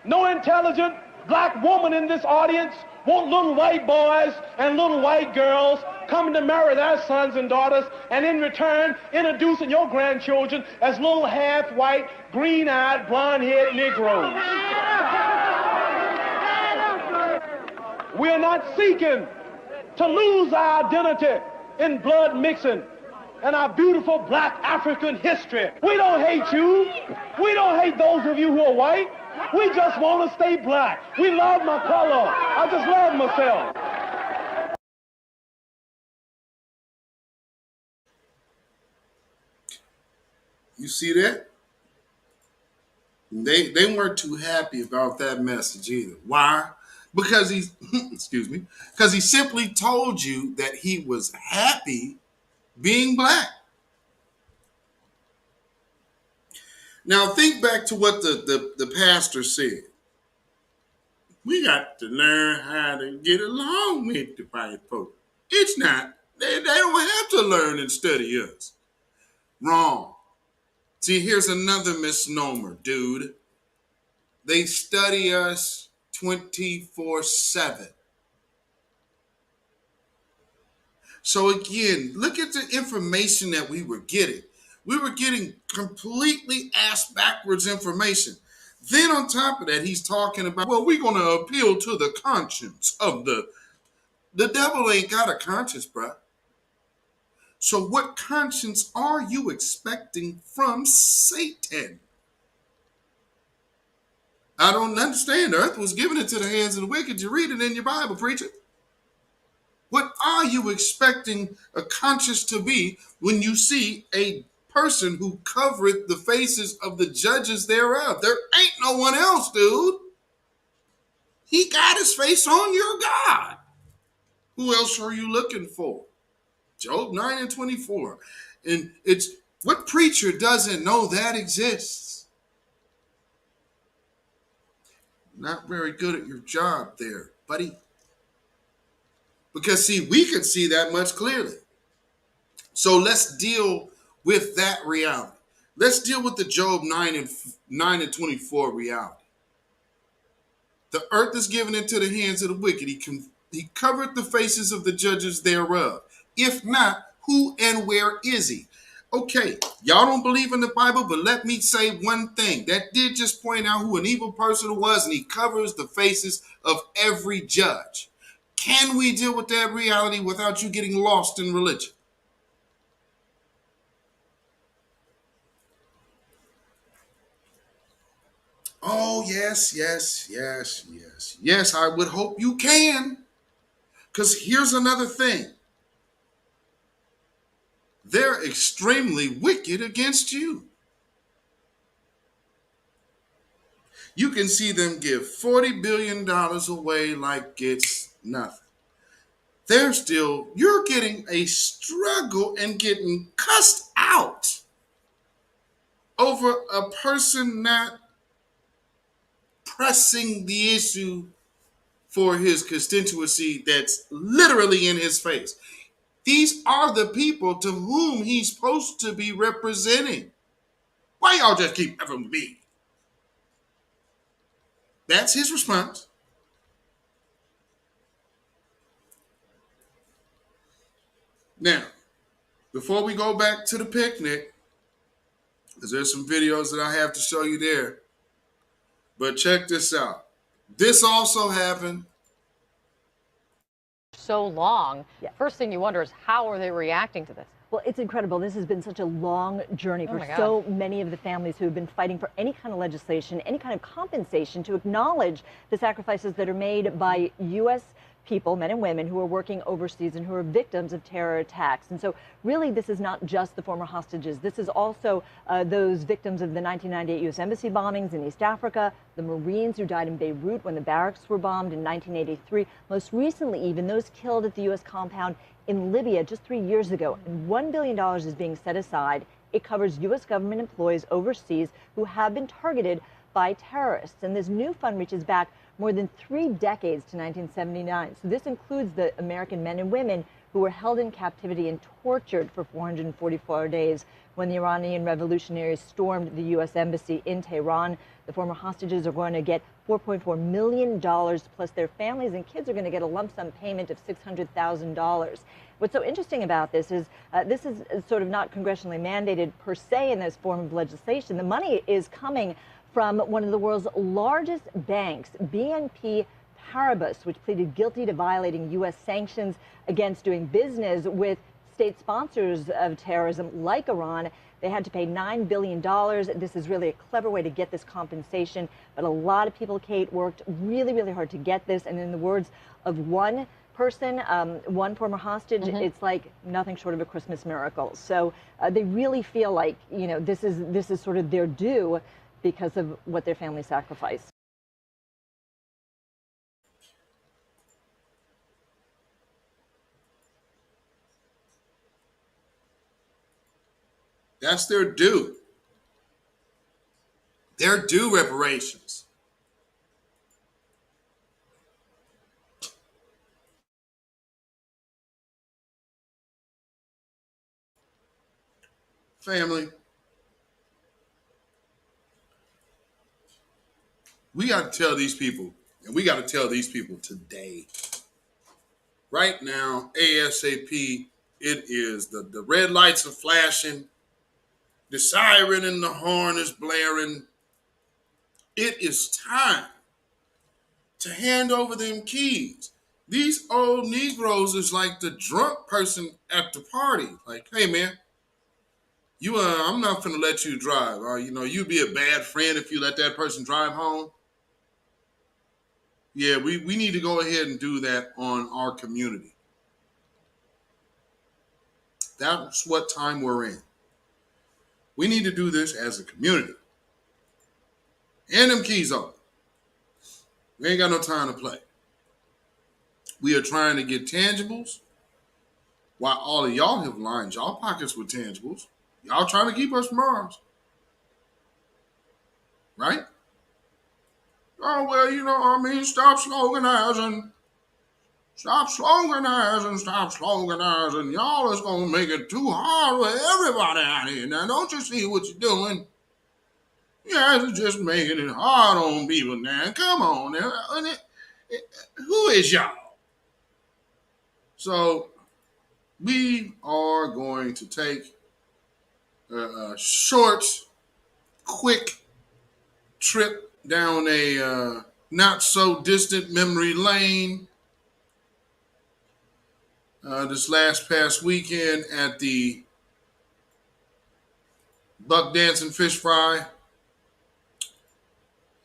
no intelligent black woman in this audience want little white boys and little white girls coming to marry their sons and daughters, and in return introducing your grandchildren as little half-white, green-eyed, blonde-haired Negroes. We are not seeking to lose our identity in blood mixing and our beautiful black African history. We don't hate you. We don't hate those of you who are white. We just want to stay black. We love my color. I just love myself. You see that? They weren't too happy about that message either. Why? Because he's because he simply told you that he was happy being black. Now think back to what the pastor said. We got to learn how to get along with the white folk. It's not, they don't have to learn and study us. Wrong. See, here's another misnomer, dude. They study us 24/7. So again, look at the information that we were getting. We were getting completely ass backwards information. Then on top of that, he's talking about, well, we're going to appeal to the conscience of the devil ain't got a conscience, bro. So what conscience are you expecting from Satan? I don't understand. The earth was given into the hands of the wicked. You read it in your Bible, preacher. What are you expecting a conscience to be when you see a person who covereth the faces of the judges thereof? There ain't no one else, dude. He got his face on your God. Who else are you looking for? Job 9:24. And it's what preacher doesn't know that exists? Not very good at your job there, buddy. Because see, we could see that much clearly. So let's deal with that reality. Let's deal with the Job 9:24 reality. The earth is given into the hands of the wicked. He covered the faces of the judges thereof. If not, who and where is he? Okay, y'all don't believe in the Bible, but let me say one thing. That did just point out who an evil person was, and he covers the faces of every judge. Can we deal with that reality without you getting lost in religion? Oh, yes. Yes, I would hope you can. Because here's another thing. They're extremely wicked against you. You can see them give $40 billion away like it's nothing. You're getting a struggle and getting cussed out over a person not pressing the issue for his constituency that's literally in his face. These are the people to whom he's supposed to be representing. Why y'all just keep having me? That's his response. Now, Before we go back to the picnic, because there's some videos that I have to show you there. But check this out. This also happened. So long. First thing you wonder is how are they reacting to this? Well, it's incredible. This has been such a long journey for so many of the families who have been fighting for any kind of legislation, any kind of compensation to acknowledge the sacrifices that are made by U.S. people, men and women, who are working overseas and who are victims of terror attacks. And so really this is not just the former hostages. This is also those victims of the 1998 U.S. Embassy bombings in East Africa, the Marines who died in Beirut when the barracks were bombed in 1983, most recently even those killed at the U.S. compound in Libya just 3 years ago. And $1 billion is being set aside. It covers U.S. government employees overseas who have been targeted by terrorists. And this new fund reaches back more than 3 decades to 1979. So this includes the American men and women who were held in captivity and tortured for 444 days when the Iranian revolutionaries stormed the U.S. Embassy in Tehran. The former hostages are going to get $4.4 million, plus their families and kids are going to get a lump sum payment of $600,000. What's so interesting about this is sort of not congressionally mandated per se in this form of legislation. The money is coming from one of the world's largest banks, BNP Paribas, which pleaded guilty to violating U.S. sanctions against doing business with state sponsors of terrorism like Iran. They had to pay $9 billion. This is really a clever way to get this compensation. But a lot of people, Kate, worked really, really hard to get this. And in the words of one person, one former hostage, it's like nothing short of a Christmas miracle. So they really feel like, you know, this is sort of their due because of what their family sacrificed. That's their due. They're due reparations. Family, we got to tell these people, and we got to tell these people today. Right now, ASAP, it is the red lights are flashing. The siren and the horn is blaring. It is time to hand over them keys. These old Negroes is like the drunk person at the party. Like, hey, man, I'm not finna let you drive. You'd be a bad friend if you let that person drive home. Yeah, we need to go ahead and do that on our community. That's what time we're in. We need to do this as a community. Hand them keys over. We ain't got no time to play. We are trying to get tangibles while all of y'all have lined y'all pockets with tangibles. Y'all trying to keep us from ours. Right? Oh, well, stop sloganizing. Stop sloganizing, stop sloganizing. Y'all is going to make it too hard for everybody out here. Now, don't you see what you're doing? You guys are just making it hard on people now. Come on now. Who is y'all? So, we are going to take a short, quick trip down a not so distant memory lane. This past weekend at the Buck Dancing Fish Fry.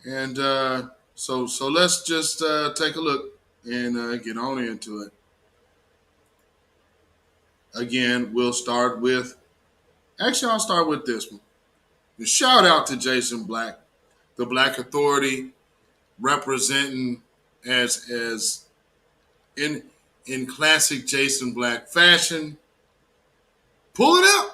And so let's just take a look and get on into it. Again, I'll start with this one. And shout out to Jason Black, the Black Authority, representing as in classic Jason Black fashion. Pull it up.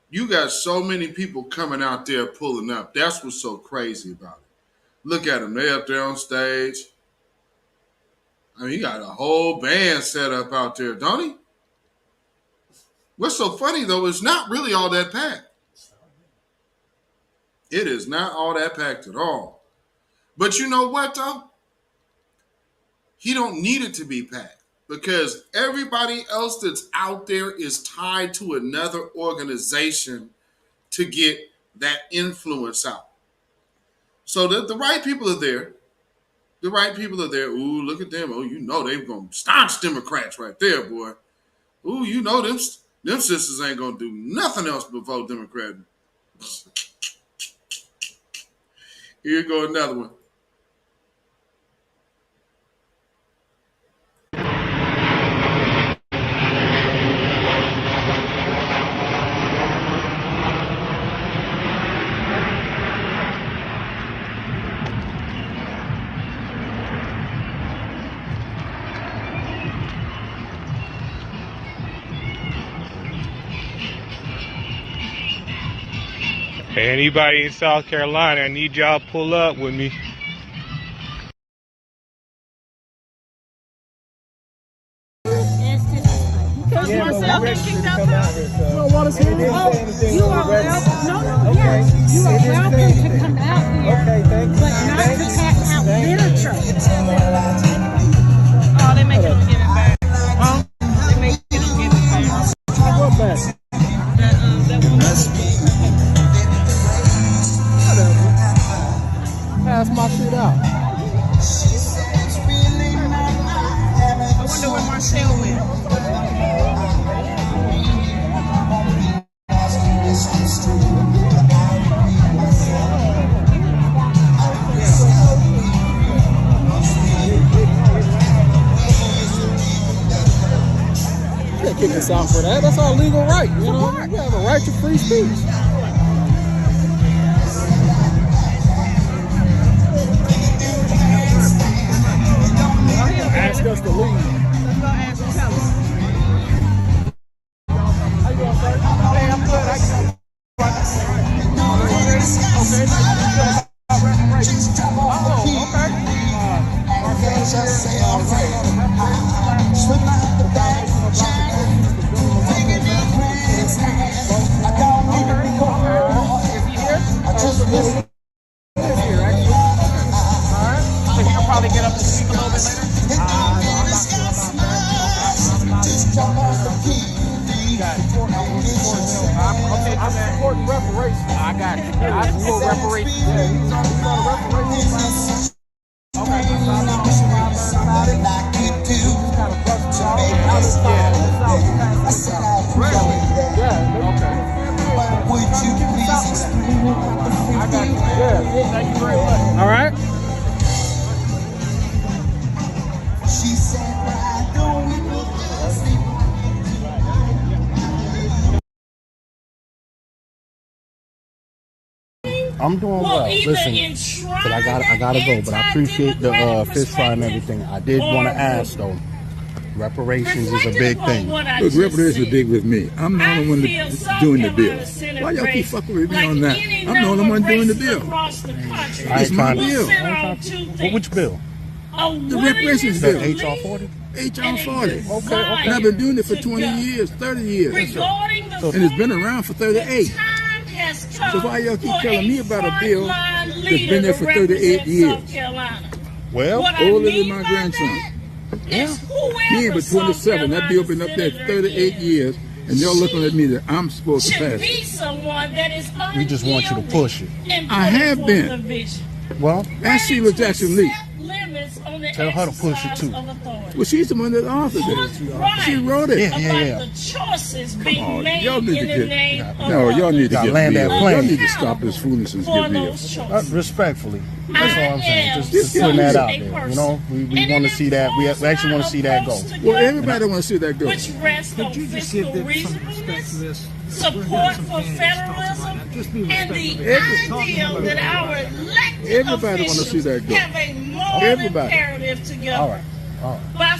You got so many people coming out there pulling up. That's what's so crazy about it. Look at them. They're up there on stage. I mean, he got a whole band set up out there, don't he? What's so funny, though, is not really all that packed. It is not all that packed at all. But you know what, though? He don't need it to be packed because everybody else that's out there is tied to another organization to get that influence out. So the right people are there. The right people are there. Ooh, look at them. Oh, you know they're going to staunch Democrats right there, boy. Ooh, you know them sisters ain't going to do nothing else but vote Democrat. Here go another one. Hey, anybody in South Carolina, I need y'all to pull up with me. Yeah, Marcel been kicked out too? You don't want us here? You are welcome. No, yes, you are welcome to come out here, but not to pass out literature. Oh, they make it on give it back. Huh? They make it on give it back. What back? That one. Pass my shit out. I wonder where Marcel went. You can't kick us out for that. That's our legal right. You know, we have a right to free speech. Ask us to leave. Let's go ask the teller. How you doing, sir? Hey, I'm good. He'll probably get up and speak a little bit later. I'm supporting reparations. I got it. I support reparations. Yeah, he's on reparations. Okay, so I don't know about it. Just kind of bust it out. Really? Yeah. Okay. Would you please? I got you. Yeah. Thank you very much. All right. She said, I don't I'm doing well. Listen, but I gotta go. But I appreciate the fish fry and everything. I did want to ask though. Reparations is a big thing. Look, reparations is big with me. I'm the only one doing the bill. Why y'all keep fucking with me on that? I'm the only one doing the bill. It's my bill. Well, which bill? The reparations bill. HR 40? HR 40. Okay. And I've been doing it for 20 years, 30 years. And it's been around for 38. So why y'all keep telling me about a bill that's been there for 38 years? Well, older than my grandson. Yeah. He ain't but 27. That bill been up there 38 years, and y'all looking at me that I'm supposed to pass it. We just want you to push it. I have been. Well, ask Sheila Jackson Lee. Tell her to push it too. Well, she's the one that authored it. She wrote it. Yeah. Come on, y'all need to get. No, y'all need to get land that real. plane. Y'all need to stop this foolishness and get real. Respectfully. That's all I'm saying. Just putting that out there. You know, we want to see that. We actually want to see that go. Well, everybody want to see that go. Which rests on fiscal reasonableness, support for federalism, and the ideal that our elected officials have a moral imperative to go. All right.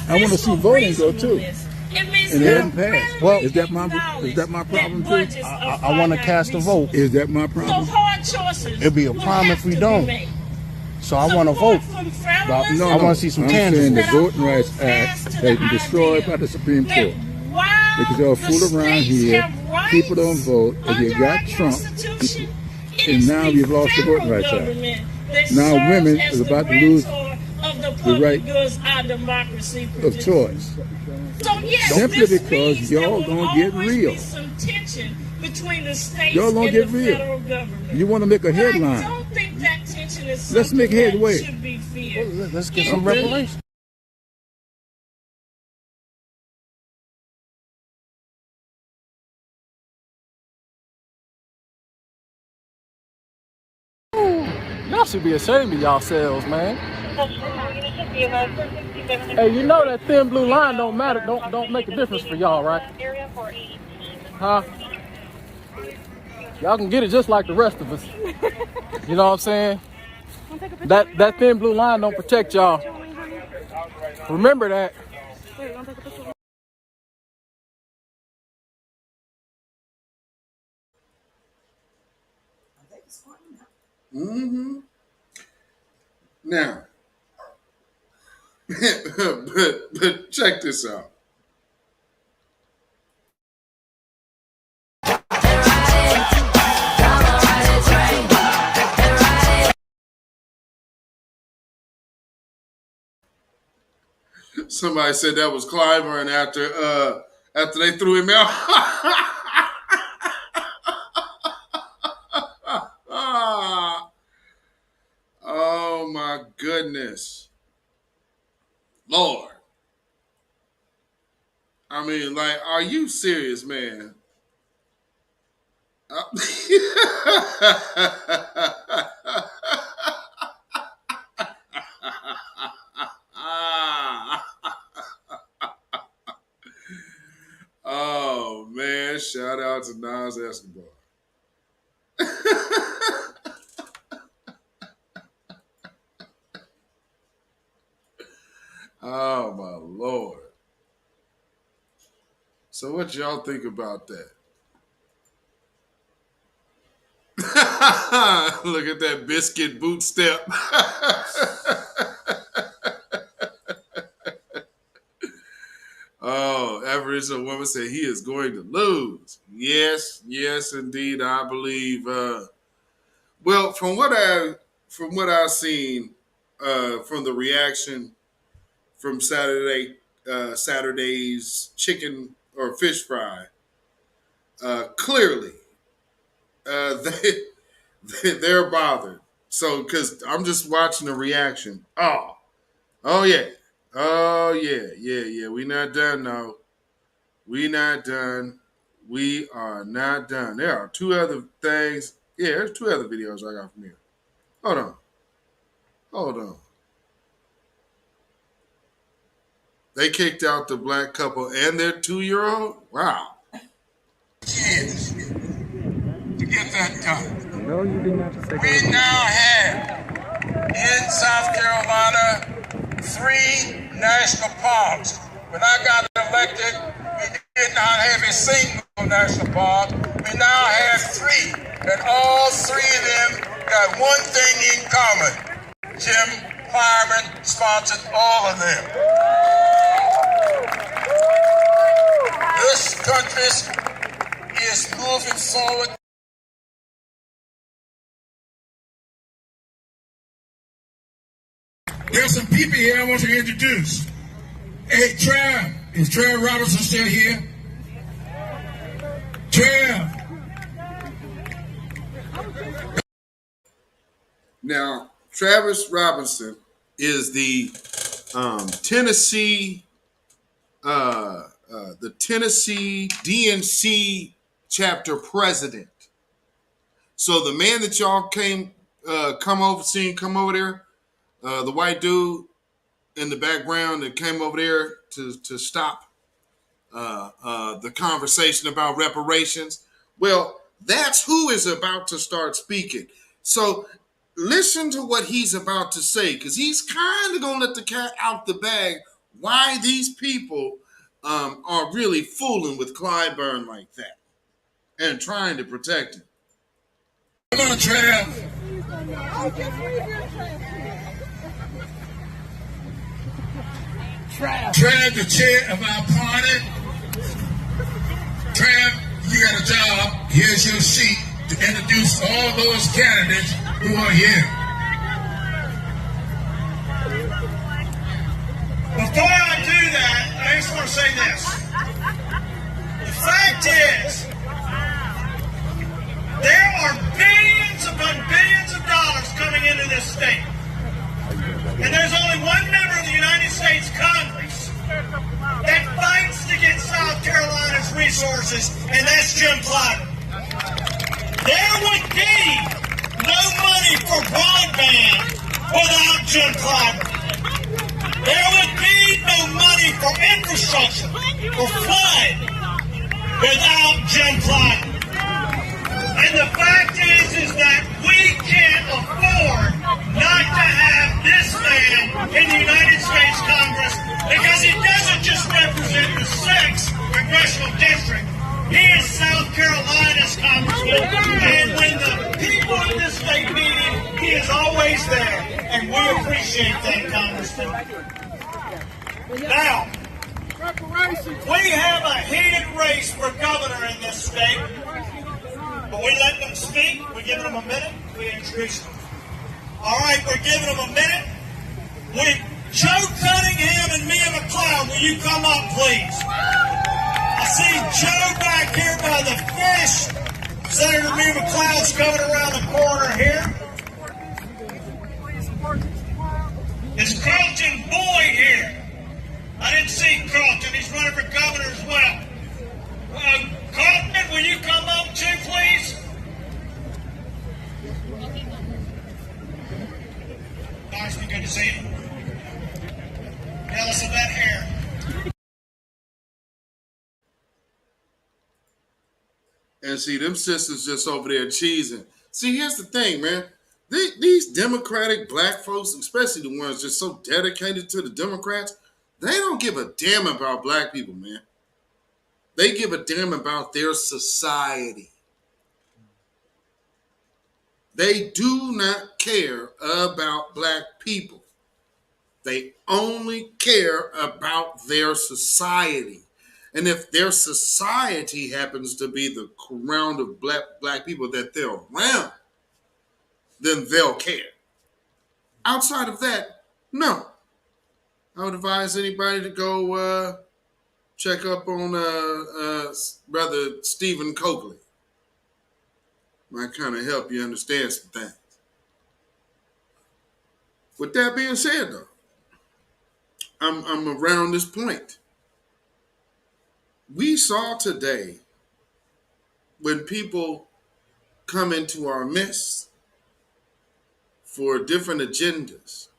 I want to see voting go too. It means And it hasn't passed. Well, is that my problem too? I want to cast a vote. Is that my problem? It'd be a problem if we don't. So I want to vote. No, I want to see some candidates. I'm saying the Voting Rights Act has been destroyed by the Supreme Court. Because they'll fool around here, people don't vote, and you got Trump, and now you've lost the Voting Rights Act. Now women is about to lose the right of choice. Simply because y'all don't get real. Y'all don't get real. You want to make a headline. Let's make headway. Well, let's get some reparations. Y'all should be ashamed of yourselves, man. Hey, you know that thin blue line don't matter, don't make a difference for y'all, right? Huh? Y'all can get it just like the rest of us. You know what I'm saying? That thin blue line don't protect y'all. Remember that. Mm-hmm. Now, but check this out. Somebody said that was Clyburn after they threw him out. Oh my goodness. Lord. I mean, like, are you serious, man? Oh man, shout out to Nas Escobar. Oh my Lord. So what y'all think about that? Look at that biscuit boot step. Oh, average a woman said he is going to lose. Yes, indeed. I believe. Well, from what I've seen, from the reaction from Saturday's chicken or fish fry, clearly, they're bothered. So, because I'm just watching the reaction. Oh yeah. We not done now. We not done. We are not done. There are two other things. Yeah, there's two other videos I got from here. Hold on. They kicked out the black couple and their 2-year-old? Wow. Years to get that done. No, you didn't have to say We now have in South Carolina 3 national parks. When I got elected, we did not have a single national park. We now have 3, and all 3 of them got one thing in common. Jim Fireman sponsored all of them. This country is moving forward. There's some people here I want to introduce. Hey, Trav. Is Trav Robinson still here? Trav. Now, Travis Robinson is the Tennessee DNC chapter president. So the man that y'all come over there, the white dude in the background that came over there to stop the conversation about reparations. Well, that's who is about to start speaking. So listen to what he's about to say, because he's kind of going to let the cat out the bag why these people are really fooling with Clyburn like that and trying to protect him. Come on, Trev. Trev, the chair of our party. Trev, you got a job. Here's your sheet to introduce all those candidates who are here. Before I do that, I just want to say this. The fact is, there are billions upon billions of dollars coming into this state. And there's only one member of the United States Congress that fights to get South Carolina's resources, and that's Jim Clyburn. There would be no money for broadband without Jim Clyburn. There would be no money for infrastructure, for flood, without Jim Clyburn. And the fact is that we can't afford not to have this man in the United States Congress because he doesn't just represent the 6th congressional district. He is South Carolina's congressman, and when the people in this state meet him, he is always there, and we appreciate that, Congressman. Now, we have a heated race for governor in this state, but we let them speak. We're giving them a minute. We introduce them. All right, we're giving them a minute. Joe Cunningham and Mia McLeod, will you come up, please? I see Joe back here by the fish. Senator Mia McLeod's coming around the corner here. Is Carlton Boyd here? I didn't see Carlton. He's running for governor as well. Carlton, will you come up too, please? Congressman, good to see you. Tell us about hair. And see, them sisters just over there cheesing. See, here's the thing, man. These Democratic black folks, especially the ones just so dedicated to the Democrats, they don't give a damn about black people, man. They give a damn about their society. They do not care about black people. They only care about their society. And if their society happens to be the round of black people that they're around, then they'll care. Outside of that, no. I would advise anybody to go check up on Brother Stephen Coakley. Might kind of help you understand some things. With that being said, though, I'm around this point. We saw today when people come into our midst for different agendas.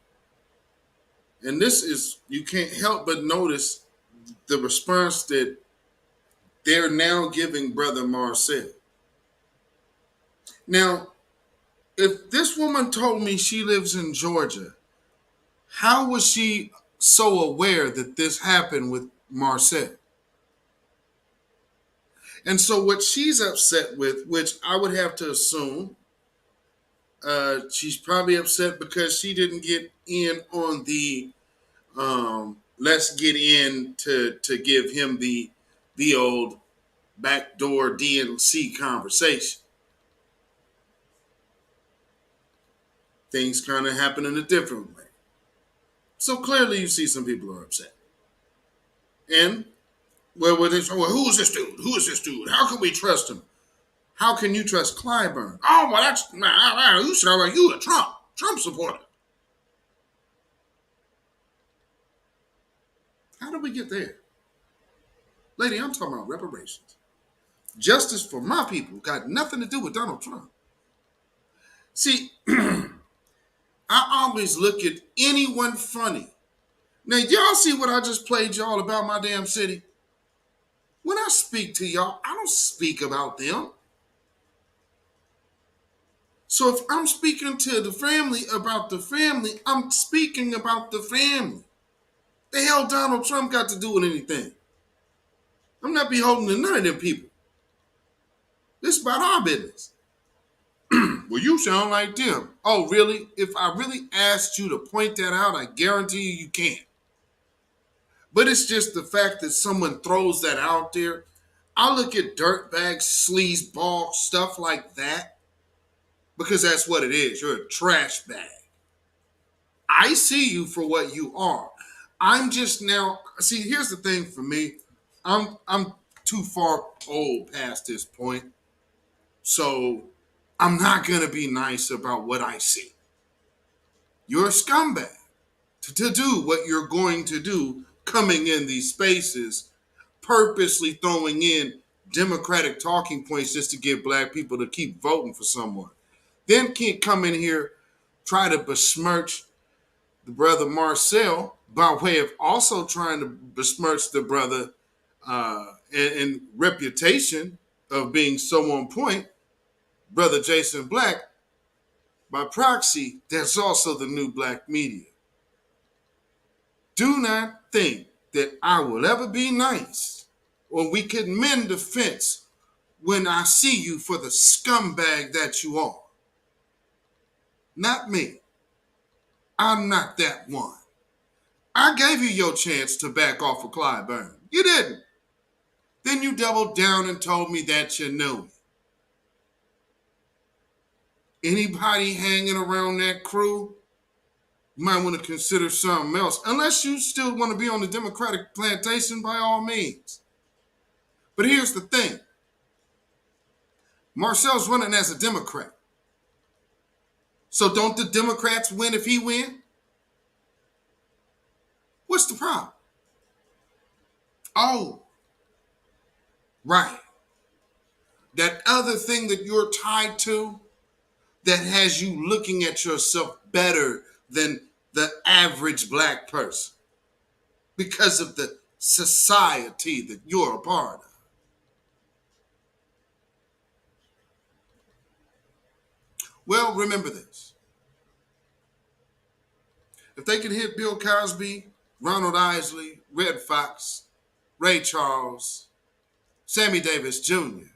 And this is, you can't help but notice the response that they're now giving Brother Marcel. Now, if this woman told me she lives in Georgia, how was she so aware that this happened with Marcel? And so what she's upset with, which I would have to assume, she's probably upset because she didn't get in on the let's get in to give him the old backdoor DNC conversation. Things kind of happen in a different way. So clearly you see some people are upset. And well, they say, well, who is this dude? Who is this dude? How can we trust him? How can you trust Clyburn? Oh, well, that's, you sound like you a Trump supporter. How did we get there? Lady, I'm talking about reparations. Justice for my people got nothing to do with Donald Trump. See, I always look at anyone funny. Now, y'all see what I just played y'all about my damn city? When I speak to y'all, I don't speak about them. So if I'm speaking to the family about the family, I'm speaking about the family. The hell Donald Trump got to do with anything? I'm not beholden to none of them people. This is about our business. Well, you sound like them. Oh, really? If I really asked you to point that out, I guarantee you can't. But it's just the fact that someone throws that out there. I look at dirtbag, sleazeball, stuff like that, because that's what it is. You're a trash bag. I see you for what you are. I'm just now, see, here's the thing for me. I'm too far old past this point. So I'm not going to be nice about what I see. You're a scumbag to do what you're going to do, coming in these spaces, purposely throwing in Democratic talking points just to get black people to keep voting for someone. Then can't come in here, try to besmirch the brother Marcel by way of also trying to besmirch the brother and reputation of being so on point, brother Jason Black. By proxy, that's also the new black media. Do not think that I will ever be nice or we can mend the fence when I see you for the scumbag that you are. Not me. I'm not that one. I gave you your chance to back off of Clyburn. You didn't. Then you doubled down and told me that you knew me. Anybody hanging around that crew, you might want to consider something else. Unless you still want to be on the Democratic plantation, by all means. But here's the thing. Marcel's running as a Democrat. So don't the Democrats win if he wins? What's the problem? Oh, right. That other thing that you're tied to that has you looking at yourself better than the average black person because of the society that you're a part of. Well, remember this. If they could hit Bill Cosby, Ronald Isley, Red Fox, Ray Charles, Sammy Davis Jr.,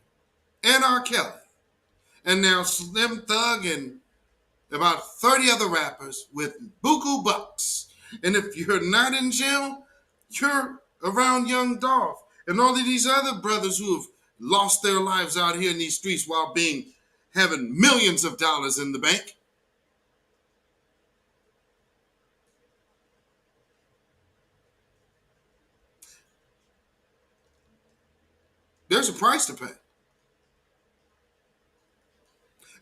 and R. Kelly, and now Slim Thug and about 30 other rappers with buku bucks. And if you're not in jail, you're around Young Dolph and all of these other brothers who have lost their lives out here in these streets while having millions of dollars in the bank. There's a price to pay.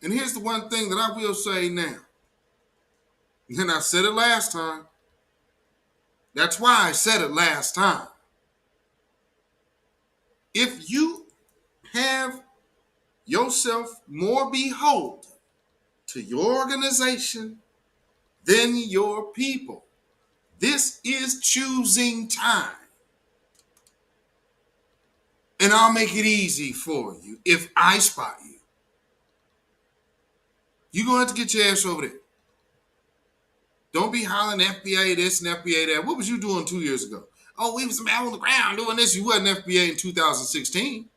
And here's the one thing that I will say now. And I said it last time. That's why I said it last time. If you have yourself more beholden to your organization than your people, this is choosing time. And I'll make it easy for you if I spot you. You're going to have to get your ass over there. Don't be hollering FBI this and FBI that. What was you doing 2 years ago? Oh, we was out on the ground doing this. You wasn't FBI in 2016.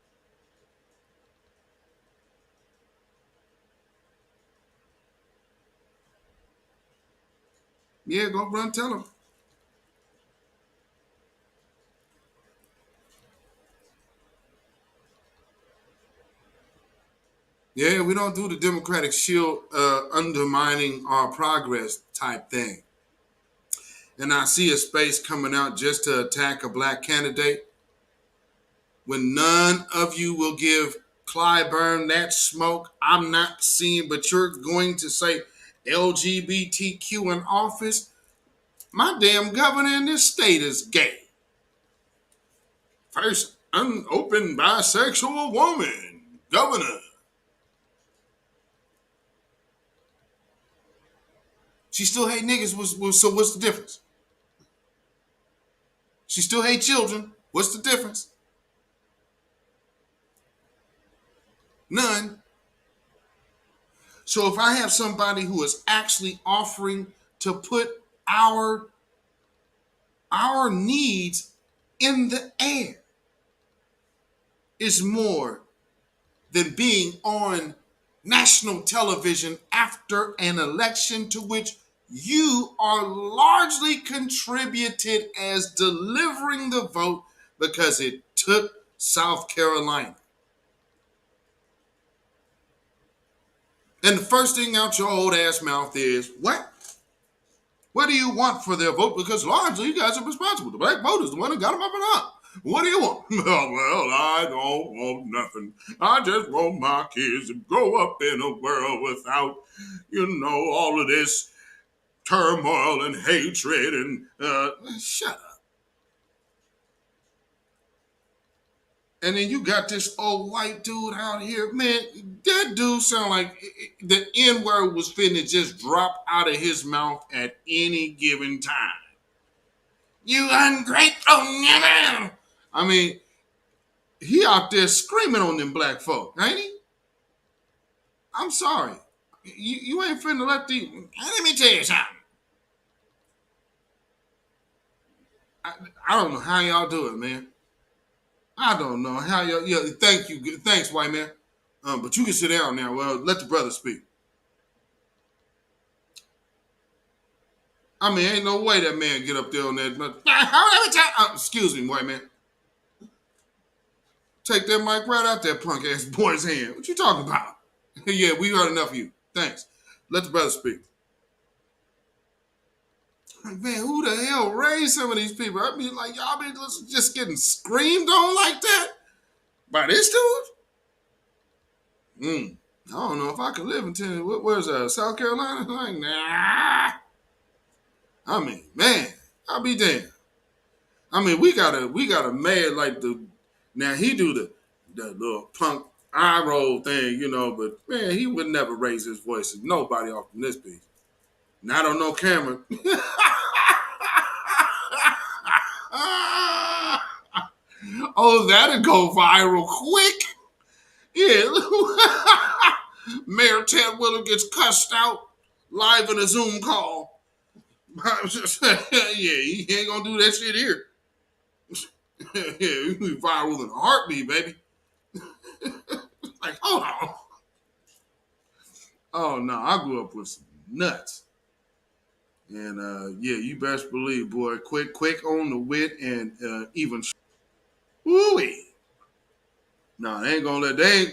Yeah, go run, tell them. Yeah, we don't do the Democratic shield undermining our progress type thing. And I see a space coming out just to attack a black candidate when none of you will give Clyburn that smoke. I'm not seeing, but you're going to say LGBTQ in office. My damn governor in this state is gay. First unopened bisexual woman, governor. She still hate niggas, so what's the difference? She still hate children. What's the difference? None. So if I have somebody who is actually offering to put our needs in the air, is more than being on national television after an election to which you are largely contributed as delivering the vote because it took South Carolina. And the first thing out your old ass mouth is, what? What do you want for their vote? Because largely you guys are responsible. The black vote is the one that got them up and up. What do you want? Well, I don't want nothing. I just want my kids to grow up in a world without, all of this turmoil and hatred and shut up. And then you got this old white dude out here, man. That dude sound like the N-word was finna just drop out of his mouth at any given time. You ungrateful nigger! I mean, he out there screaming on them black folk, ain't he? I'm sorry. You ain't finna let the... Let me tell you something. I don't know how y'all do it, man. I don't know how y'all... Yeah, thank you. Thanks, white man. But you can sit down now. Well, let the brother speak. I mean, ain't no way that man get up there on that... excuse me, white man. Take that mic right out that punk ass boy's hand. What you talking about? Yeah, we heard enough of you. Thanks. Let the brother speak. Man, who the hell raised some of these people? I mean, like, y'all been just getting screamed on like that by this dude? I don't know if I could live in Tennessee. Where's South Carolina? Like, nah. I mean, man, I'll be damned. I mean, we got a man like now he do the little punk eye roll thing, but man, he would never raise his voice to nobody off from this piece. Not on no camera. Oh, that'd go viral quick. Yeah. Mayor Ted Willer gets cussed out live in a Zoom call. Yeah, he ain't gonna do that shit here. Yeah, you can be viral in a heartbeat, baby. Like, hold on. Oh no, I grew up with some nuts. And yeah, you best believe, boy, quick on the wit and even woo-wee. No, they ain't gonna let they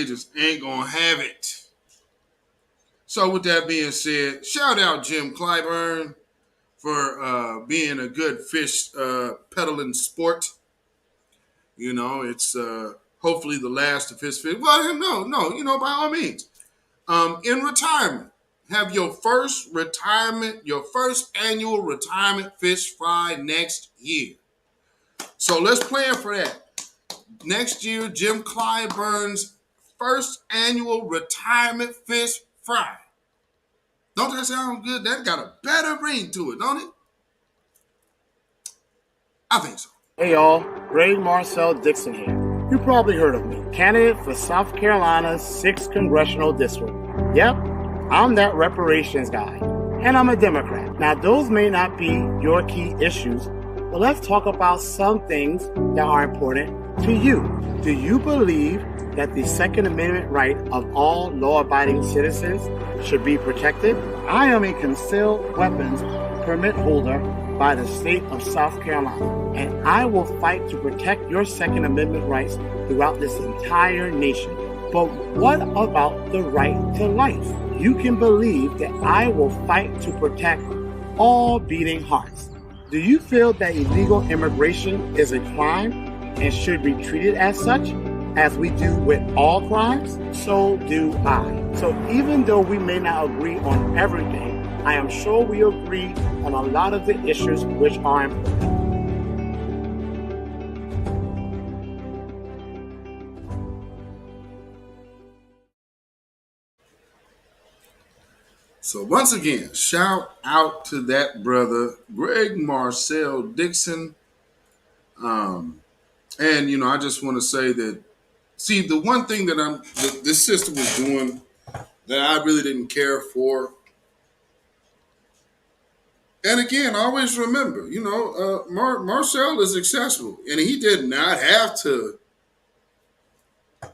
just ain't gonna have it. So with that being said, shout out Jim Clyburn for being a good fish peddling sport. It's hopefully the last of his fish. Well, no, by all means. In retirement, have your first annual retirement fish fry next year. So let's plan for that. Next year, Jim Clyburn's first annual retirement fish fry. Don't that sound good? That got a better ring to it, don't it? I think so. Hey y'all, Greg Marcel Dixon here. You probably heard of me, candidate for South Carolina's 6th Congressional District. Yep, I'm that reparations guy, and I'm a Democrat. Now those may not be your key issues, but let's talk about some things that are important to you. Do you believe that the Second Amendment right of all law-abiding citizens should be protected? I am a concealed weapons permit holder by the state of South Carolina, and I will fight to protect your Second Amendment rights throughout this entire nation. But what about the right to life? You can believe that I will fight to protect all beating hearts. Do you feel that illegal immigration is a crime and should be treated as such, as we do with all crimes? So do I. So even though we may not agree on everything, I am sure we agree on a lot of the issues which are important. So once again, shout out to that brother, Greg Marcel Dixon. And, I just want to say that, see, the one thing that this sister was doing that I really didn't care for And again, always remember, Marcel is accessible, and he did not have to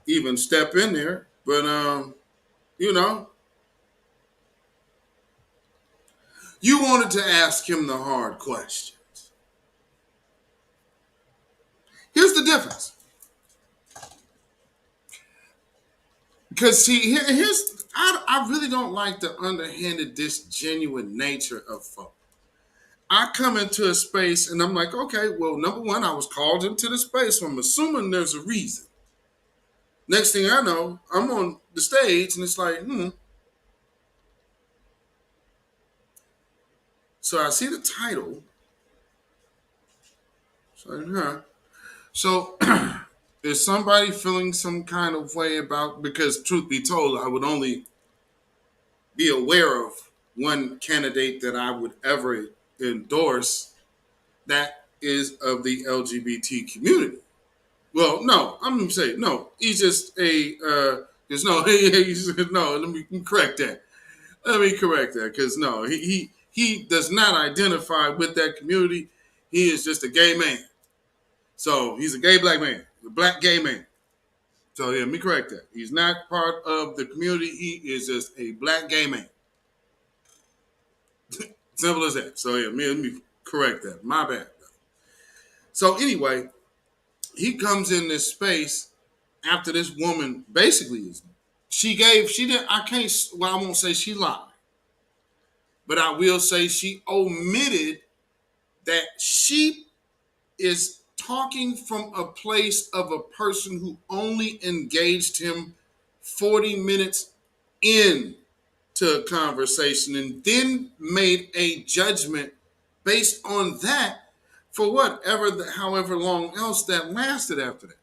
even step in there. But you wanted to ask him the hard questions. Here's the difference. Because see, I really don't like the underhanded, disgenuine nature of folk. I come into a space and I'm like, okay, well, number one, I was called into the space, so I'm assuming there's a reason. Next thing I know, I'm on the stage and it's like, So I see the title. So is somebody feeling some kind of way about, because truth be told, I would only be aware of one candidate that I would ever endorse that is of the LGBT community. Well, no, I'm going to say, no, he's just there's no, no, let me correct that. Because no, he does not identify with that community. He is just a gay man. So he's a gay black man, a black gay man. So yeah, let me correct that. He's not part of the community. He is just a black gay man. Simple as that. So yeah, let me correct that. My bad. So anyway, he comes in this space after this woman basically I won't say she lied, but I will say she omitted that she is talking from a place of a person who only engaged him 40 minutes into a conversation and then made a judgment based on that for however long else that lasted after that.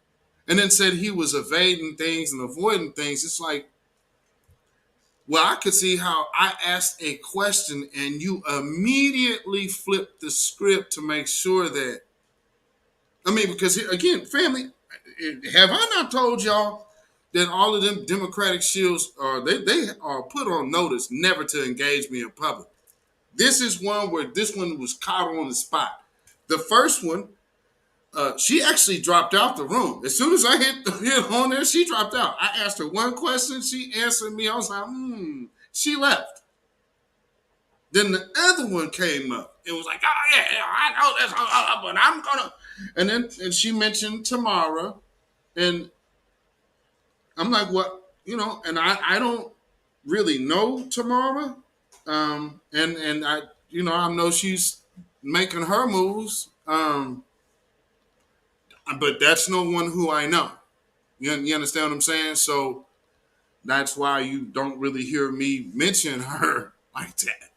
And then said he was evading things and avoiding things. It's like, well, I could see how I asked a question and you immediately flipped the script to make sure that, because again, family, have I not told y'all that all of them Democratic shills they are put on notice never to engage me in public? This is one where this one was caught on the spot. The first one, she actually dropped out the room. As soon as I hit on there, she dropped out. I asked her one question. She answered me. I was like, She left. Then the other one came up. It was like, oh, yeah, I know this, but I'm going to. And she mentioned Tamara. And I'm like, what? And I don't really know Tamara. And I, I know she's making her moves. But that's no one who I know. You understand what I'm saying? So that's why you don't really hear me mention her like that.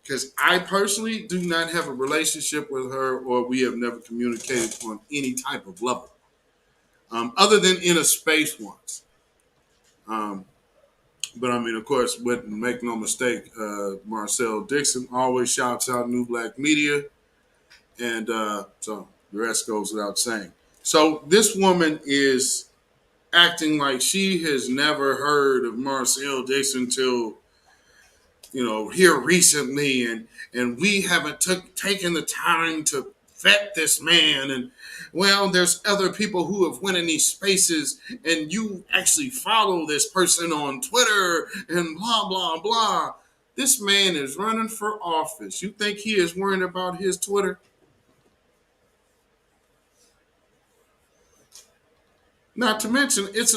Because I personally do not have a relationship with her, or we have never communicated on any type of level. Other than in a space once. But of course, make no mistake, Marcel Dixon always shouts out New Black Media. And so the rest goes without saying. So this woman is acting like she has never heard of Marcel Dixon till, here recently. And we haven't taken the time to vet this man. And, well, there's other people who have went in these spaces and you actually follow this person on Twitter and blah, blah, blah. This man is running for office. You think he is worrying about his Twitter? Not to mention, it's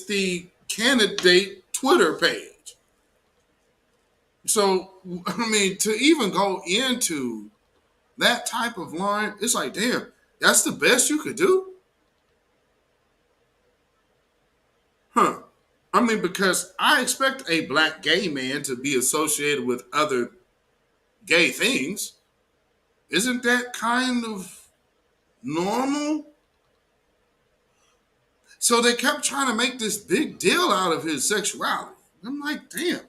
the candidate Twitter page. So, to even go into that type of line, it's like, damn, that's the best you could do? Huh. Because I expect a black gay man to be associated with other gay things. Isn't that kind of normal? So they kept trying to make this big deal out of his sexuality. I'm like, damn.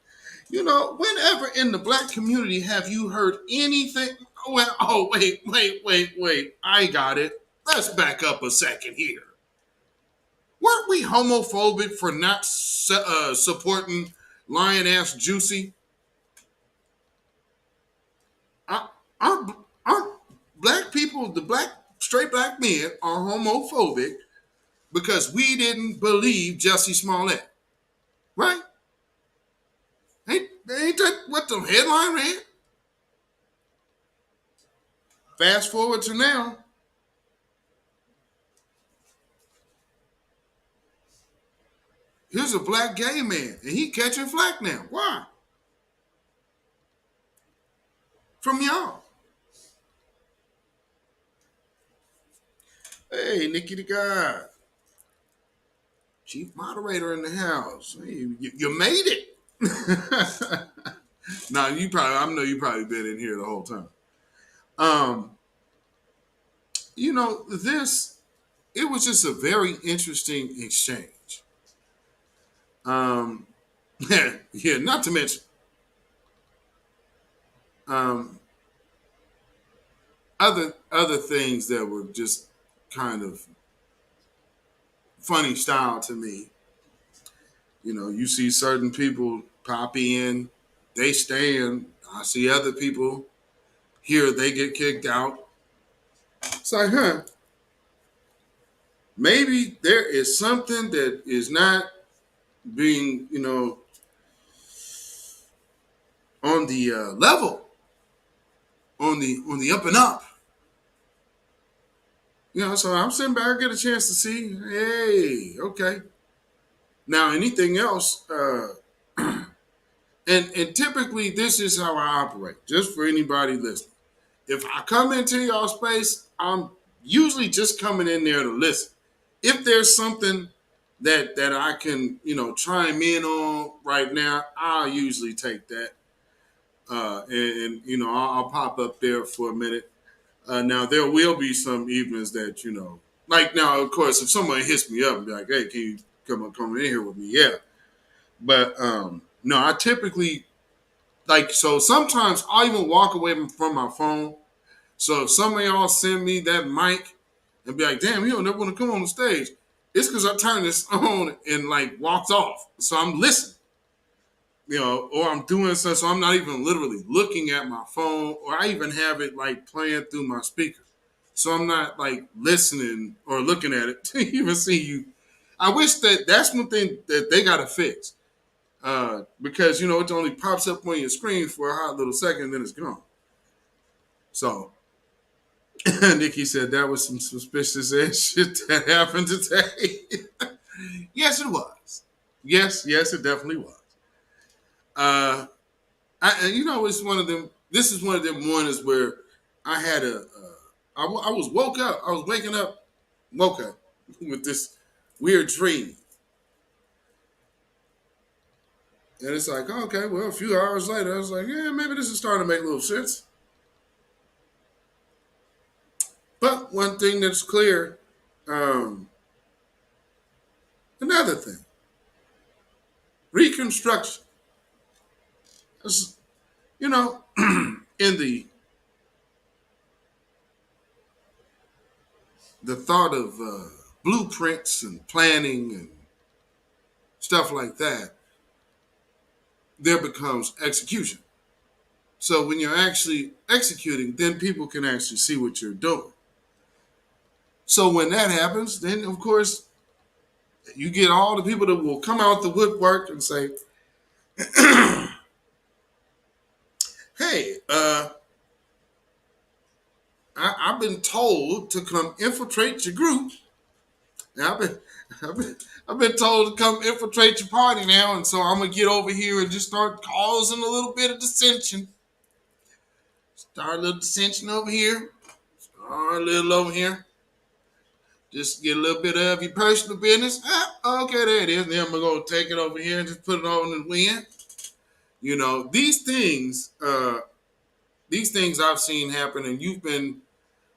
Whenever in the black community have you heard anything? Wait. I got it. Let's back up a second here. Weren't we homophobic for not supporting Lion Ass Juicy? Our black people, straight black men are homophobic because we didn't believe Jussie Smollett, right? Ain't that what the headline read? Fast forward to now. Here's a black gay man, and he catching flack now. Why? From y'all. Hey, Nikki the God. Chief moderator in the house. Hey, you made it. Nah, I know you probably been in here the whole time. It was just a very interesting exchange. Yeah, not to mention other things that were just kind of funny style to me. You see certain people pop in, they stay in. I see other people here, they get kicked out. It's like, maybe there is something that is not being, on the level, on the up and up. So I'm sitting back, get a chance to see, hey, okay. Now, anything else, and typically this is how I operate, just for anybody listening. If I come into y'all space, I'm usually just coming in there to listen. If there's something that I can, chime in on right now, I'll usually take that. And I'll pop up there for a minute. Now, there will be some evenings that, like now, of course, if somebody hits me up and be like, hey, can you come in here with me? Yeah. But no, I typically, so sometimes I'll even walk away from my phone. So if some of y'all send me that mic and be like, damn, you don't never want to come on the stage, it's because I turned this on and walked off. So I'm listening. Or I'm doing something, so I'm not even literally looking at my phone, or I even have it playing through my speaker. So I'm not listening or looking at it to even see you. I wish that's one thing that they got to fix. Because, it only pops up on your screen for a hot little second, and then it's gone. So Nikki said that was some suspicious ass shit that happened today. Yes, it was. Yes, it definitely was. It's one of them. This is one of them mornings where I had I was woke up. I was woke up with this weird dream, and it's like, okay, well, a few hours later, I was like, yeah, maybe this is starting to make a little sense. But one thing that's clear, another thing, Reconstruction. In the thought of blueprints and planning and stuff like that, there becomes execution. So when you're actually executing, then people can actually see what you're doing. So when that happens, then of course you get all the people that will come out the woodwork and say, hey, I've been told to come infiltrate your group. Now, I've been told to come infiltrate your party now, and so I'm gonna get over here and just start causing a little bit of dissension. Start a little dissension over here. Start a little over here. Just get a little bit of your personal business. Okay, there it is. And then I'm gonna take it over here and just put it on the wind. These things I've seen happen, and you've been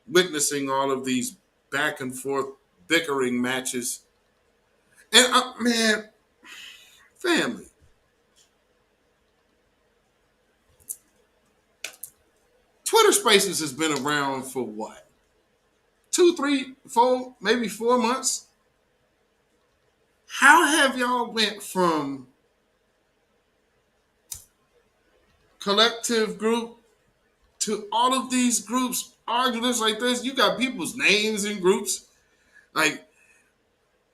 witnessing all of these back and forth bickering matches. And man, family. Twitter Spaces has been around for what? 2, 3, 4, maybe 4 months. How have y'all went from collective group to all of these groups, arguments like this. You got people's names in groups. Like,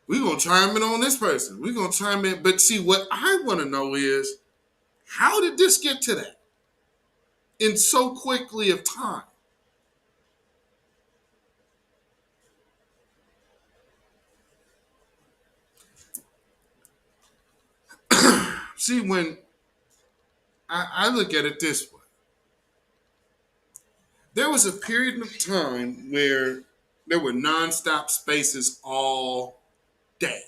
we're going to chime in on this person. We're going to chime in. But see, what I want to know is, how did this get to that in so quickly of time? See, when I look at it this way, there was a period of time where there were nonstop spaces all day.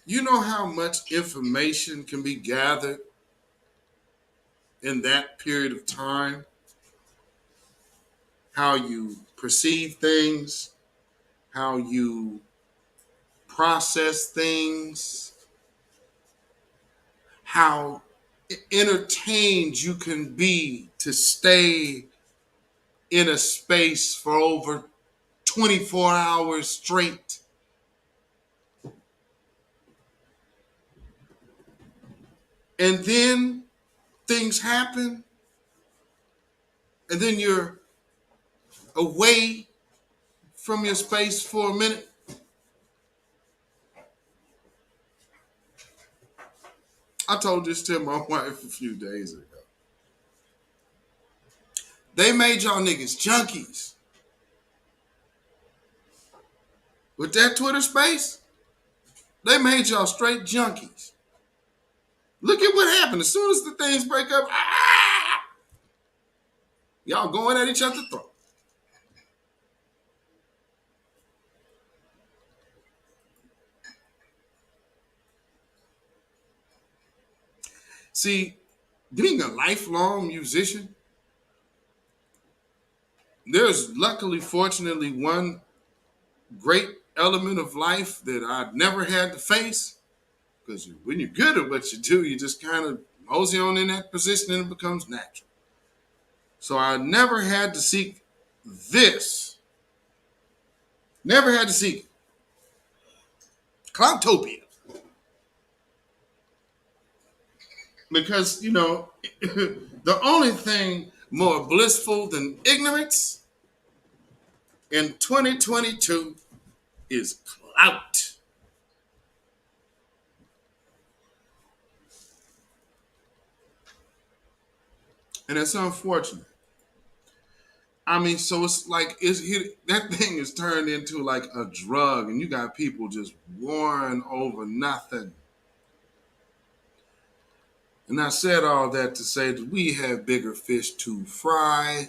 You know how much information can be gathered in that period of time? How you perceive things, how you process things, how entertained you can be to stay in a space for over 24 hours straight. And then things happen, and then you're away from your space for a minute. I told this to my wife a few days ago. They made y'all niggas junkies. With that Twitter space, they made y'all straight junkies. Look at what happened. As soon as the things break up, y'all going at each other's throat. See, being a lifelong musician, there's luckily, fortunately, one great element of life that I never had to face. Because when you're good at what you do, you just kind of mosey on in that position and it becomes natural. So I never had to seek this. Never had to seek it. Cloutopia. Because, you know, the only thing more blissful than ignorance in 2022 is clout. And it's unfortunate. I mean, so it's like that thing is turned into like a drug, and you got people just warring over nothing. And I said all that to say that we have bigger fish to fry.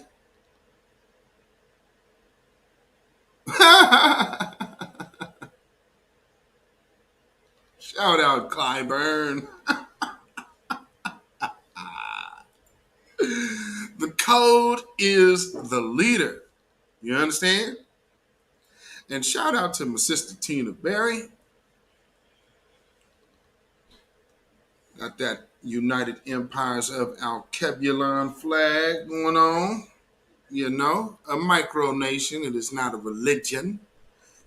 Shout out Clyburn. The code is the leader. You understand? And shout out to my sister Tina Berry. Got that United Empires of Alkebulan flag going on. You know, a micronation. It is not a religion.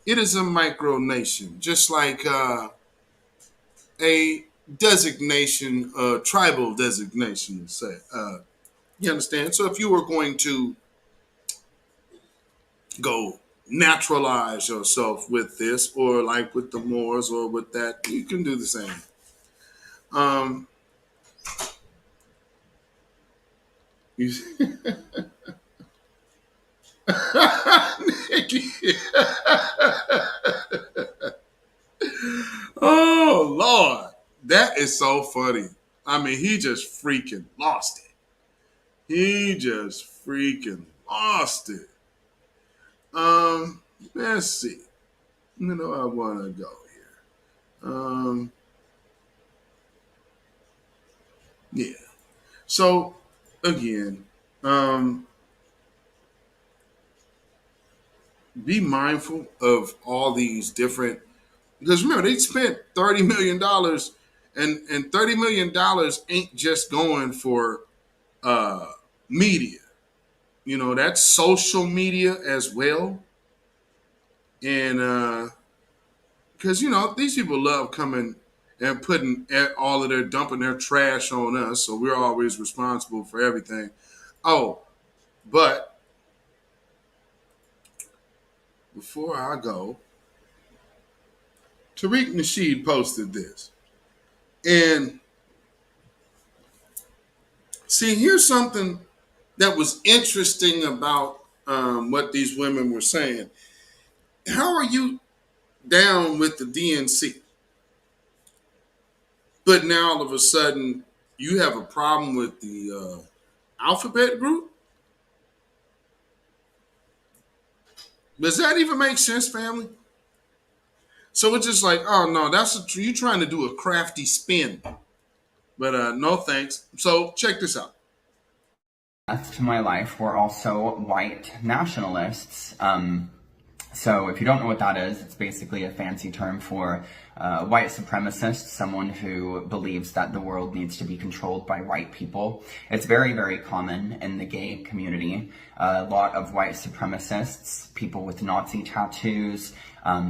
It is a micronation, just like a designation, a tribal designation, say. You understand? So if you were going to go naturalize yourself with this, or like with the Moors or with that, you can do the same. Nikki. Oh, Lord. That is so funny. I mean, he just freaking lost it. He just freaking lost it. Let's see. You know, I want to go here. Yeah. So, again, be mindful of all these different, because remember, they spent $30 million, and $30 million ain't just going for media. You know, that's social media as well. And because, you know, these people love coming and dumping their trash on us. So we're always responsible for everything. Oh, but before I go, Tariq Nasheed posted this. And see, here's something that was interesting about what these women were saying. How are you down with the DNC? But now all of a sudden you have a problem with the alphabet group? Does that even make sense, family? So it's just like, oh no, you're trying to do a crafty spin. But no thanks. So check this out. To my life were also white nationalists. So if you don't know what that is, it's basically a fancy term for white supremacist, someone who believes that the world needs to be controlled by white people. It's very, very common in the gay community. A lot of white supremacists, people with Nazi tattoos,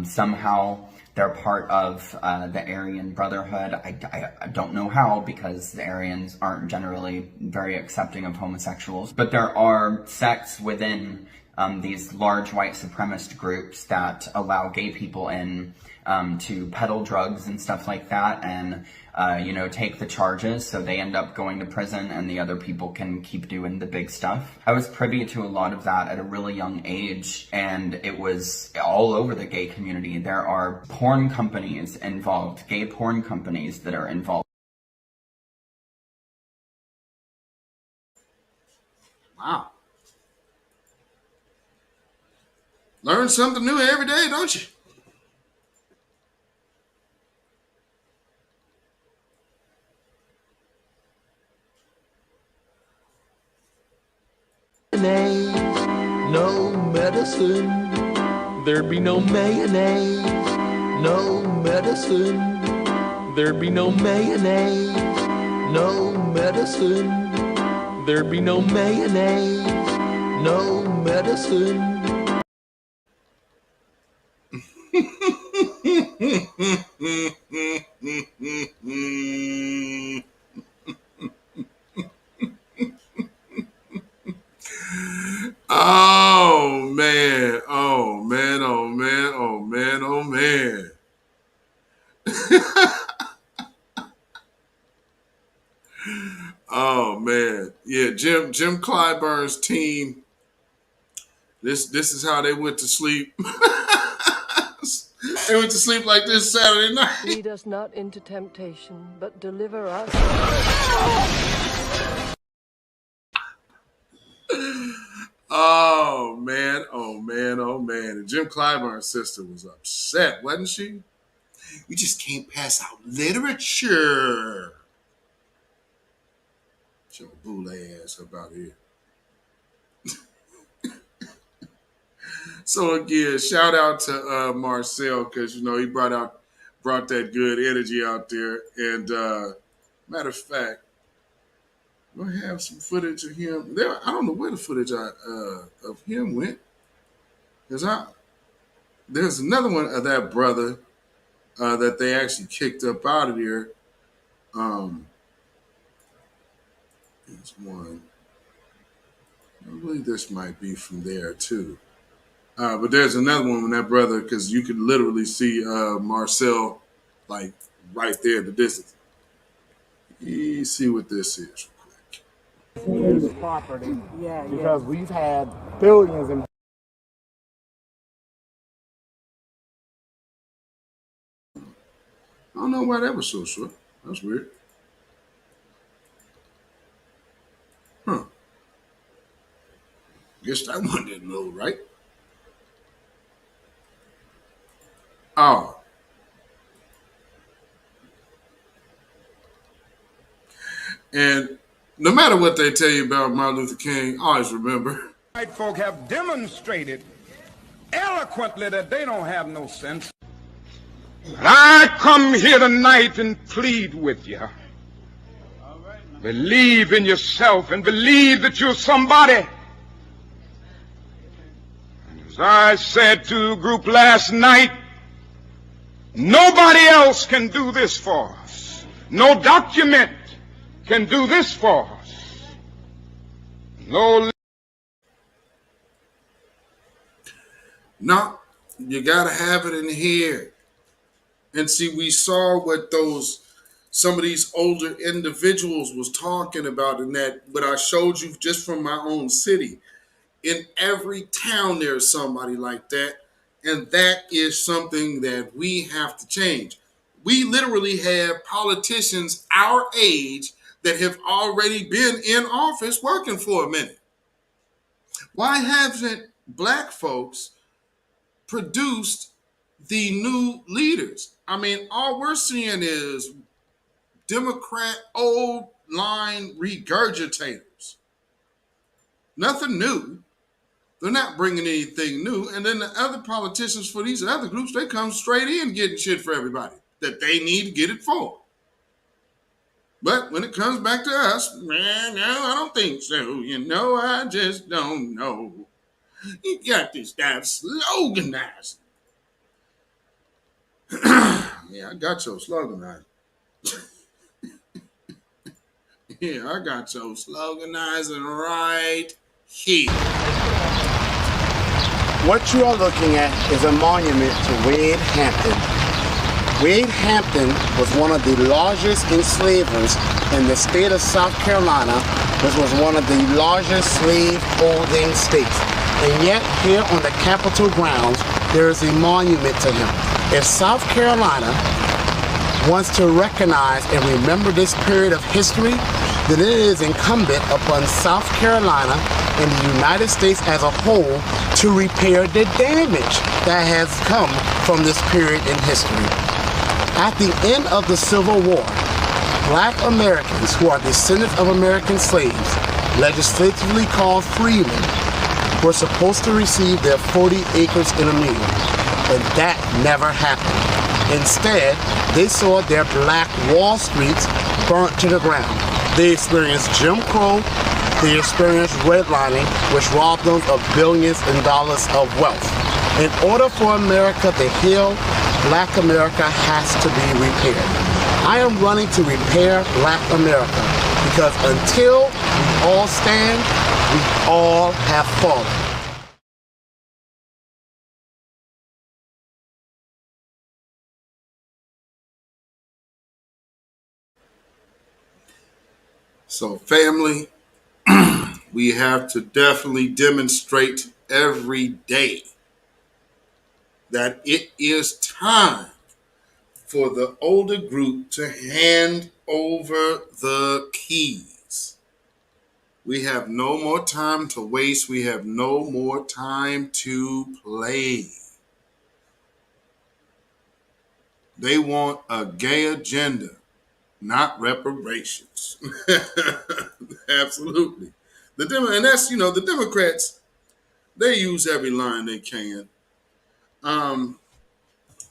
somehow they're part of the Aryan Brotherhood. I don't know how, because the Aryans aren't generally very accepting of homosexuals. But there are sects within these large white supremacist groups that allow gay people in to peddle drugs and stuff like that, and take the charges, so they end up going to prison and the other people can keep doing the big stuff. I was privy to a lot of that at a really young age, and it was all over the gay community. There are porn companies involved, gay porn companies that are involved. Wow. Learn something new every day, don't you? No medicine, there'd be no mayonnaise. No medicine, there'd be no mayonnaise. No medicine, there'd be no mayonnaise. No medicine. Oh man, oh man, oh man, oh man, oh man. Oh man. Yeah, Jim Clyburn's team. This is how they went to sleep. They went to sleep like this Saturday night. Lead us not into temptation, but deliver us. Oh man, oh man, oh man. And Jim Clyburn's sister was upset, wasn't she? You just can't pass out literature. Your boule ass up out here. So again, shout out to Marcel, because he brought that good energy out there. And matter of fact, we'll have some footage of him. I don't know where the footage of him went. There's another one of that brother that they actually kicked up out of there. There's one. I believe this might be from there too. But there's another one with that brother, because you could literally see Marcel like right there in the distance. You see what this is real quick. Property, because we've had billions and I don't know why that was so short. That's weird. Huh. Guess that one didn't load right. Oh. And no matter what they tell you about Martin Luther King, always remember. White folk have demonstrated eloquently that they don't have no sense. I come here tonight and plead with you. Believe in yourself and believe that you're somebody. And as I said to a group last night, Nobody else can do this for us. No document can do this for us. No. No, you got to have it in here. And see, we saw what some of these older individuals was talking about in that, what I showed you just from my own city. In every town, there's somebody like that. And that is something that we have to change. We literally have politicians our age that have already been in office working for a minute. Why haven't black folks produced the new leaders? I mean, all we're seeing is Democrat old line regurgitators. Nothing new. They're not bringing anything new. And then the other politicians for these other groups, they come straight in getting shit for everybody that they need to get it for. But when it comes back to us, man, no, I don't think so. I just don't know. You got this guy sloganizing. Yeah, I got your sloganizing. Yeah, I got your sloganizing right here. What you are looking at is a monument to Wade Hampton. Wade Hampton was one of the largest enslavers in the state of South Carolina, which was one of the largest slave-holding states. And yet, here on the Capitol grounds, there is a monument to him. If South Carolina wants to recognize and remember this period of history, then it is incumbent upon South Carolina and the United States as a whole to repair the damage that has come from this period in history. At the end of the Civil War, black Americans who are descendants of American slaves, legislatively called freemen, were supposed to receive their 40 acres in a mule, but that never happened. Instead, they saw their black Wall Streets burnt to the ground. They experienced Jim Crow, they experienced redlining, which robbed them of billions in dollars of wealth. In order for America to heal, black America has to be repaired. I am running to repair black America because until we all stand, we all have fallen. So family, we have to definitely demonstrate every day that it is time for the older group to hand over the keys. We have no more time to waste. We have no more time to play. They want a gay agenda, not reparations. Absolutely. And that's, the Democrats, they use every line they can.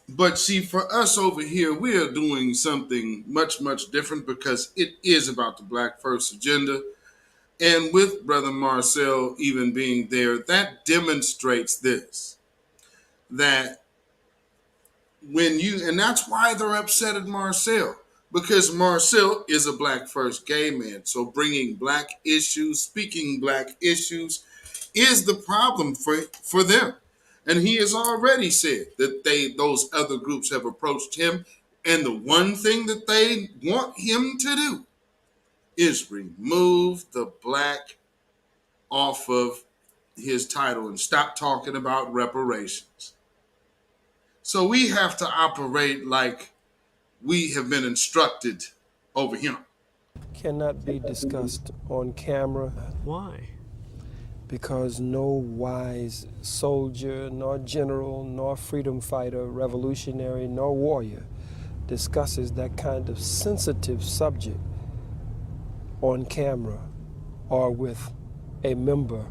But see, for us over here, we are doing something much, much different because it is about the Black First agenda. And with Brother Marcel even being there, that demonstrates this, that and that's why they're upset at Marcel, because Marcel is a Black First gay man. So bringing black issues, speaking black issues is the problem for them. And he has already said that those other groups have approached him. And the one thing that they want him to do is remove the black off of his title and stop talking about reparations. So we have to operate like we have been instructed over him. Cannot be discussed on camera. Why? Because no wise soldier, nor general, nor freedom fighter, revolutionary, nor warrior discusses that kind of sensitive subject on camera or with a member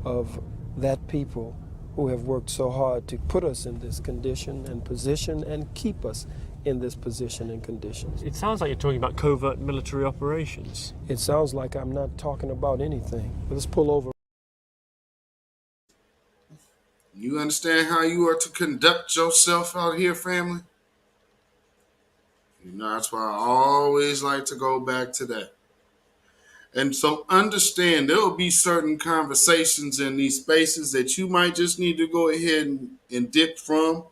of that people who have worked so hard to put us in this condition and position and keep us in this position and conditions. It sounds like you're talking about covert military operations. It sounds like I'm not talking about anything. Let's pull over. You understand how you are to conduct yourself out here, family? You know, that's why I always like to go back to that. And so understand there will be certain conversations in these spaces that you might just need to go ahead and dip from,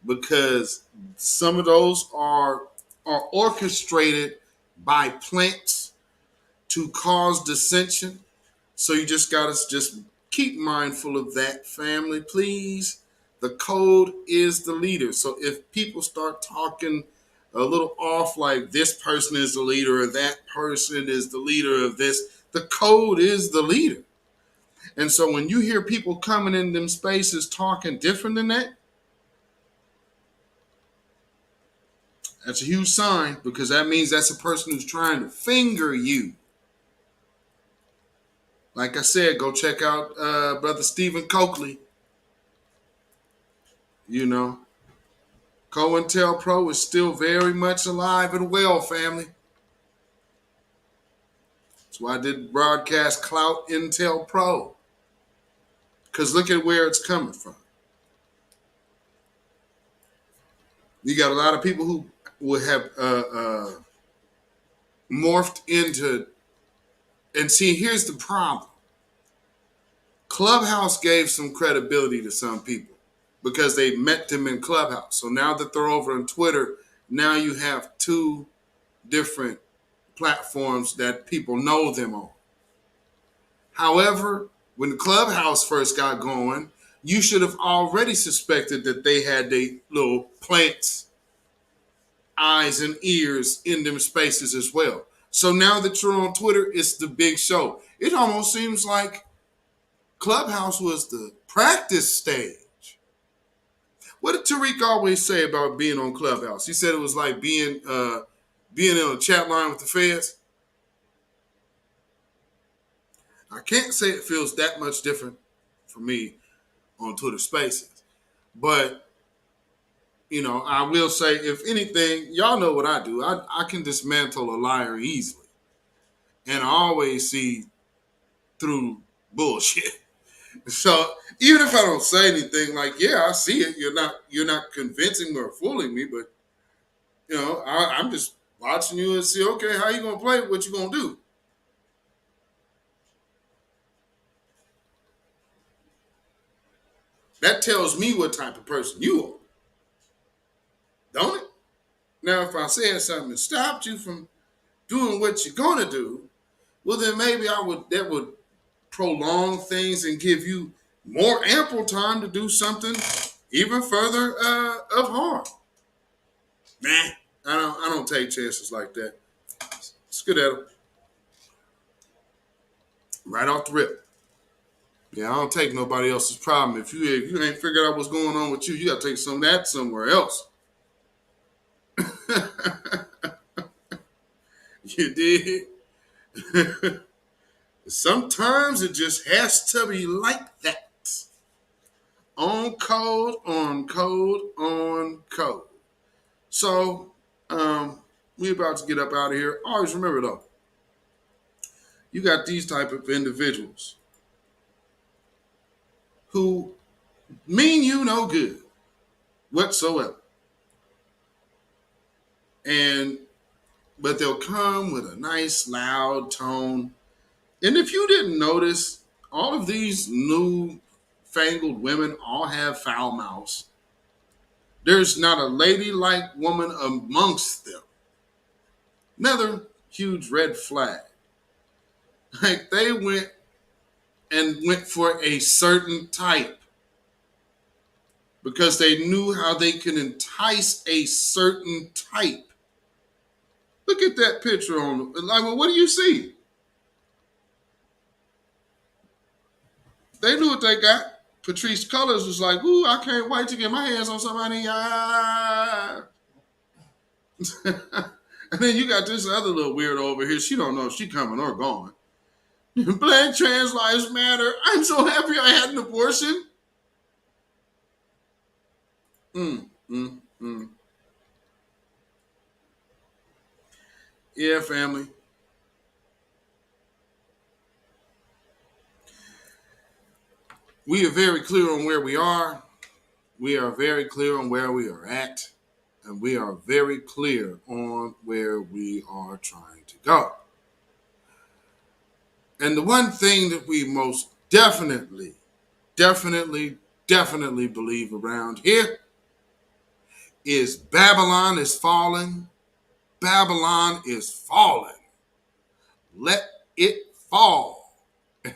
because some of those are orchestrated by plants to cause dissension. So you just got to just keep mindful of that, family, please. The code is the leader. So if people start talking a little off, like this person is the leader or that person is the leader of this, the code is the leader. And so when you hear people coming in them spaces talking different than that, that's a huge sign, because that means that's a person who's trying to finger you. Like I said, go check out Brother Stephen Coakley. You know, COINTELPRO is still very much alive and well, family. That's why I did broadcast Clout Intel Pro. Because look at where it's coming from. You got a lot of people who would have morphed into, and see, here's the problem. Clubhouse gave some credibility to some people because they met them in Clubhouse. So now that they're over on Twitter, now you have two different platforms that people know them on. However, when the Clubhouse first got going, you should have already suspected that they had their little plants, eyes and ears in them spaces as well. So now that you're on Twitter, it's the big show. It almost seems like Clubhouse was the practice stage. What did Tariq always say about being on Clubhouse? He said it was like being in a chat line with the feds. I can't say it feels that much different for me on Twitter Spaces. But, you know, I will say, if anything, y'all know what I do. I can dismantle a liar easily. And I always see through bullshit. So even if I don't say anything, like, yeah, I see it. You're not convincing me or fooling me, but, you know, I'm just watching you and see, okay, how you going to play? What you going to do? That tells me what type of person you are. Don't it? Now, if I said something that stopped you from doing what you're going to do, well, then maybe that would prolong things and give you more ample time to do something even further of harm. Nah, I don't take chances like that. Skedaddle. Right off the rip. Yeah, I don't take nobody else's problem. If you ain't figured out what's going on with you, you got to take some of that somewhere else. You did? Sometimes it just has to be like that. On code, on code, on code. So, we about to get up out of here. Always remember, though, you got these type of individuals who mean you no good whatsoever. But they'll come with a nice, loud tone. And if you didn't notice, all of these new fangled women all have foul mouths. There's not a ladylike woman amongst them. Another huge red flag. Like, they went for a certain type because they knew how they can entice a certain type. Look at that picture on, like, well, what do you see? They knew what they got. Patrice Cullors was like, ooh, I can't wait to get my hands on somebody. And then you got this other little weirdo over here. She don't know if she coming or going. Black trans lives matter. I'm so happy I had an abortion. Yeah, family. We are very clear on where we are. We are very clear on where we are at. and we are very clear on where we are trying to go. And the one thing that we most definitely believe around here is Babylon is falling. Babylon is falling. Let it fall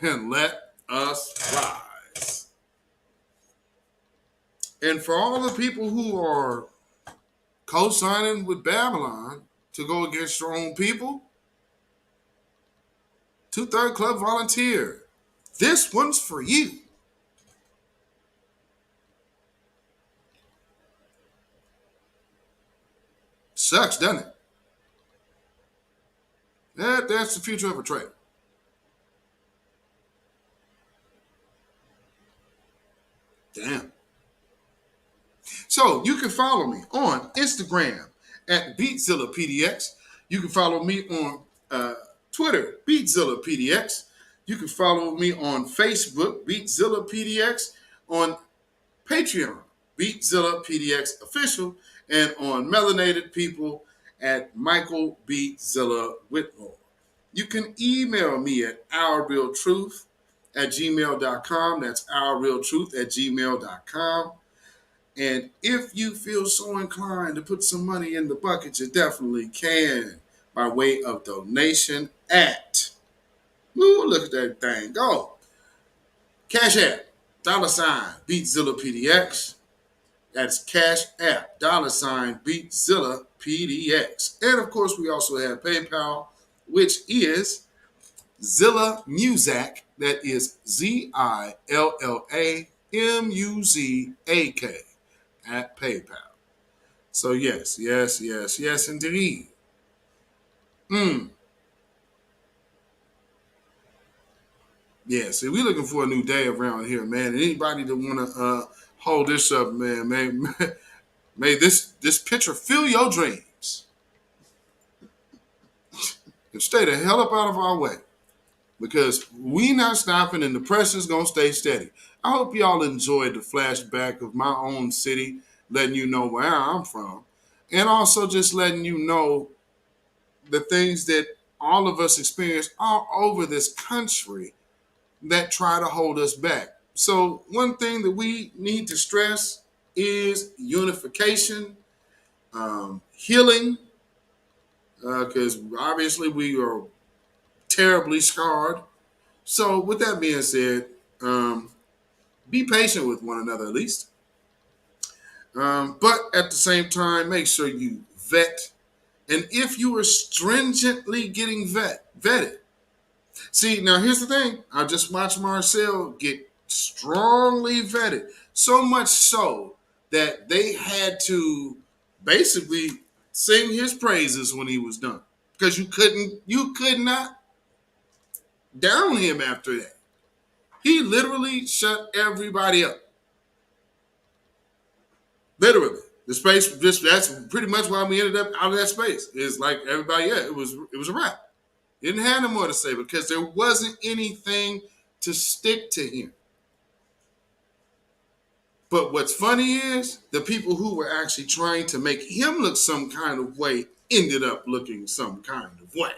and let us rise. And for all the people who are co-signing with Babylon to go against your own people, 2/3 Club volunteer. This one's for you. Sucks, doesn't it? That's the future of a trade. Damn. So you can follow me on Instagram at beatzillapdx. You can follow me on Twitter, beatzillapdx. You can follow me on Facebook, beatzillapdx, on Patreon, beatzillapdx official, and on Melanated People at Michael Beatzilla Whitmore. You can email me at ourrealtruth@gmail.com. That's ourrealtruth@gmail.com. And if you feel so inclined to put some money in the bucket, you definitely can by way of donation at, ooh, look at that thing go. CashApp, $beatzillapdx. That's CashApp, $beatzillapdx. And of course, we also have PayPal, which is Zilla Muzak. That is ZILLAMUZAK at PayPal. So yes, indeed. Yeah, see, we're looking for a new day around here, man. And anybody that want to hold this up, man, may this picture fill your dreams. And stay the hell up out of our way. Because we not stopping and the pressure's going to stay steady. I hope y'all enjoyed the flashback of my own city, letting you know where I'm from. And also just letting you know the things that all of us experience all over this country that try to hold us back. So one thing that we need to stress is unification, healing, because obviously we are terribly scarred. So with that being said, be patient with one another at least. But at the same time, make sure you vet. And if you are stringently getting vetted. See, now here's the thing. I just watched Marcel get strongly vetted. So much so that they had to basically sing his praises when he was done. Because you could not down him after that. He literally shut everybody up. Literally. The space, that's pretty much why we ended up out of that space. It's like everybody, it was a wrap. Didn't have no more to say because there wasn't anything to stick to him. But what's funny is the people who were actually trying to make him look some kind of way ended up looking some kind of way.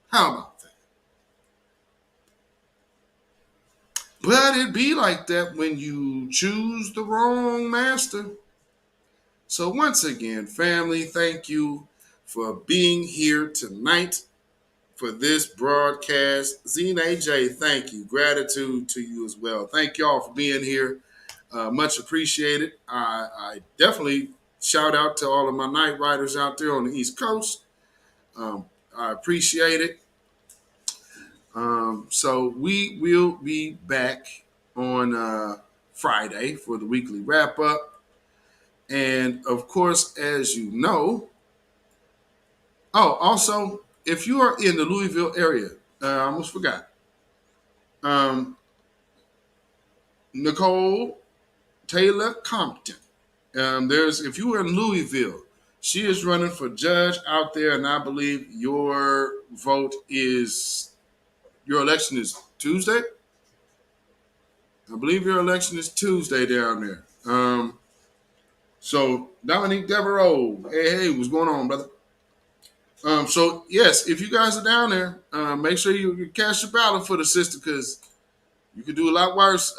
How about that? But it be like that when you choose the wrong master. So once again, family, thank you for being here tonight for this broadcast. Zine AJ, thank you. Gratitude to you as well. Thank y'all for being here. Much appreciated. I definitely shout out to all of my night riders out there on the East Coast. I appreciate it. So we will be back on Friday for the weekly wrap up. And of course, as you know, also, if you are in the Louisville area, I almost forgot. Nicole Taylor Compton. If you are in Louisville, she is running for judge out there, and I believe your election is Tuesday. I believe your election is Tuesday down there. So Dominique Devereaux, hey, what's going on, brother? So yes, if you guys are down there, make sure you cast your ballot for the sister, because you could do a lot worse.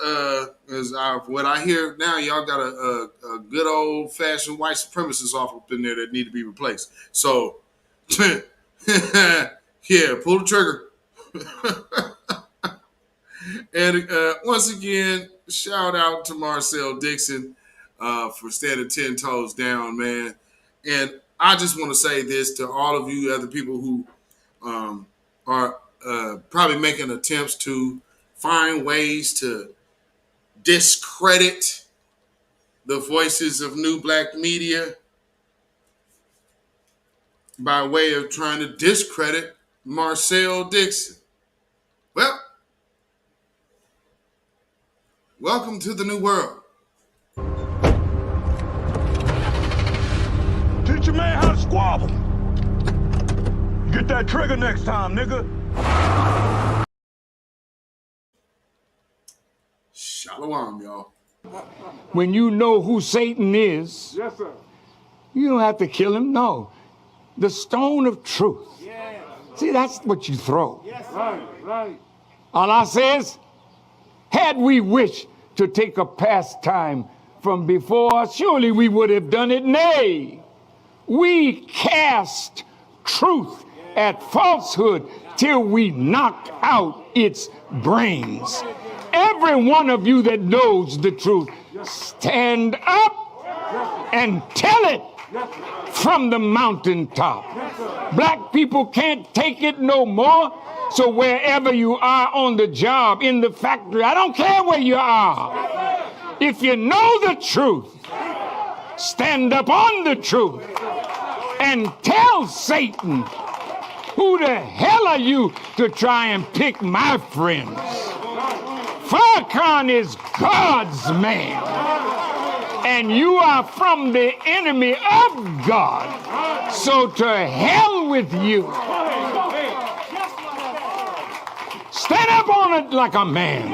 As what I hear now, y'all got a good old fashioned white supremacist off up in there that need to be replaced. So yeah, pull the trigger. And once again, shout out to Marcel Dixon for standing 10 toes down, man. And I just want to say this to all of you other people who are probably making attempts to find ways to discredit the voices of new black media by way of trying to discredit Marcel Dixon. Well, welcome to the new world. Teach your man how to squabble. Get that trigger next time, nigga. Shalom, y'all. When you know who Satan is, Yes, sir. you don't have to kill him, no. The stone of truth. Yeah. See, that's what you throw. Yes, right, right. Allah says, had we wished to take a pastime from before, surely we would have done it. Nay, we cast truth at falsehood till we knocked out its brains. Every one of you that knows the truth, stand up and tell it from the mountaintop. Black people can't take it no more. So wherever you are on the job, in the factory, I don't care where you are. If you know the truth, stand up on the truth and tell Satan, who the hell are you to try and pick my friends? Farrakhan is God's man, and you are from the enemy of God. So to hell with you. Stand up on it like a man.